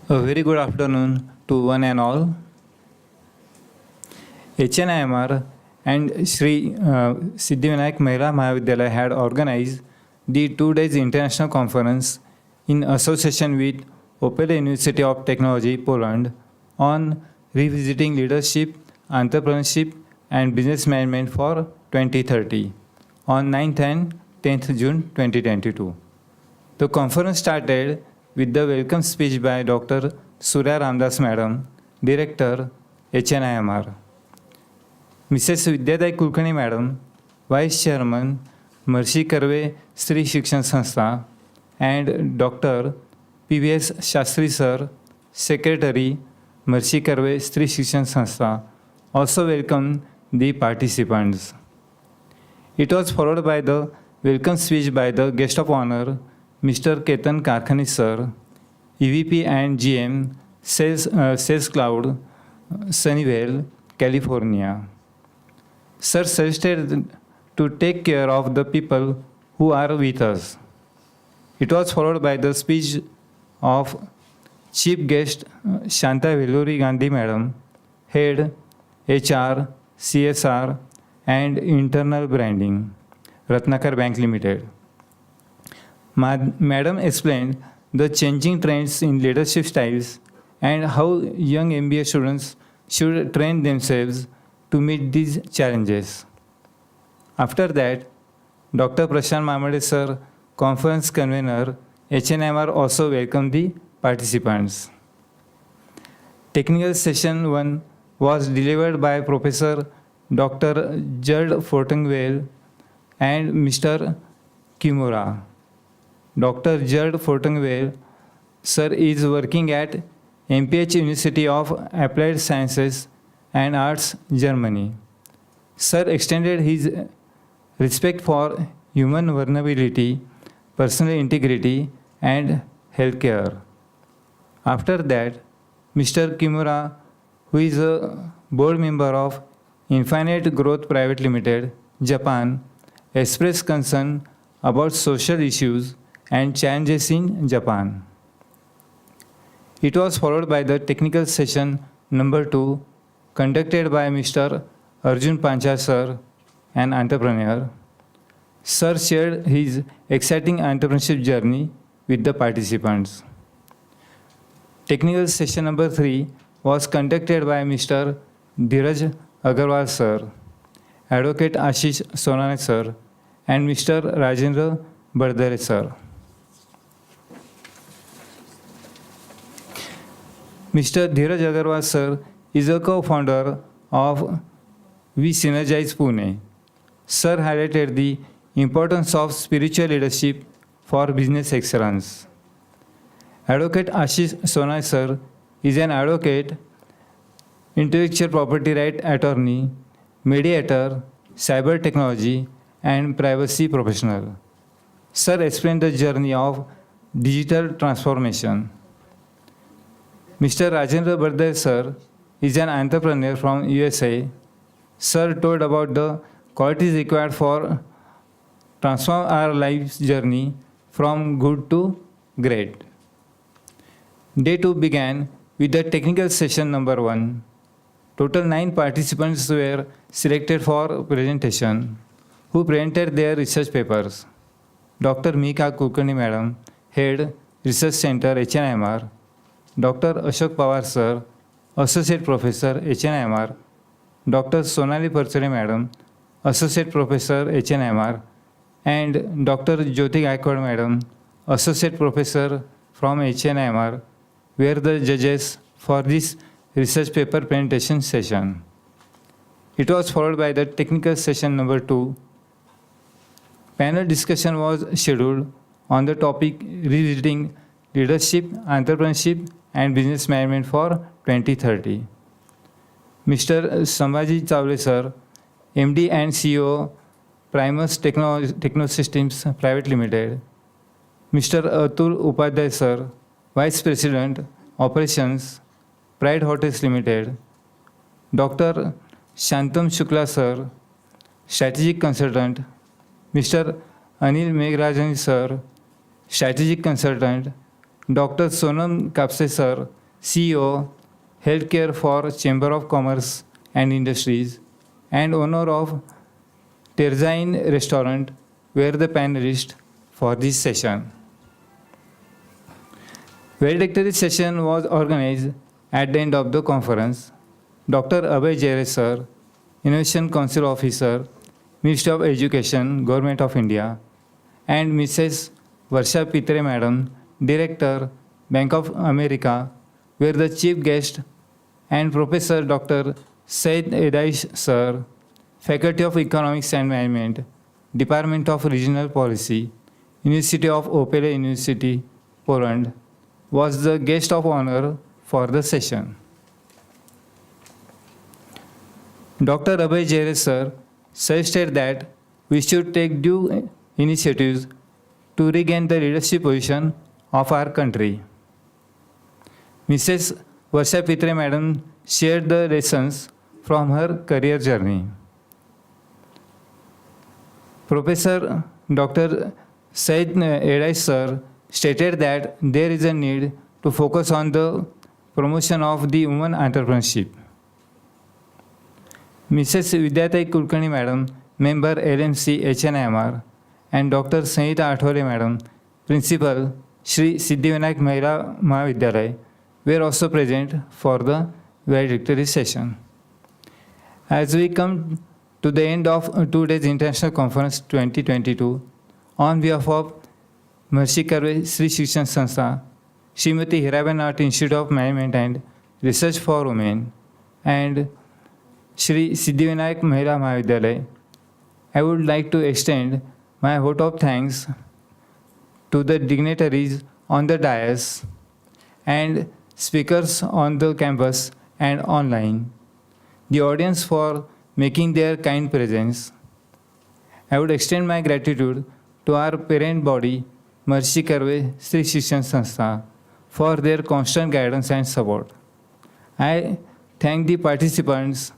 A very good afternoon to one and all. HNIMR and Sri Siddhivinayak Mahila Mahavidyalaya had organized the 2 days international conference in association with Opel University of Technology, Poland on revisiting leadership, entrepreneurship and business management for 2030 on 9th and 10th June 2022. The conference started with the welcome speech by Dr. Surya Ramdas Madam, Director, HNIMR. Mrs. Vidyadai Kulkarni Madam, Vice Chairman, Mercy Karve Sri Shikshan Sanstha, and Dr. PVS Shastri Sir, Secretary, Mercy Karve Sri Shikshan Sanstha, also welcome the participants. It was followed by the welcome speech by the guest of honor, Mr. Ketan Karkhani sir, EVP and GM, Sales Cloud, Sunnyvale, California. Sir suggested to take care of the people who are with us. It was followed by the speech of Chief Guest Shanta Veluri Gandhi Madam, Head HR, CSR and Internal Branding, Ratnakar Bank Limited. Madam explained the changing trends in leadership styles and how young MBA students should train themselves to meet these challenges. After that, Dr. Prashant Mamade sir, conference convener, HNMR, also welcomed the participants. Technical session 1 was delivered by Professor Dr. Judd Fortingwell and Mr. Kimura. Dr. Judd Fortingwell sir is working at MPH University of Applied Sciences and Arts, Germany. Sir extended his respect for human vulnerability, personal integrity, and healthcare. After that, Mr. Kimura, who is a board member of Infinite Growth Private Limited, Japan, expressed concern about social issues and challenges in Japan. It was followed by the technical session number 2, conducted by Mr. Arjun Pancha sir, an entrepreneur. Sir shared his exciting entrepreneurship journey with the participants. Technical session number 3 was conducted by Mr. Dheeraj Agarwal sir, Advocate Ashish Sonane sir, and Mr. Rajendra Bardare sir. Mr. Dheeraj Agarwal sir is a co-founder of We Synergize Pune. Sir highlighted the importance of spiritual leadership for business excellence. Advocate Ashish Sonai sir is an advocate, intellectual property right attorney, mediator, cyber technology, and privacy professional. Sir explained the journey of digital transformation. Mr. Rajendra Bardare sir is an entrepreneur from USA. Sir told about the qualities required for transform our life's journey from good to great. Day 2 began with the technical session number 1. Total 9 participants were selected for presentation, who presented their research papers. Dr. Megh Kulkarni Madam, Head, Research Center, HNMR. Dr. Ashok Pawar sir, Associate Professor, HNMR. Dr. Sonali Parchure Madam, Associate Professor, HNMR. And Dr. Jyoti Gaikwad Madam, Associate Professor from HNMR, were the judges for this research paper presentation session. It was followed by the technical session number 2. Panel discussion was scheduled on the topic revisiting leadership, entrepreneurship, and business management for 2030. Mr. Sambhaji Chawle sir, MD and CEO, Primus Technosystems Private Limited. Mr. Atul Upadhyay sir, Vice President, Operations, Pride Hotels Limited. Dr. Shantam Shukla sir, Strategic Consultant. Mr. Anil Megh sir, Strategic Consultant. Dr. Sonam Kapse sir, CEO, Healthcare for Chamber of Commerce and Industries, and owner of Terzain Restaurant, were the panelists for this session. Valedictory session was organized at the end of the conference. Dr. Abhay Jere sir, Innovation Council Officer, Ministry of Education, Government of India, and Mrs. Varsha Pitre Madam, Director, Bank of America, were the chief guest, and Professor Dr. Said Edaish sir, Faculty of Economics and Management, Department of Regional Policy, University of Opole University, Poland, was the guest of honor for the session. Dr. Abhay Jere sir suggested that we should take due initiatives to regain the leadership position of our country. Mrs. Varsha Pitre Madam shared the lessons from her career journey. Professor Dr. Said Edai sir stated that there is a need to focus on the promotion of the women entrepreneurship. Mrs. Vidyatai Kulkarni Madam, member LMC HNIMR, and Dr. Sangeeta Athwale Madam, Principal Shri Siddhivinayak Mahila Mahavidyalaya, were also present for the valedictory session. As we come to the end of 2 days International Conference 2022, on behalf of Maharishi Karve Sri Shikshan Sanstha, Srimati Hiraben Art Institute of Management and Research for Women, and Shri Siddhivinayak Mahila Mahavidyalaya, I would like to extend my vote of thanks to the dignitaries on the dais and speakers on the campus and online, the audience for making their kind presence. I would extend my gratitude to our parent body, Maharishi Karve Sri Shikshan Sanstha, for their constant guidance and support. I thank the participants,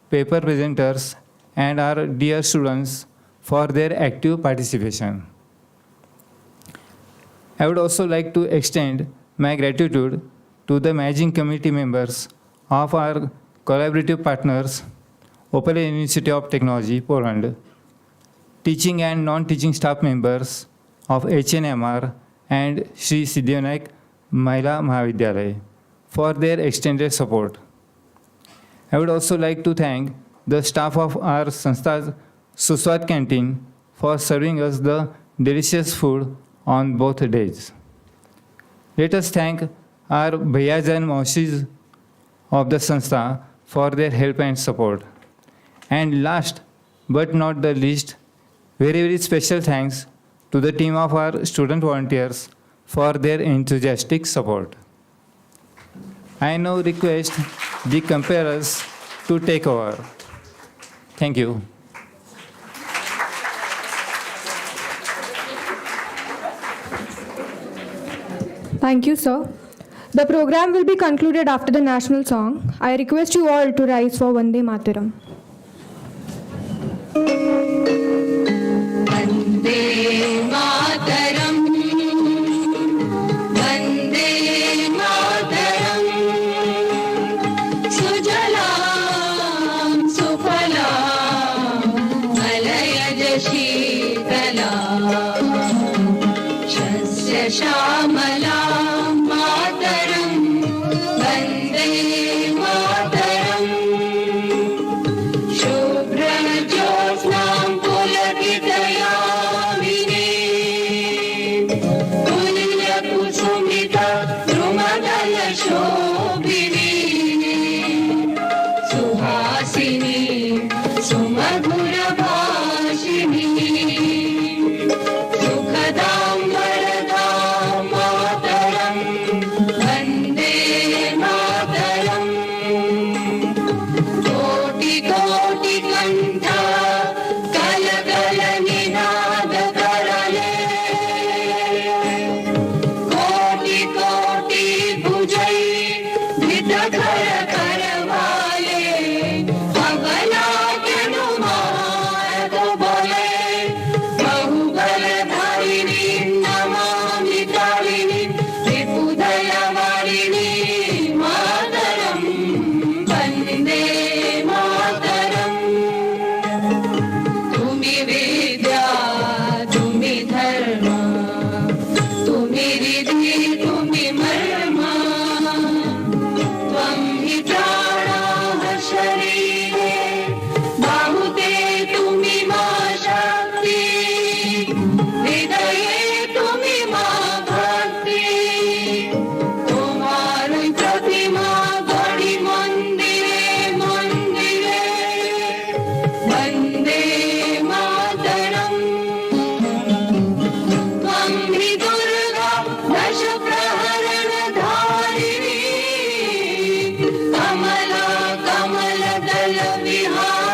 paper presenters, and our dear students for their active participation. I would also like to extend my gratitude to the managing committee members of our collaborative partners, Opel University of Technology, Poland, teaching and non-teaching staff members of HNMR and Shri Siddhivinayak Mahila Mahavidyalaya for their extended support. I would also like to thank the staff of our Sanstha's Suswad canteen for serving us the delicious food on both days. Let us thank our Bhaiyas and Maushis of the Sanstha for their help and support. And last but not the least, very, very special thanks to the team of our student volunteers for their enthusiastic support. I now request the comparers to take over. Thank you. Thank you, sir. The program will be concluded after the national song. I request you all to rise for Vande Mataram. Vande Mataram, Vande Mataram, Sujalam Sufalam, Malayaj Sheetalam, Shasya Shamalam Mataram, Vande Mataram, Shubhra Jyotsnam Pulakitayamine, Tulya Kusumita Drumadala Shobhini, Suhasini Sumadhura Bhashini, Sukhadam Varadam Mataram, Vande Mataram, Koti Koti Kantha Kala Kala Ninada Karale, Koti Koti Bhujai Vidha Kara Karavale, Bhavana Kanumad Bole, Bahubala Dharini Namami Tarini, Vipudaya Varini Mataram, Vande Mataram. Tumi Vidya, Tumi Dharma, Tumi Riddhi, Tumi Marma, Tvam hi Prana Sharire, Bahute Tumi Ma Shakti, Hridaye Tumi Ma Bhakti, Tomaroi Pratima Gadi Mandire Mandire, Vande Mataram, Tvam hi Durga Dasha Praharana Dharini, Kamala Kamala Dala Vihari.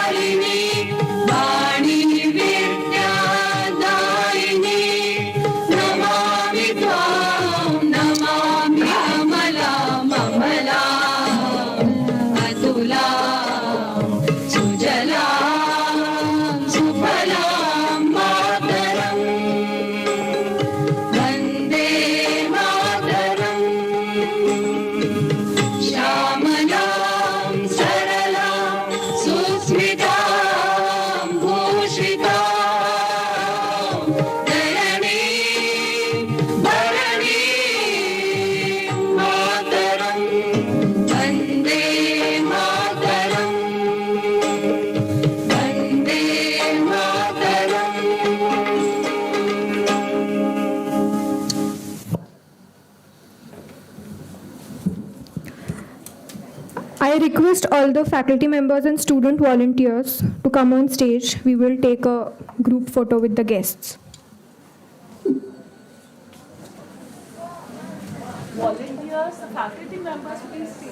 request all the faculty members and student volunteers to come on stage. We will take a group photo with the guests. Volunteers, the faculty members, please stay.